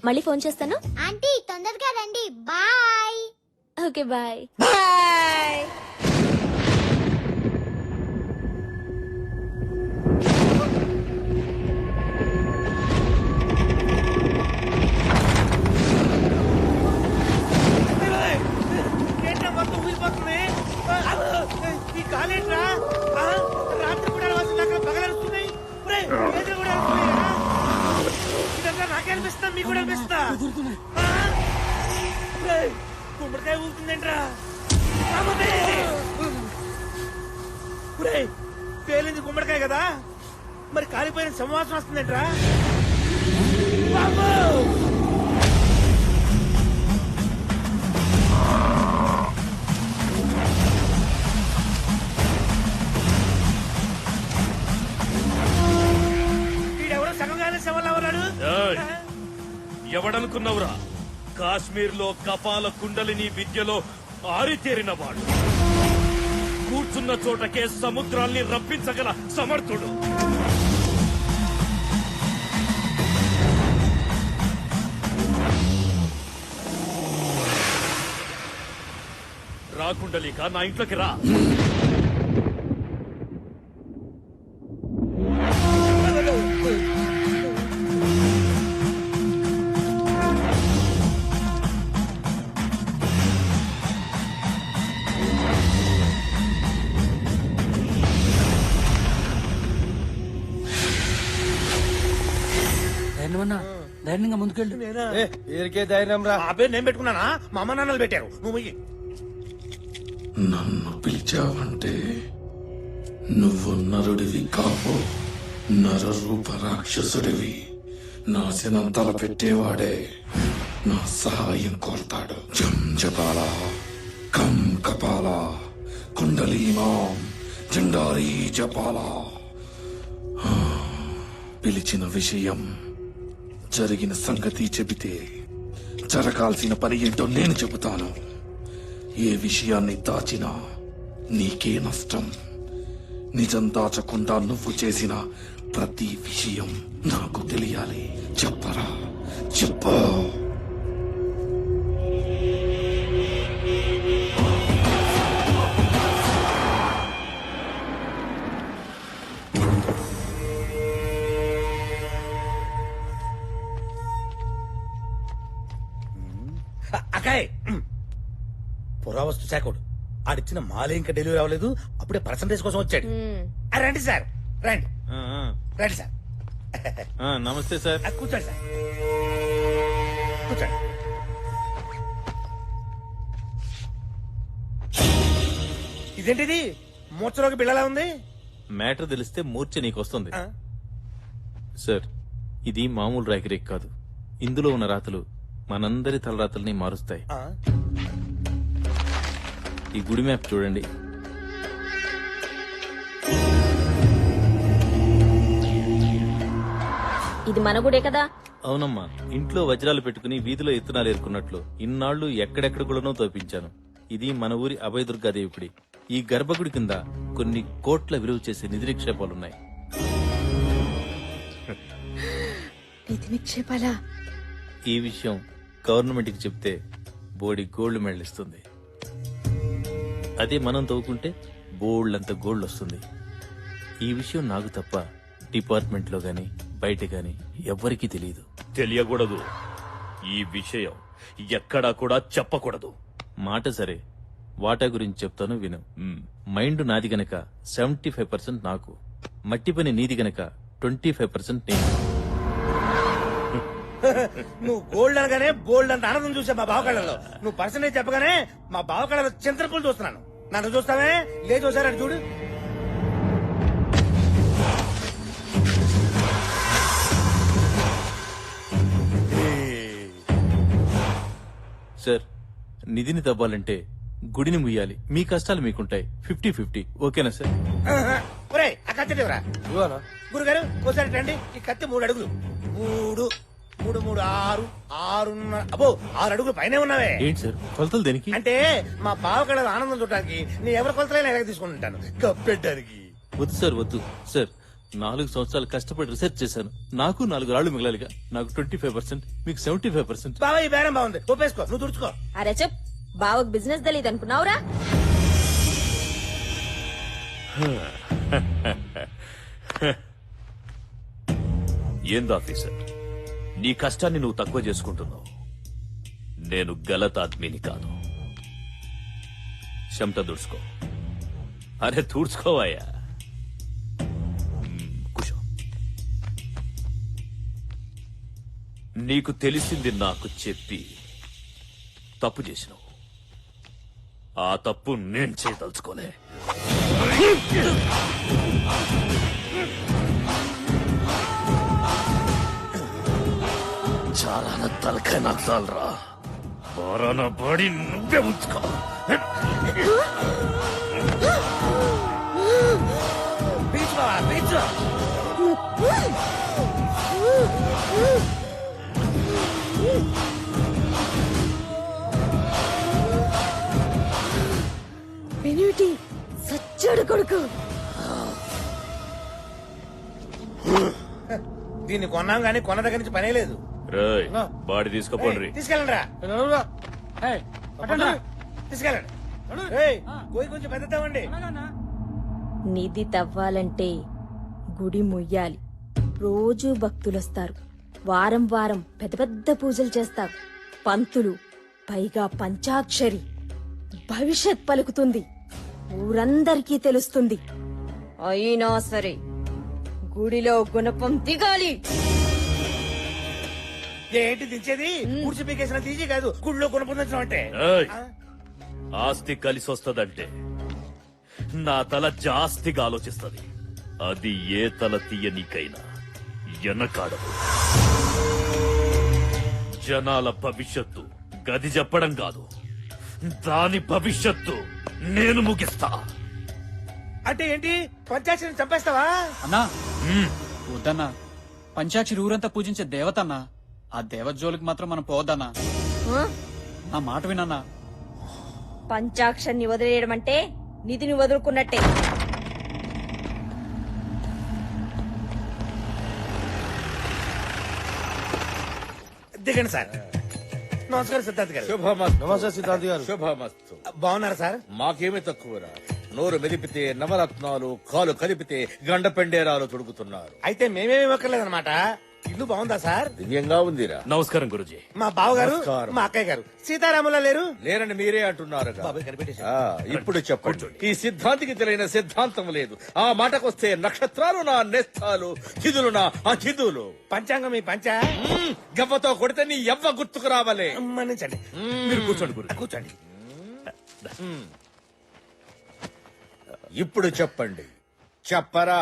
మళ్ళీ ఫోన్ చేస్తాను. ఆంటీ తొందరగా రండి. బాయ్. Okay, bye. బాయ్. ఏంట్రా మొత్తం ఊగిపోతుంది? ఈ కాలేట్రా రాత్రి కూడా అరవాల్సింది అక్కడ పగలరుస్తున్నాయి. చేతులు కూడా అరుస్తున్నాయిరా. ఇదంతా నాకే అనిపిస్తా, మీకు కూడా అనిపిస్తా. గుమ్మడికాయ ఊగుతుందేంట్రా? పేలింది గుమ్మడికాయ కదా, మరి కాలిపోయిన సంవాసన వస్తుందేంట్రా? ఎవడనుకున్నవురా? కాశ్మీర్ లో కపాల కుండలిని విద్యలో ఆరితేరినవాడు, కూర్చున్న చోటకే సముద్రాల్ని రప్పించగల సమర్థుడు. రాకుండలిక నా ఇంట్లోకి రా. ధైర్యంగా ముందుకెళ్ళు. పేరుకే ధైర్యం రా. ఆ పేరు నేను పెట్టుకున్నానా? మా అమ్మ నాన్నలు పెట్టారు. నువ్వు నన్ను పిలిచావంటే నువ్వు నరుడివి కావు, నరరూప రాక్షసుడివి. నాశనం తలపెట్టేవాడే నా సహాయం కోరతాడు. జం జపాల కం కపాల కుండలీమాం జండారీ జపాల. పిలిచిన విషయం జరిగిన సంగతి చెబితే జరగాల్సిన పని ఏంటో నేను చెబుతాను. ఏ విషయాన్ని దాచినా నీకే నష్టం. నిజం దాచకుండా నువ్వు చేసిన ప్రతి విషయం నాకు తెలియాలి. చెప్పరా, చెప్పు. అకాయ్ పురావస్తు శాఖడు ఆడిచ్చిన మాలే ఇంకా డెలివరీ అవ్వలేదు, అప్పుడే పర్సంటేజ్ కోసం వచ్చాడు. రండి సార్, రండి రండి సార్. నమస్తే సార్. కూర్చోండి సార్, కూర్చోండి. ఇదేంటిది మూర్చలోకి బిళ్ళలా ఉంది? మ్యాటర్ తెలిస్తే మూర్ఛ నీకొస్తుంది సార్. ఇది మామూలు రేఖరేఖ కాదు. ఇందులో ఉన్న రాతలు మనందరి తలరాతల్ని మారుస్తాయి. ఈ గుడి మ్యాప్ చూడండి. ఇది మన గుడే కదా? అవునమ్మా, ఇంట్లో వజ్రాలు పెట్టుకుని వీధిలో ఇత్తనాలు ఏరుకున్నట్లు ఇన్నాళ్లు ఎక్కడెక్కడ కూడానో తోపించాను. ఇది మన ఊరి అభయదుర్గాదేవి గుడి. ఈ గర్భగుడి కింద కొన్ని కోట్ల విలువ చేసే నిధి నిక్షేపాలున్నాయి. నిధి నిక్షేపాలా? ఈ విషయం గవర్నమెంట్ కి చెప్తే బోడి గోల్డ్ మెడల్ ఇస్తుంది. అదే మనం తవ్వుకుంటే బోల్డ్ గోల్డ్ వస్తుంది. ఈ విషయం నాకు తప్ప డిపార్ట్మెంట్ లో గాని బయట గాని ఎవ్వరికీ తెలియదు. తెలియకూడదు. ఈ విషయం ఎక్కడా కూడా చెప్పకూడదు. మాట సరే, వాటా గురించి చెప్తాను విను. మైండ్ నాది గనక 75% నాకు, మట్టి పని నీది గనక 25% నేను. నువ్వు గోల్డ్ అనగానే బోల్డ్ అంత ఆనందం చూసా మా బావకళ్ళలో. నువ్వు పర్సంటేజ్ చెప్పగానే మా బావకళ్ళలో చింతనపూలు చూస్తున్నాను. నన్ను చూస్తావే? లేదు చూసారని చూడు. సార్ నిధిని తవ్వాలంటే గుడిని ముయ్యాలి. మీ కష్టాలు మీకుంటాయి. 50-50 ఓకేనా సార్? ఒరే ఆ కత్తి ఎవరా గురుగారు ఒకసారి రండి. ఈ కత్తి 3 అడుగులు 3 3 3 6 6 అబ్బో 6 అడుగులు పైనే ఉన్నావే. ఏంటి సార్ కొలతలు దేనికి? అంటే మా బావ కళ ఆనందం చూడటానికి నీ ఎవరి కొలతలైనా ఎలాగ తీసుకుంటాను కప్పెట్టడానికి. వద్దు సార్ వద్దు సార్. 4 సంవత్సరాలు కష్టపడి రిసెర్చ్ చేశాను. నాకు 4 రాళ్లు మిగలాలిగా. నాకు 25%, మీకు 75%. బావ ఈ బేరం బాగుంది, ఒప్పేసుకో, నువ్వు తుడుచుకో. అరే చెప్ బావకు బిజినెస్ తెలియదు అనుకున్నావురా? ఏంది ఆఫీసర్, నీ కష్టాన్ని నువ్వు తక్కువ చేసుకుంటున్నావు. నేను గలత్ ఆద్మీని కాదు. చెమట దుడుచుకో. అరే తూడ్చుకోవాయా. కూర్చో. నీకు తెలిసింది నాకు చెప్పి తప్పు చేసినావు. ఆ తప్పు నేను చేయదలుచుకోలే. చాలా తలకాయ నచ్చాలరా. బారాన బాడీ నువ్వే ఉంచుకో. పీచు బావా పీచు. పెన్యూటీ సచ్చాడు కొడుకు. దీన్ని కొన్నాం గానీ కొన్న దగ్గర నుంచి పనే లేదు. రేయ్ బాడీ తీసుకోపోండి. తీసుకెళ్ళండి తీసుకెళ్ళండి. పోయి కొంచెం పెద్దతామండి. నిధి తవ్వాలంటే గుడి ముయ్యాలి. రోజూ భక్తులొస్తారు. వారం వారం పెద్ద పెద్ద పూజలు చేస్తారు. పంతులు, పైగా పంచాక్షరి. భవిష్యత్ పలుకుతుంది. ఊరందరికీ తెలుస్తుంది. అయినా సరే గుడిలో గుణపం దిగాలి. ఏంటి దించేది? ఊడ్చి పీకేసిన తీసి కాదు, గుడిలో కొనుక్కుందాం అంటే. ఏయ్, ఆస్తి కలిసి వస్తదంటే నా తల జాస్తిగా ఆలోచిస్తది. అది ఏ తల తీయనికైనా ఎనకాడదు. జనాల భవిష్యత్తు గది చెప్పడం కాదు, దాని భవిష్యత్తు నేను ముగిస్తా. అంటే ఏంటి? పంచాక్షరిని చంపేస్తావా? అన్నా వద్దన్నా. పంచాక్షరి ఊరంతా పూజించే దేవతన్నా. ఆ దేవత జోలికి మాత్రం మనం పోవద్దన్నా. నా మాట వినన్నా. పంచాక్షరిని వదిలేయడం అంటే నిధిని వదులుకున్నట్టే. దిగండి సార్. నమస్కారం సిద్ధార్థ్ గారు. నమస్తే సిద్ధాంత్ గారు. శుభమస్తు. బాగున్నారా సార్? మాకేమీ తక్కువరా. నోరు మెదిపితే నవరత్నాలు, కాలు కలిపితే గండ పెండేరాలు తొడుగుతున్నారు. అయితే మేమేమి ఇవ్వక్కర్లేదన్నమాట. ఇల్లు బాగుందా సార్? దివ్యంగా ఉందిరా. నమస్కారం గురుజీ. మా బావగారు, నమస్కారం. మా అక్కయ్య గారు సీతారాములా లేరు? లేరని మీరే అంటున్నారు. బాబాయ్ కనిపెట్టేసి. ఇప్పుడు చెప్పండి, ఈ సిద్ధాంతికి తెలియని సిద్ధాంతం లేదు. ఆ మాటకొస్తే నక్షత్రాలు నా నేస్తాలు, తిథులు నా అతిథులు. పంచాంగం మీ పంచ గవ్వతో కొడితే నీ ఎవ్వ గుర్తుకు రావాలే. మన్నించండి. మీరు కూర్చోండి గురు. కూర్చోండి. ఇప్పుడు చెప్పండి, చెప్పరా.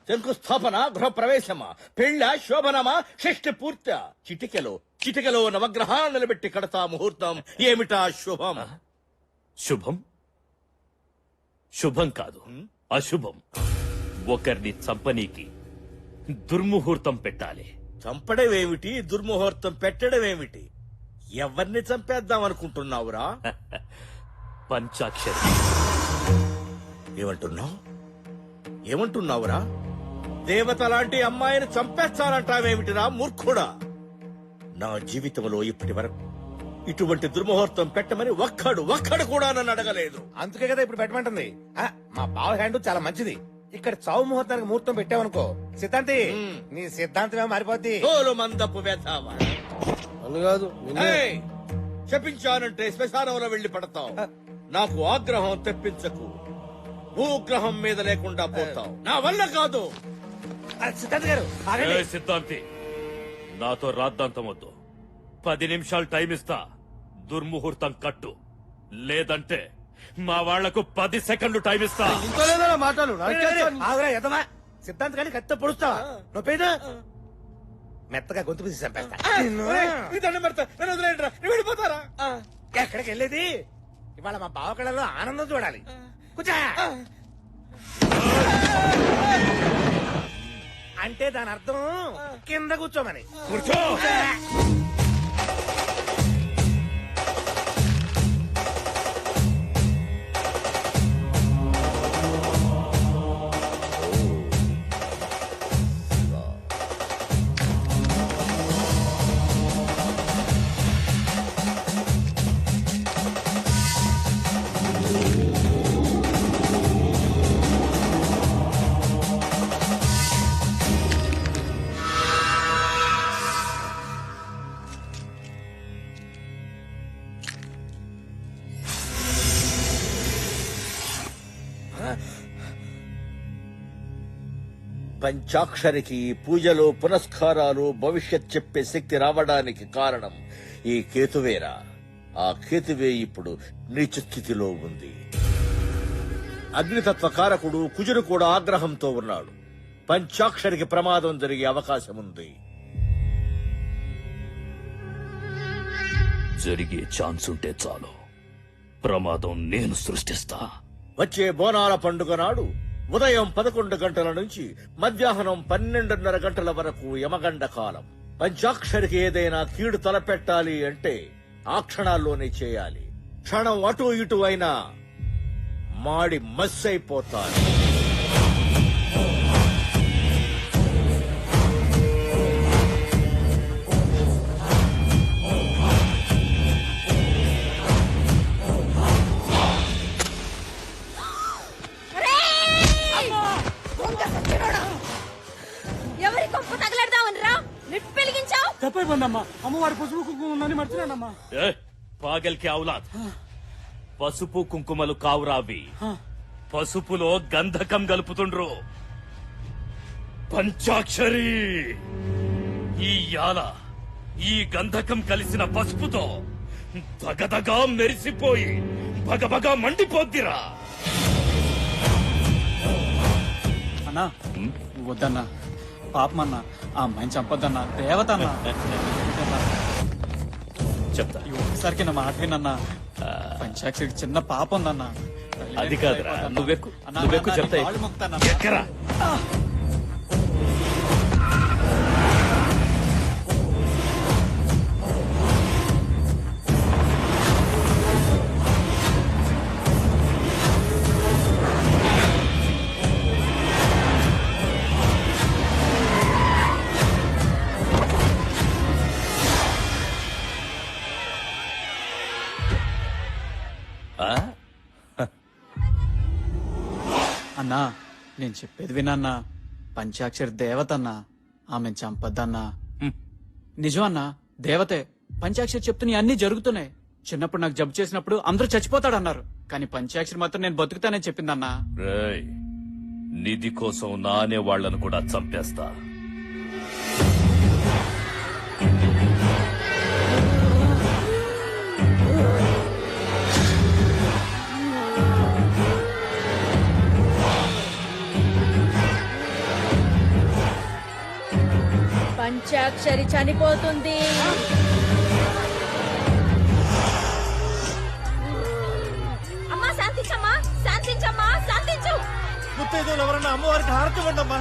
శంకుస్థాపన, గృహప్రవేశమా, పెళ్ళ, శోభనమా, షష్ఠి పూర్త? చిటికెలో నవగ్రహాలు నిలబెట్టి కడతా ముహూర్తం. ఏమిటా శుభం? శుభం శుభం కాదు, అశుభం. ఒకరిని చంపనీకి దుర్ముహూర్తం పెట్టాలి. చంపడమేమిటి, దుర్ముహూర్తం పెట్టడమేమిటి? ఎవరిని చంపేద్దాం అనుకుంటున్నావురా? పంచాక్షరి. ఏమంటున్నావురా? దేవత లాంటి అమ్మాయిని చంపేస్తానంటావేమిటిరా మూర్ఖుడా? నా జీవితంలో ఇప్పటి వరకు ఇటువంటి దుర్ముహూర్తం పెట్టమని ఒక్కడు కూడా నన్ను అడగలేదు. అందుకే కదా ఇప్పుడు పెట్టమంటుంది. మా బావ హ్యాండ్ చాలా మంచిది. ఇక్కడ చావు ముహూర్తానికి ముహూర్తం పెట్టావనుకో సిద్ధాంతి, నీ సిద్ధాంతమే మారిపోద్ది. తోలు మందపు వేతావా కాదు. ఏయ్, శపించానంటే శ్మశానంలో వెళ్లి పడతావు. నాకు ఆగ్రహం తెప్పించకు. భూగ్రహం మీద లేకుండా పోతావు. నా వల్ల కాదు. సిద్ధాంత్ గారు ఏయ్ సిద్ధాంతి, నాతో రాద్దాంతం వద్దు. 10 నిమిషాలు టైం ఇస్తా. దుర్ముహూర్తం కట్టు, లేదంటే మా వాళ్లకు 10 సెకండ్లు టైం ఇస్తా. మాటలు ఆగురా ఎదవా. సిద్ధాంత్ గారిని కత్తితో పొడుస్తావా? నొప్పేదా? మెత్తగా గొంతు పిసి చంపేస్తా. వెళ్ళిపోతారా? ఎక్కడికి వెళ్ళేది ఇవాళ మా బావ కళలో ఆనందం చూడాలి కూర్చో. అంటే దాని అర్థం కింద కూర్చోమని. కూర్చో. పంచాక్షరికి పూజలు పునస్కారాలు భవిష్యత్ చెప్పే శక్తి రావడానికి కారణం ఈ కేతువేరా. ఆ కేతువే ఇప్పుడు నీచ స్థితిలో ఉంది. అగ్నితత్వ కారకుడు కుజుడు కూడా ఆగ్రహంతో ఉన్నాడు. పంచాక్షరికి ప్రమాదం జరిగే అవకాశం ఉంది. జరిగే ఛాన్స్ ఉంటే చాలు, ప్రమాదం నేను సృష్టిస్తా. వచ్చే బోనాల పండుగ నాడు ఉదయం 11 గంటల నుంచి మధ్యాహ్నం 12:30 గంటల వరకు యమగండ కాలం. పంచాక్షరికి ఏదైనా కీడు తలపెట్టాలి అంటే ఆ క్షణాల్లోనే చేయాలి. క్షణం అటు ఇటు అయినా మాడి మస్సైపోతారు. ఎవరి కొంప తగలడదామని రా వెలిగించావు. తప్పైపోయిందమ్మా, అమ్మవారి పసుపు కుంకుమ ఉందని మర్చిపోయానమ్మా. పాగల్ కే ఔలాద్, పసుపు కుంకుమలు కావురావి, పసుపులో గంధకం కలుపుతుండ్రు. పంచాక్షరి ఈ యాల ఈ గంధకం కలిసిన పసుపుతో దగదగా మెరిసిపోయి బగబగా మండిపోద్దిరా. అన్నా వద్దన్నా, పాపమన్నా, ఆ అమ్మాయిని చంపొద్దన్నా, దేవత అన్నా. చెప్తా, ఒకసారికి నా మాట వినన్నా. పంచాక్షరికి చిన్న పాప ఉందన్నా. అది కాదురా, నువ్వెక్కు చెప్తా. ఎక్కరా అన్నా, నేను చెప్పేది వినన్నా. పంచాక్షరి దేవత అన్నా, ఆమెను చంపద్దన్నా. నిజం అన్నా, దేవతే. పంచాక్షరి చెప్తున్నా అన్ని జరుగుతున్నాయి. చిన్నప్పుడు నాకు జబ్బు చేసినప్పుడు అందరూ చచ్చిపోతాడన్నారు, కానీ పంచాక్షరి మాత్రం నేను బతుకుతానని చెప్పిందన్నా. రేయ్, నిధి కోసం నానే వాళ్లను కూడా చంపేస్తా. పంచాక్షరి చనిపోతుంది. అమ్మా శాంతించమ్మా, శాంతించమ్మా, శాంతించు. ముత్తైదువులు ఎవరన్నా అమ్మవారికి హారతి ఇవ్వండమ్మా.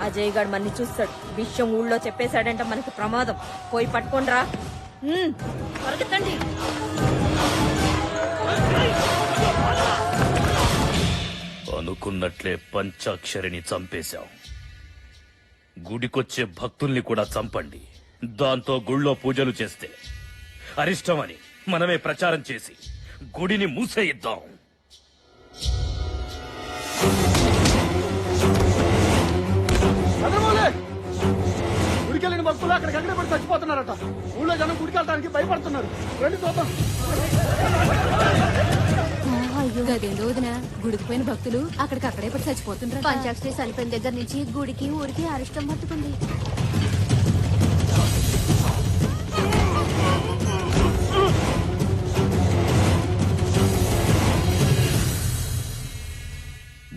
అజయ్ గారు మన్ని చూస్తాడు. విషయం ఊళ్ళో చెప్పేశాడంటే మనకి ప్రమాదం. పోయి పట్టుకోండిరా. పరిగెత్తండి. అనుకున్నట్లే పంచాక్షరిని చంపేశాం. గుడికొచ్చే భక్తుల్ని కూడా చంపండి. దాంతో గుళ్ళో పూజలు చేస్తే అరిష్టమని మనమే ప్రచారం చేసి గుడిని మూసేయిద్దాం. గుడికెళ్ళిన భక్తులు అక్కడికి అక్కడే పడి చచ్చిపోతున్నారట. ఊళ్ళో జనం గుడికి వెళ్ళడానికి భయపడుతున్నారు. రండి చూద్దాం. గదేందో వదిన గుడికి పోయిన భక్తులు అక్కడికక్కడే పడి చచ్చిపోతుండ్రు. పంచాక్షరి చనిపోయిన దగ్గర నుంచి గుడికి ఊరికి అరిష్టం పట్టుకుంది.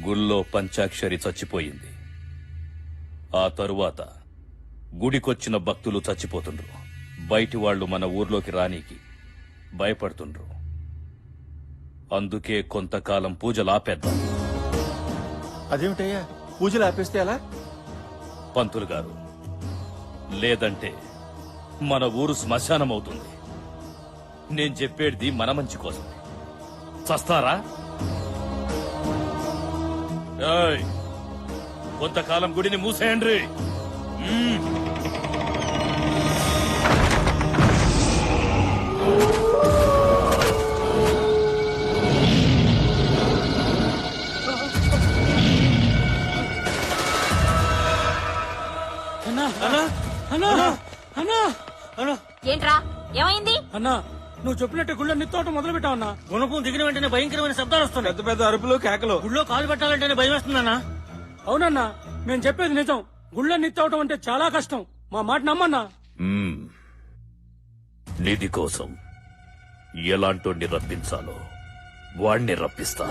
గుళ్ళో పంచాక్షరి చచ్చిపోయింది. ఆ తరువాత గుడికొచ్చిన భక్తులు చచ్చిపోతుండ్రు. బయటి వాళ్ళు మన ఊర్లోకి రానీకి భయపడుతుండ్రు. అందుకే కొంతకాలం పూజలు ఆపేద్దాం. అదేమిటయ్యా పూజలు ఆపేస్తే ఎలా? పంతులు గారు, లేదంటే మన ఊరు శ్మశానమవుతుంది. నేను చెప్పేది మన మంచి కోసం. చస్తారా? ఏయ్, కొంతకాలం గుడిని మూసేయండి. ఏంట్రా ఏమైంది? అన్నా, నువ్వు చెప్పినట్టు గుళ్ళో నిత్తోటం మొదలు పెట్టావన్నా. గుణపం దిగిన వెంటనే భయంకరమైన శబ్దాలు వస్తున్నాయి. పెద్ద పెద్ద అరుపులు కేకలు. గుళ్ళో కాలు పెట్టాలంటేనే భయం వేస్తుందన్నా. అవునన్నా, నేను చెప్పేది నిజం. గుళ్ళో నిత్తవటం అంటే చాలా కష్టం. మా మాట నమ్మన్నా. నిధి కోసం ఎలాంటోడిని రప్పించాలో వాణ్ణి రప్పిస్తా.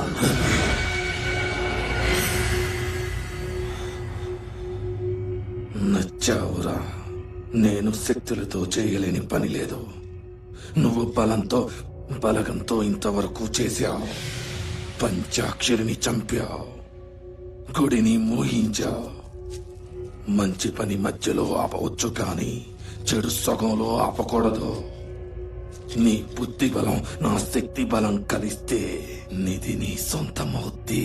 నచ్చావురా. నేను శక్తులతో చేయలేని పని లేదు. నువ్వు బలంతో బలగంతో ఇంతవరకు చేశావు. పంచాక్షరిని చంపావు, గుడిని మోహించావు. మంచి పని మధ్యలో ఆపవచ్చు కానీ చెడు సగంలో ఆపకూడదు. నీ బుద్ధి బలం నా శక్తి బలం కలిస్తే నిధి నీ సొంతమవుద్ది.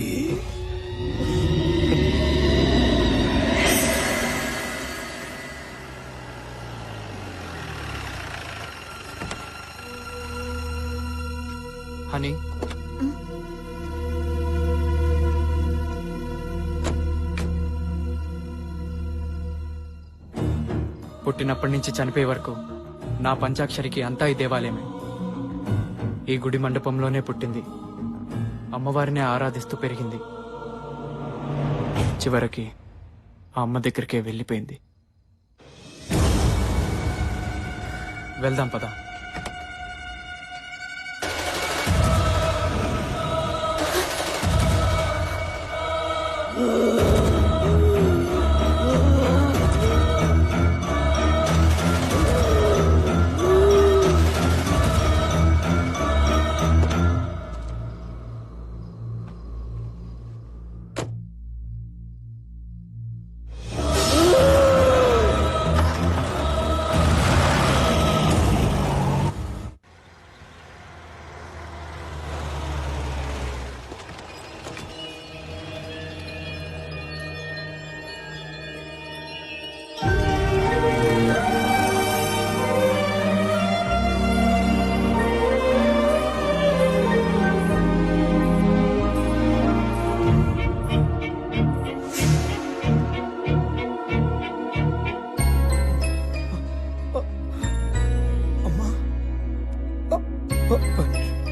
హనీ, పుట్టినప్పటి నుంచి చనిపోయే వరకు నా పంచాక్షరికి అంతా ఈ దేవాలయమే. ఈ గుడి మండపంలోనే పుట్టింది. అమ్మవారినే ఆరాధిస్తూ పెరిగింది. చివరికి ఆ అమ్మ దగ్గరికే వెళ్ళిపోయింది. వెళ్దాం పద.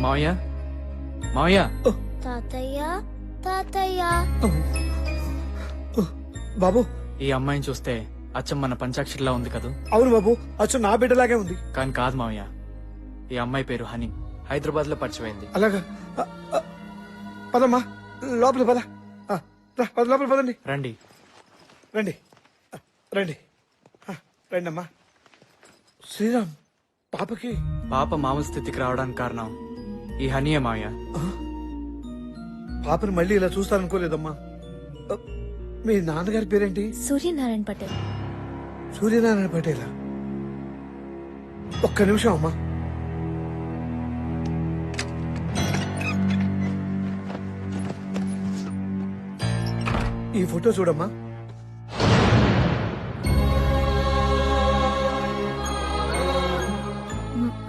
మావయ్య, మావయ్య. తాతయ్య తాతయ్య. బాబు, ఈ అమ్మాయిని చూస్తే అచ్చం మన పంచాక్షరిలా ఉంది కదూ? అవును బాబు, అచ్చు నా బిడ్డలాగే ఉంది. కానీ కాదు మావయ్య, ఈ అమ్మాయి పేరు హనీ. హైదరాబాద్ లో పరిచయమైంది. అలాగా? పదమ్మా లోపల పద. లోపల పదండి. రండి రండి రండి రండి అమ్మా. శ్రీరామ్, పాపకి పాప మామూలు స్థితికి రావడానికి కారణం ఈ హనీయే మావయ్య. పాపని మళ్ళీ ఇలా చూస్తాననుకోలేదమ్మా. మీ నాన్నగారి పేరేంటి? సూర్యనారాయణ పటేల్. సూర్యనారాయణ పటేలా? ఒక్క నిమిషం అమ్మా. ఈ ఫోటో చూడమ్మా.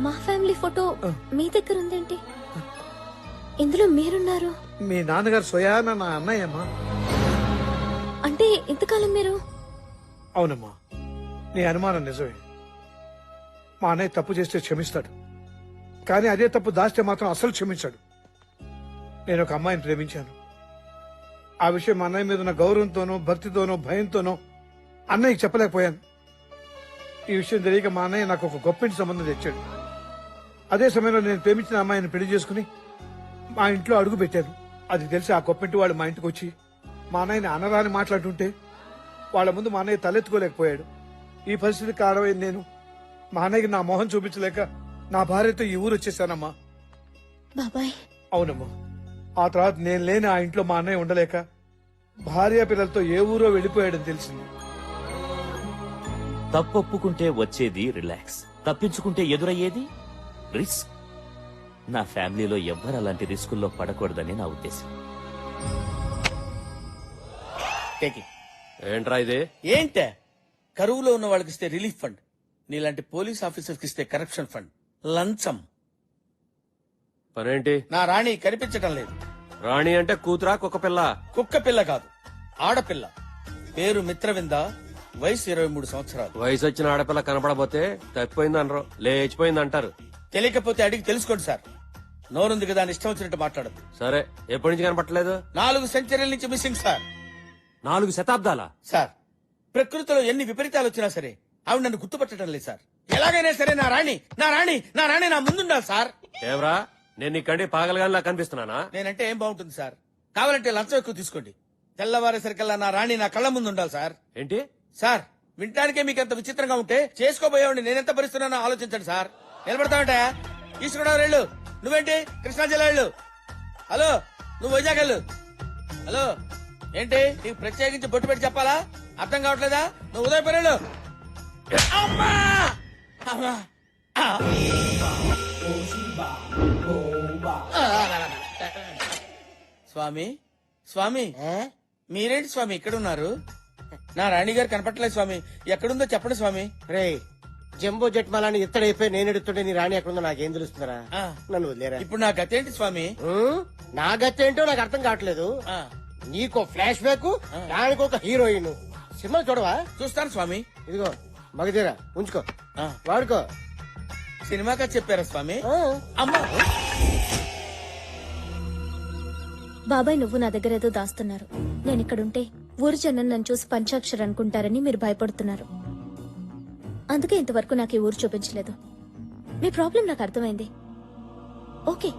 మా ఫ్యామిలీ ఫోటో మీ దగ్గర ఉందేంటి? ఇందులో మీరున్నారు. మీ నాన్నగారు స్వయాన నా అన్నయ్యమ్మా. అంటే ఇంతకాలం మీరు? అవునమ్మా, నీ అనుమానం నిజమే. మా అన్నయ్య తప్పు చేస్తే క్షమిస్తాడు, కానీ అదే తప్పు దాస్తే మాత్రం అసలు క్షమించాడు. నేను ఒక అమ్మాయిని ప్రేమించాను. ఆ విషయం మా అన్నయ్య మీద ఉన్న గౌరవంతోనో భక్తితోనో భయంతోనో అన్నయ్యకి చెప్పలేకపోయాను. ఈ విషయం తెలియక మా అన్నయ్య నాకు ఒక గొప్ప ఇంటి సంబంధం తెచ్చాడు. అదే సమయంలో నేను ప్రేమించిన అమ్మాయిని పెళ్లి చేసుకుని మా ఇంట్లో అడుగు పెట్టాను. అది తెలిసి ఆ గొప్పింటి వాళ్ళు మా ఇంటికి వచ్చి మా అన్నయ్యని అనరాని మాట్లాడుతుంటే వాళ్ళ ముందు మా అన్నయ్య తలెత్తుకోలేకపోయాడు. ఈ పరిస్థితికి కారణమైన నేను మా అన్నయ్యకి నా మొహం చూపించలేక నా భార్యతో ఈ ఊరు వచ్చేసానమ్మా. బాబాయ్ అవునమ్మా. ఆ తర్వాత నేను లేని ఆ ఇంట్లో మా అన్నయ్య ఉండలేక భార్య పిల్లలతో ఏ ఊరో వెళ్ళిపోయాడని తెలిసింది. తప్పొప్పుకుంటే వచ్చేది రిలాక్స్, తప్పించుకుంటే ఎదురయ్యేది రిస్క్. నా ఫ్యామిలీలో ఎవ్వరు అలాంటి రిస్కుల్లో పడకూడదని నా ఉద్దేశం. ఏంట్రా ఇది? ఏంటే కరువులో ఉన్న వాళ్ళకి ఇస్తే రిలీఫ్ ఫండ్, నీలాంటి పోలీస్ ఆఫీసర్కి ఇస్తే కరప్షన్ ఫండ్, లంచం. పనేంటి? నా రాణి కనిపించటం లేదు. రాణి అంటే కూతురా కుక్క పిల్ల? కుక్క పిల్ల కాదు, ఆడపిల్ల. పేరు మిత్రవింద, వయసు 23 సంవత్సరాలు. వయసు వచ్చిన ఆడపిల్ల కనపడబోతే తప్పిపోయింది అనరు, లేచిపోయింది అంటారు. తెలియకపోతే అడిగి తెలుసుకోండి సార్. నోరుంది కదా అని ఇష్టం వచ్చినట్టు మాట్లాడదు. సరే, ఎప్పటి నుంచి కనపట్టలేదు? 4 సెంచరీల నుంచి మిస్సింగ్ సార్. 4 శతాబ్దాల? సార్, ప్రకృతిలో ఎన్ని విపరీతాలు వచ్చినా సరే ఆవిడ నన్ను గుర్తుపట్టడం లేదు సార్. ఎలాగైనా సరే నా రాణి నా ముందుండాలి సార్. ఏవరా, నేను నీ కండి పాగలగానిలా కనిపిస్తున్నానా? నేనంటే ఏం బాగుంటుంది సార్? కావాలంటే లంచం ఎక్కువ తీసుకోండి. తెల్లవారేసరికల్లా నా రాణి నా కళ్ళ ముందు ఉండాలి సార్. ఏంటి సార్, వినటానికే మీకు ఎంత విచిత్రంగా ఉంటే చేసుకోబోయేవాడిని నేనెంత భరిస్తున్నానో ఆలోచించండి సార్. నిలబడతామంటే ఈశ్వరరావు వెళ్ళు, నువ్వేంటి కృష్ణా జిల్లా వెళ్ళు. హలో, నువ్వు వైజాగ్ వెళ్ళు. హలో, ఏంటి నీకు ప్రత్యేకించి బొట్టు పెట్టి చెప్పాలా? అర్థం కావట్లేదా? నువ్వు ఉదయపూర్ వెళ్ళు. అమ్మా! అమ్మా! స్వామి, స్వామి, మీరేంటి స్వామి ఇక్కడ ఉన్నారు? నా రాణి గారు కనపట్టలేదు స్వామి. ఎక్కడుందో చెప్పండి స్వామి. రే, జంబో జెట్ మాలని ఎత్తడైపోయి నేను ఎడుతుంటే నీ రాణి ఎక్కడుందో నాకేం తెలుస్తుందరా? నన్ను వదిలేరా. ఇప్పుడు నా గతేంటి స్వామి? నా గతి ఏంటో నాకు అర్థం కావట్లేదు. నీకో ఫ్లాష్ బ్యాక్, దానికి ఒక హీరోయిన్. సినిమా చూడవా? చూస్తాను స్వామి. ఇదిగో మగధీరా, ఉంచుకో, వాడుకో. సినిమాగా చెప్పారా స్వామి? అమ్మా! బాబాయ్, నువ్వు నా దగ్గర ఏదో దాస్తున్నారు. నేను ఇక్కడుంటే ఊరు జనం నన్ను చూసి పంచాక్షరి అనుకుంటారని మీరు భయపడుతున్నారు. అందుకే ఇంతవరకు నాకు ఈ ఊరు చూపించలేదు. మీ ప్రాబ్లం నాకు అర్థమైంది. ఓకే,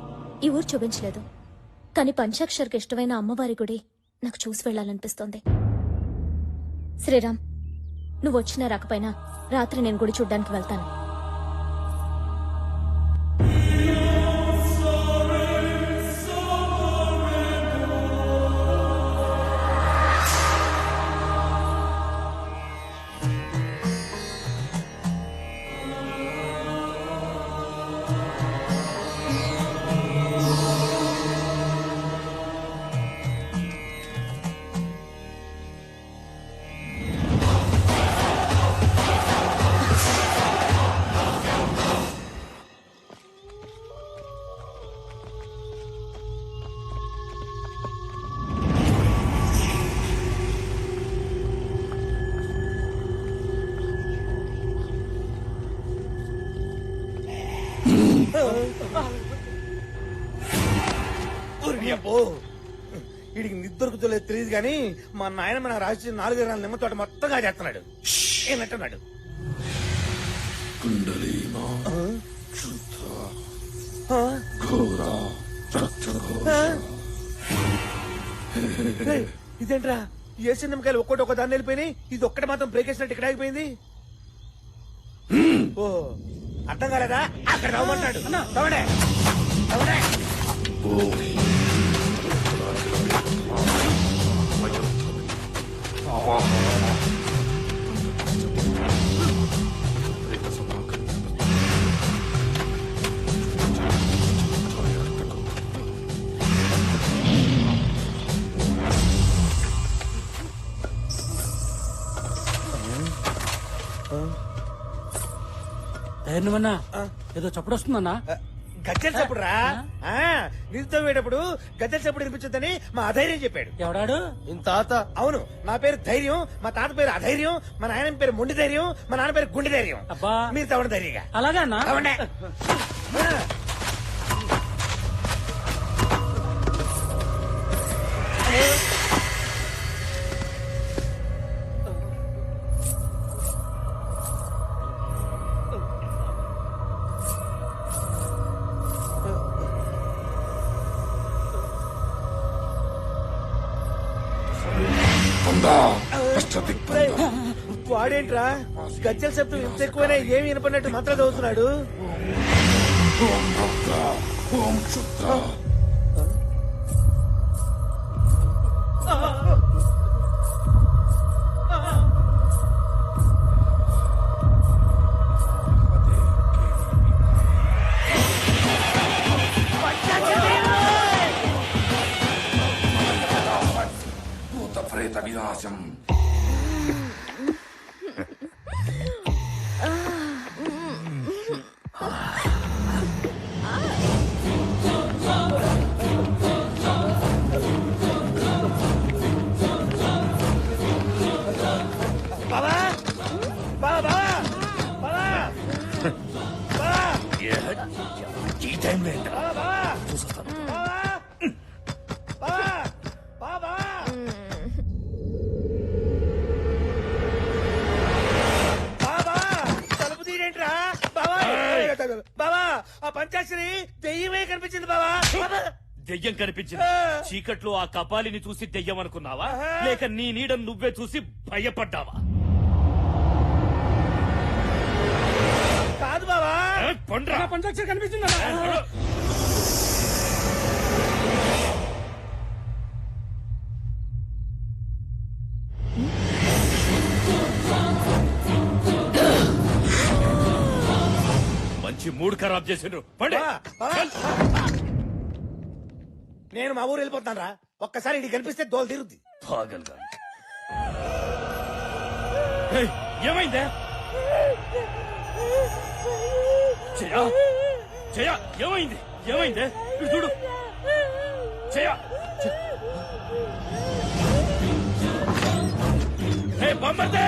ఈ ఊరు చూపించలేదు, కానీ పంచాక్షరికి ఇష్టమైన అమ్మవారి గుడి నాకు చూసి వెళ్లాలనిపిస్తోంది. శ్రీరామ్, నువ్వు వచ్చినా రాకపోయినా రాత్రి నేను గుడి చూడ్డానికి వెళ్తాను. వీడికి నిద్దరుకుతలేదు తెలియదు కానీ మా నాయన మన రాసి 4 ఎకరాల నిమ్మ తోట మొత్తంగా చేస్తున్నాడు. ఏమంటున్నాడు? ఇదేంట్రా, ఏ నిమ్మకాయలు ఒక్కోటి ఒక దాన్ని వెళ్ళిపోయినాయి, ఇది ఒక్కటి మాత్రం బ్రేక్ వేసినట్టు ఇక్కడ ఆగిపోయింది. ఓ, అర్థం కాలేదా? అక్కడ తవ్వమంటాడు. తవ్వడే తవ్వడే. ధైర్యమన్నా, ఏదో చప్పుడు వస్తుందన్నా. గజ్జల చప్పుడు రా. నీతో వేటప్పుడు గజ్జల చప్పుడు వినిపించొద్దని మా అధైర్యం చెప్పాడు. ఎవడాడు? తాత. అవును, నా పేరు ధైర్యం, మా తాత పేరు అధైర్యం, మా నాయన పేరు మొండి ధైర్యం, మా నాన్న పేరు గుండె ధైర్యం. అబ్బా, మీరు తవ్వండి ధైర్యంగా. అలాగా అన్నా? తవ్వండి. వాడేంట్రా గజ్జల శబ్దం ఇంత ఎక్కువైనా ఏమి వినపడినట్టు మంత్రం చదువుతున్నాడు. ప్రేత వినాశం. బావా బావా బావా ఈ టైంలో ఏంట్రా? తలుపు తీరేంట్రా బావా? బావా ఆ పంచాక్షరి దెయ్యమే కనిపించింది బావా. దెయ్యం కనిపించింది. చీకట్లో ఆ కపాలిని చూసి దెయ్యం అనుకున్నావా, లేక నీ నీడను నువ్వే చూసి భయపడ్డావా? కాదు బావా, పండ్రా. పంచాక్షరి కనిపించింది. మంచి మూడ్ ఖరాబ్ చేసిండ్రు. పండి. నేను మా ఊరు వెళ్ళిపోతాను రా. ఒక్కసారి ఇది కనిపిస్తే దోలు తీరుద్ది. పాగల్గా. ఏయ్, ఏమైందే? జయా, జయా, ఏమైంది? ఏమైందే? ఇటు చూడు. జయా, బొమ్మర్దే,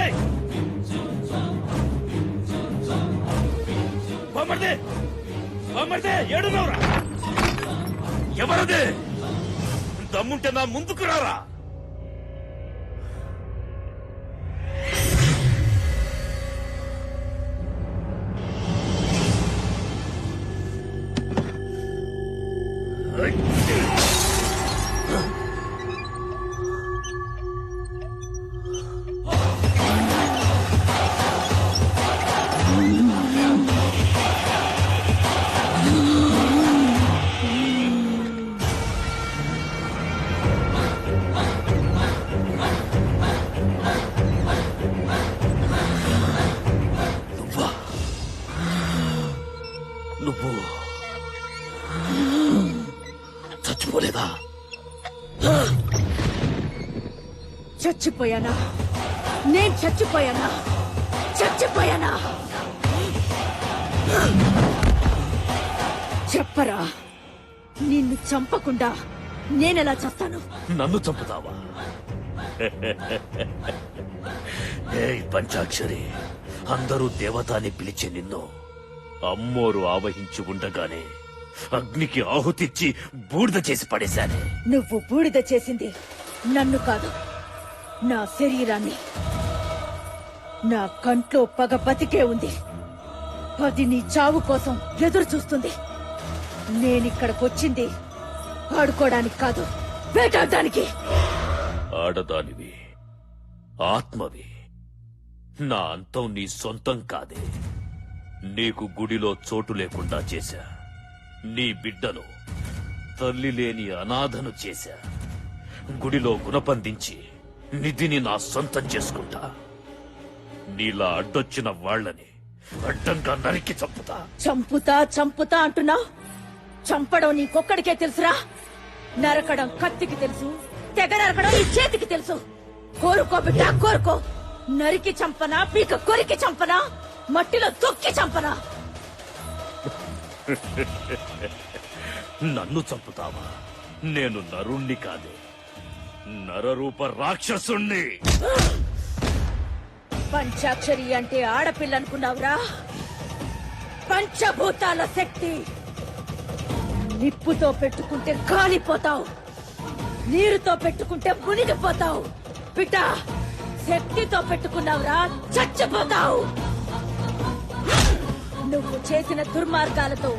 బొమ్మర్దే, బొమ్మర్దే, ఏడున్నావురా? ఎవరదే? దమ్ముంటే నా ముందుకు రారా. నువ్వు చచ్చిపోలేదా? చచ్చిపోయానా? నేను చచ్చిపోయానా? చచ్చిపోయానా? చెప్పరా, నిన్ను చంపకుండా నేనెలా చేస్తాను? నన్ను చంపుతావా? ఏయ్ పంచాక్షరి, అందరూ దేవత అని పిలిచే నిన్ను అమ్మోరు ఆవహించి ఉండగానే అగ్నికి ఆహుతిచ్చి బూడిద చేసి పడేశానే. నువ్వు బూడిద చేసింది నన్ను కాదు, నా శరీరాన్ని. నా కంట్లో పగ బతికే ఉంది. అది నీ చావు కోసం ఎదురు చూస్తుంది. నేనిక్కడికొచ్చింది ఆడుకోవడానికి కాదు, వేటాడడానికి. ఆడదానివి, ఆత్మవి. నా అంతం నీ సొంతం కాదే. నీకు గుడిలో చోటు లేకుండా చేశా. నీ బిడ్డను తల్లి లేని అనాథను చేశా. గుడిలో గుణపందించి నిధిని నా సొంతం చేసుకుంటా. నీలా అడ్డొచ్చిన వాళ్లని అడ్డంగా నరికి చంపుతా. చంపుతా చంపుతా అంటున్నా. చంపడం నీకొక్కడికే తెలుసురా. నరకడం కత్తికి తెలుసు, తెగ నరకడం ఈ చేతికి తెలుసు. కోరుకో బిడ్డ, కోరుకో. నరికి చంపనా, పీక కొరికి చంపనా, మట్టిలో తొక్కి చంపనా? నన్ను చంపుతావా? నేను నరుణ్ణి కాదే, నరరూప రాక్షసుణ్ణి. పంచాక్షరి అంటే ఆడపిల్ల అనుకున్నావురా? పంచభూతాల శక్తి. నిప్పుతో పెట్టుకుంటే కాలిపోతావు, నీరుతో పెట్టుకుంటే మునిగిపోతావు. బిడ్డ, శక్తితో పెట్టుకున్నావురా, చచ్చిపోతావు. నువ్వు చేసిన దుర్మార్గాలతో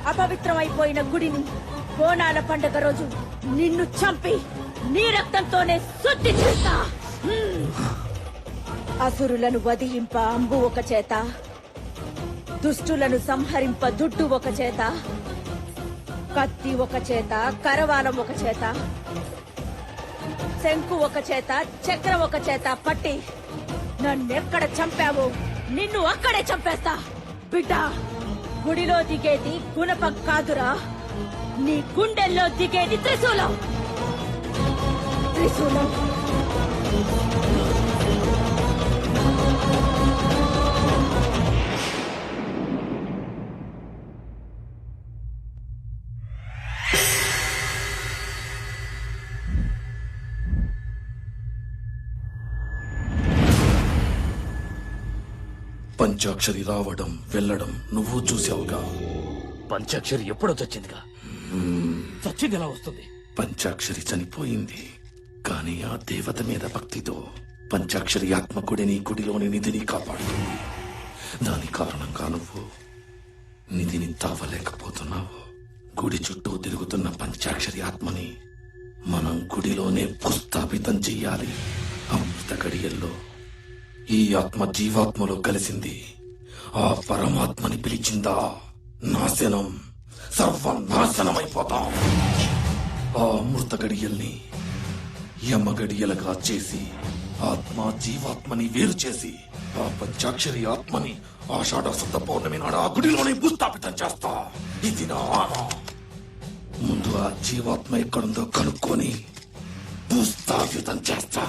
అపవిత్రమైపోయిన గుడిని బోనాల పండుగ రోజు నిన్ను చంపి నీ రక్తంతోనే శుద్ధి చేస్తా. అసురులను వధింప అంబు ఒక చేత, దుష్టులను సంహరింప దుడ్డు ఒక చేత, కత్తి ఒక చేత, కరవాలం ఒక చేత, శంకు ఒక చేత, చక్రం ఒక చేత పట్టి నన్నెక్కడ చంపావో నిన్ను అక్కడే చంపేస్తా. బిడ్డ, గుడిలో దిగేది గుణపం కాదురా, నీ గుండెల్లో దిగేది త్రిశూలం. త్రిశూలం. పంచాక్షరి రావడం వెళ్ళడం నువ్వు చూసావుగా. పంచాక్షరి ఎప్పుడో చచ్చిందిగా. చచ్చింది ఎలా వస్తుంది? పంచాక్షరి చనిపోయింది, కానీ ఆ దేవత మీద భక్తితో పంచాక్షరి ఆత్మకుడిని గుడిలోని నిధిని కాపాడుతుంది. దాని కారణంగా నువ్వు నిధిని తావలేకపోతున్నావు. గుడి చుట్టూ తిరుగుతున్న పంచాక్షరి ఆత్మని మనం గుడిలోనే భూస్థాపితం చెయ్యాలి. అమృత గడియల్లో ఈ ఆత్మ జీవాత్మలో కలిసింది. ఆ పరమాత్మని పిలిచిందా నాశనం, సర్వనాశనమైపోతాం. ఆ అమృత గడియల్ని యమ గడియలుగా చేసి ఆత్మ జీవాత్మని వేరు చేసి ఆ పంచాక్షరి ఆత్మని ఆషాఢ శుద్ధ పౌర్ణమి నాడు ఆ గుడిలోనే భూస్థాపితం చేస్తా. ఇది నా ఆన. ముందు ఆ జీవాత్మ ఎక్కడుందో కనుక్కొని భూస్థాపితం చేస్తా.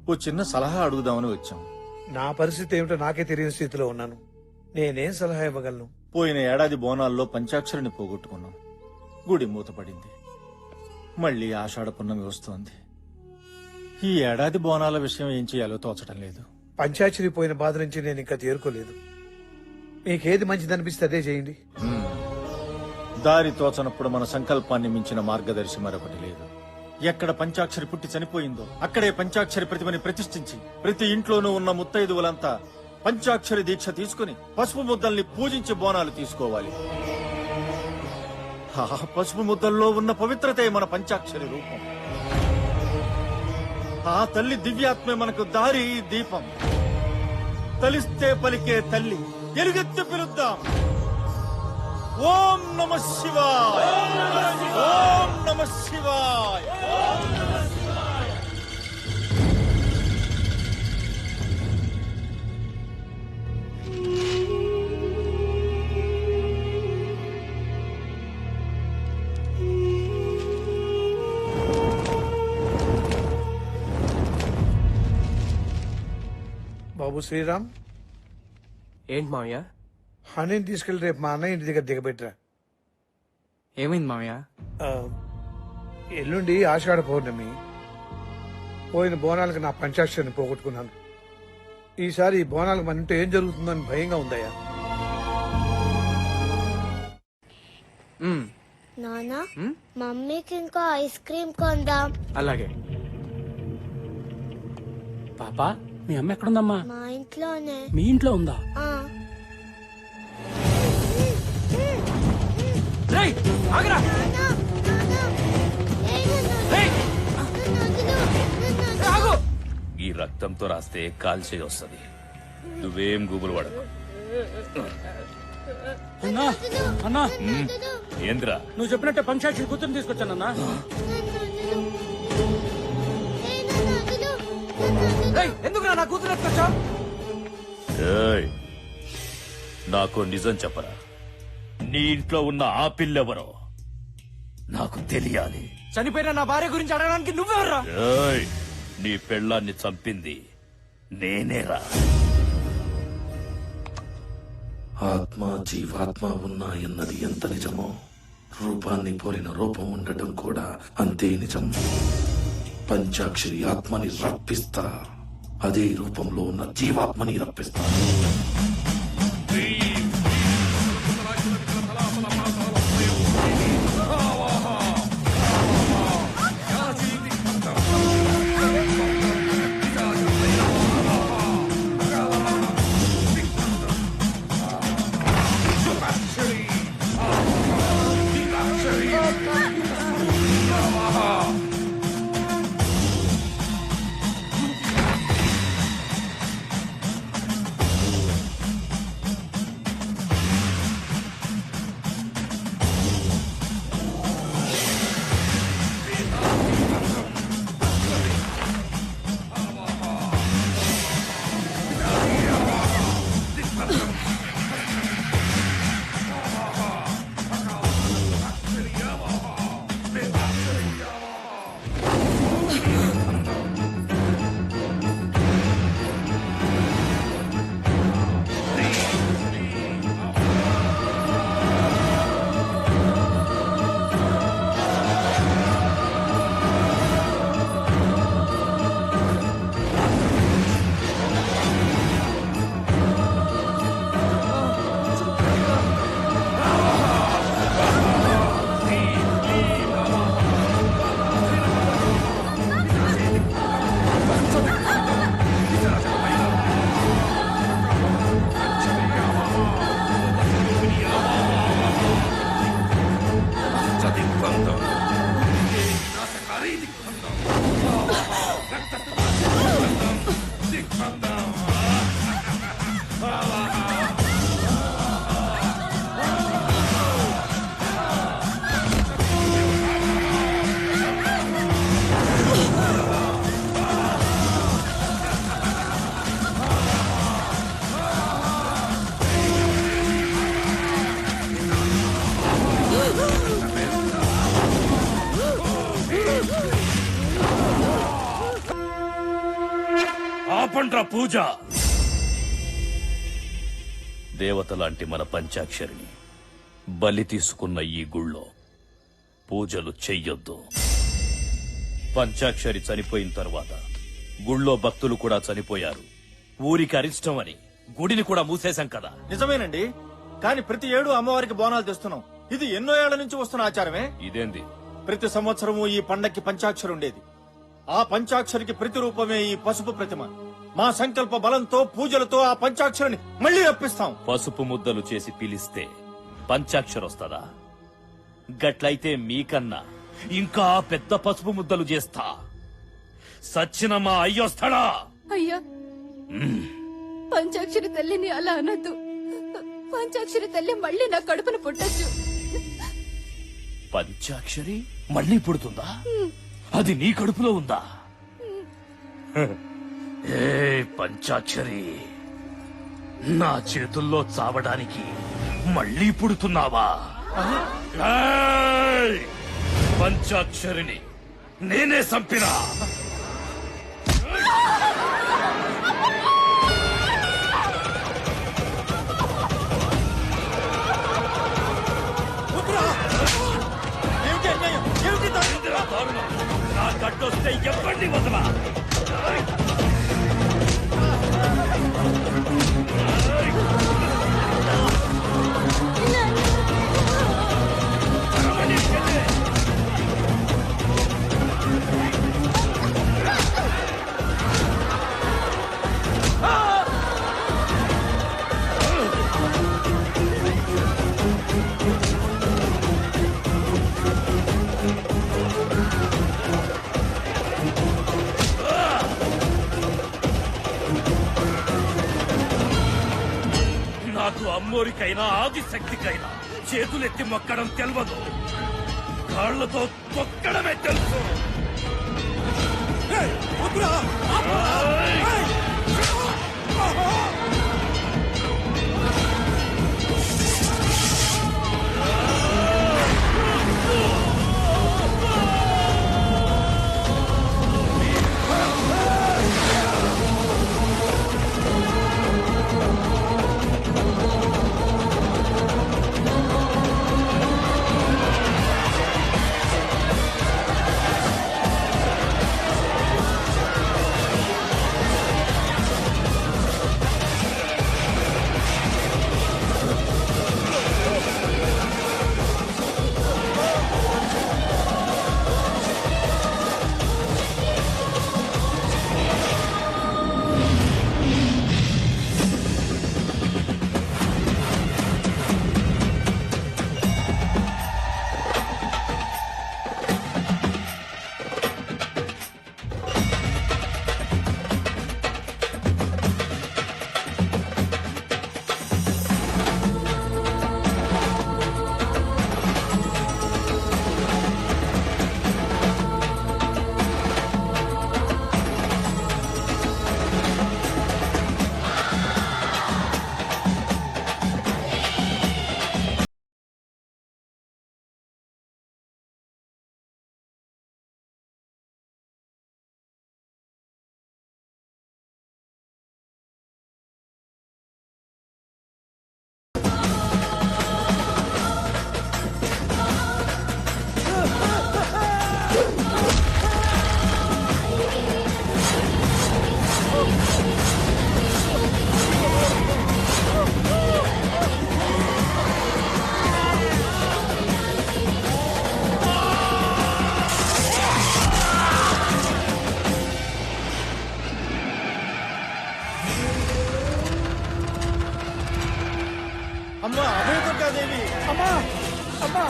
ఓ చిన్న సలహా అడుగుదామని వచ్చాం. నా పరిస్థితి ఏమిటో నాకే తెలియని స్థితిలో ఉన్నాను. నేనేం సలహా ఇవ్వగలను? పోయిన ఏడాది బోనాల్లో పంచాక్షరిని పోగొట్టుకున్నాం. గుడి మూతపడింది. మళ్ళీ ఆషాఢ పున్నమి వస్తోంది. ఈ ఏడాది బోనాల విషయం ఏం చేయాలో తోచడం లేదు. పంచాక్షరి పోయిన బాధ నుంచి నేను ఇంకా తేరుకోలేదు. మీకేది మంచిదనిపిస్తే అదే చేయండి. దారి తోచనప్పుడు మన సంకల్పాన్ని మించిన మార్గదర్శి మరొకటి లేదు. ఎక్కడ పంచాక్షరి పుట్టి చనిపోయిందో అక్కడే పంచాక్షరి ప్రతిమని ప్రతిష్ఠించి ప్రతి ఇంట్లోనూ ఉన్న ముత్తైదువులంతా పంచాక్షరి దీక్ష తీసుకుని పసుపు ముద్దల్ని పూజించి బోనాలు తీసుకోవాలి. ఆ పసుపు ముద్దల్లో ఉన్న పవిత్రతే మన పంచాక్షరి రూపం. ఆ తల్లి దివ్యాత్మే మనకు దారి దీపం. తలిస్తే పలికే తల్లి ఎలుగెత్తి పిలుద్దాం. ఓం నమ శివాయ, ఓం నమ శివాయ. బాబు శ్రీరామ్, ఏంటి మావయ్య? హనీని తీసుకెళ్లి రేపు మా అన్నయ్య ఇంటి దగ్గర దిగబెట్టరా. ఏమైంది మావయ్య? ఎల్లుండి ఆషాఢ పౌర్ణమి. పోయిన బోనాలకు నా పంచాక్షరిని పోగొట్టుకున్నాను. ఈసారి ఈ బోనాలకు మన ఇంట్లో ఏం జరుగుతుందని భయంగా ఉందయ్యా. నానా, మమ్మీకి ఇంకో ఐస్ క్రీమ్ కొందాం. అలాగే. పాపా, మీ అమ్మ ఎక్కడుందమ్మా? మా ఇంట్లోనే. మీ ఇంట్లో ఉందా? ఆ. ఆగరా! ఈ రక్తంతో రాస్తే కాల్చే వస్తుంది. నువ్వేం గుబులు పడకు. అన్నా, అన్నా, ఏంద్రా? నువ్వు చెప్పినట్టే పంచాక్షరి కూతురుని తీసుకొచ్చానన్నా. ఎందుకు నా కూతురు ఎత్తుకొచ్చా? నాకు నిజం చెప్పరా. నీ ఇంట్లో ఉన్న ఆ పిల్లెవరో నాకు తెలియాలి. చనిపోయిన నా భార్య గురించి అడగడానికి నువ్వెవర్రా? నీ పెళ్ళాన్ని చంపింది నేనేరా. ఆత్మ జీవాత్మ ఉన్నాయన్నది ఎంత నిజమో రూపాన్ని పోలిన రూపం ఉండటం కూడా అంతే నిజం. పంచాక్షరి ఆత్మని రప్పిస్తా, అదే రూపంలో ఉన్న జీవాత్మని రప్పిస్తా. ఆపండ్రా పూజ. దేవత లాంటి మన పంచాక్షరిని బలి తీసుకున్న ఈ గుళ్ళో పూజలు చెయ్యొద్దు. పంచాక్షరి చనిపోయిన తర్వాత గుళ్ళో భక్తులు కూడా చనిపోయారు. ఊరికి అరిష్టం అని గుడిని కూడా మూసేశాం కదా. నిజమేనండి, కానీ ప్రతి ఏడు అమ్మవారికి బోనాలు తెస్తున్నాం. ఇది ఎన్నో ఏళ్ల నుంచి వస్తున్న ఆచారమే. ఇదేంది? ప్రతి సంవత్సరము ఈ పండక్కి పంచాక్షరి ఉండేది. ఆ పంచాక్షరికి ప్రతిరూపమే ఈ పసుపు ప్రతిమ. మా సంకల్ప బలంతో పూజలతో ఆ పంచాక్షరిని మళ్ళీ రప్పిస్తాం. పసుపు ముద్దలు చేసి పిలిస్తే పంచాక్షరొస్తదా? గట్లయితే మీకన్నా ఇంకా పెద్ద పసుపు ముద్దలు చేస్తా. సచ్చిన మా అయ్యొస్తాడా? అయ్యా, పంచాక్షరి తల్లిని అలా అనద్దు. పంచాక్షరి తల్లి మళ్ళీ నా కడుపును పుట్టచ్చు. పంచాక్షరి మళ్ళీ పుడుతుందా? అది నీ కడుపులో ఉందా? ఏ పంచాక్షరి, నా చేతుల్లో చావడానికి మళ్ళీ పుడుతున్నావా? ఏయ్! పంచాక్షరిని నేనే చంపినా. నా గడ్డొస్తే ఎవరిని వదలా. నాకు అమ్మోరికైనా ఆదిశక్తికైనా చేతులెత్తి మొక్కడం తెలియదు, కాళ్లతో తొక్కడమే తెలుసు. అమ్మ అభయదుర్గాదేవి అమ్మా అమ్మా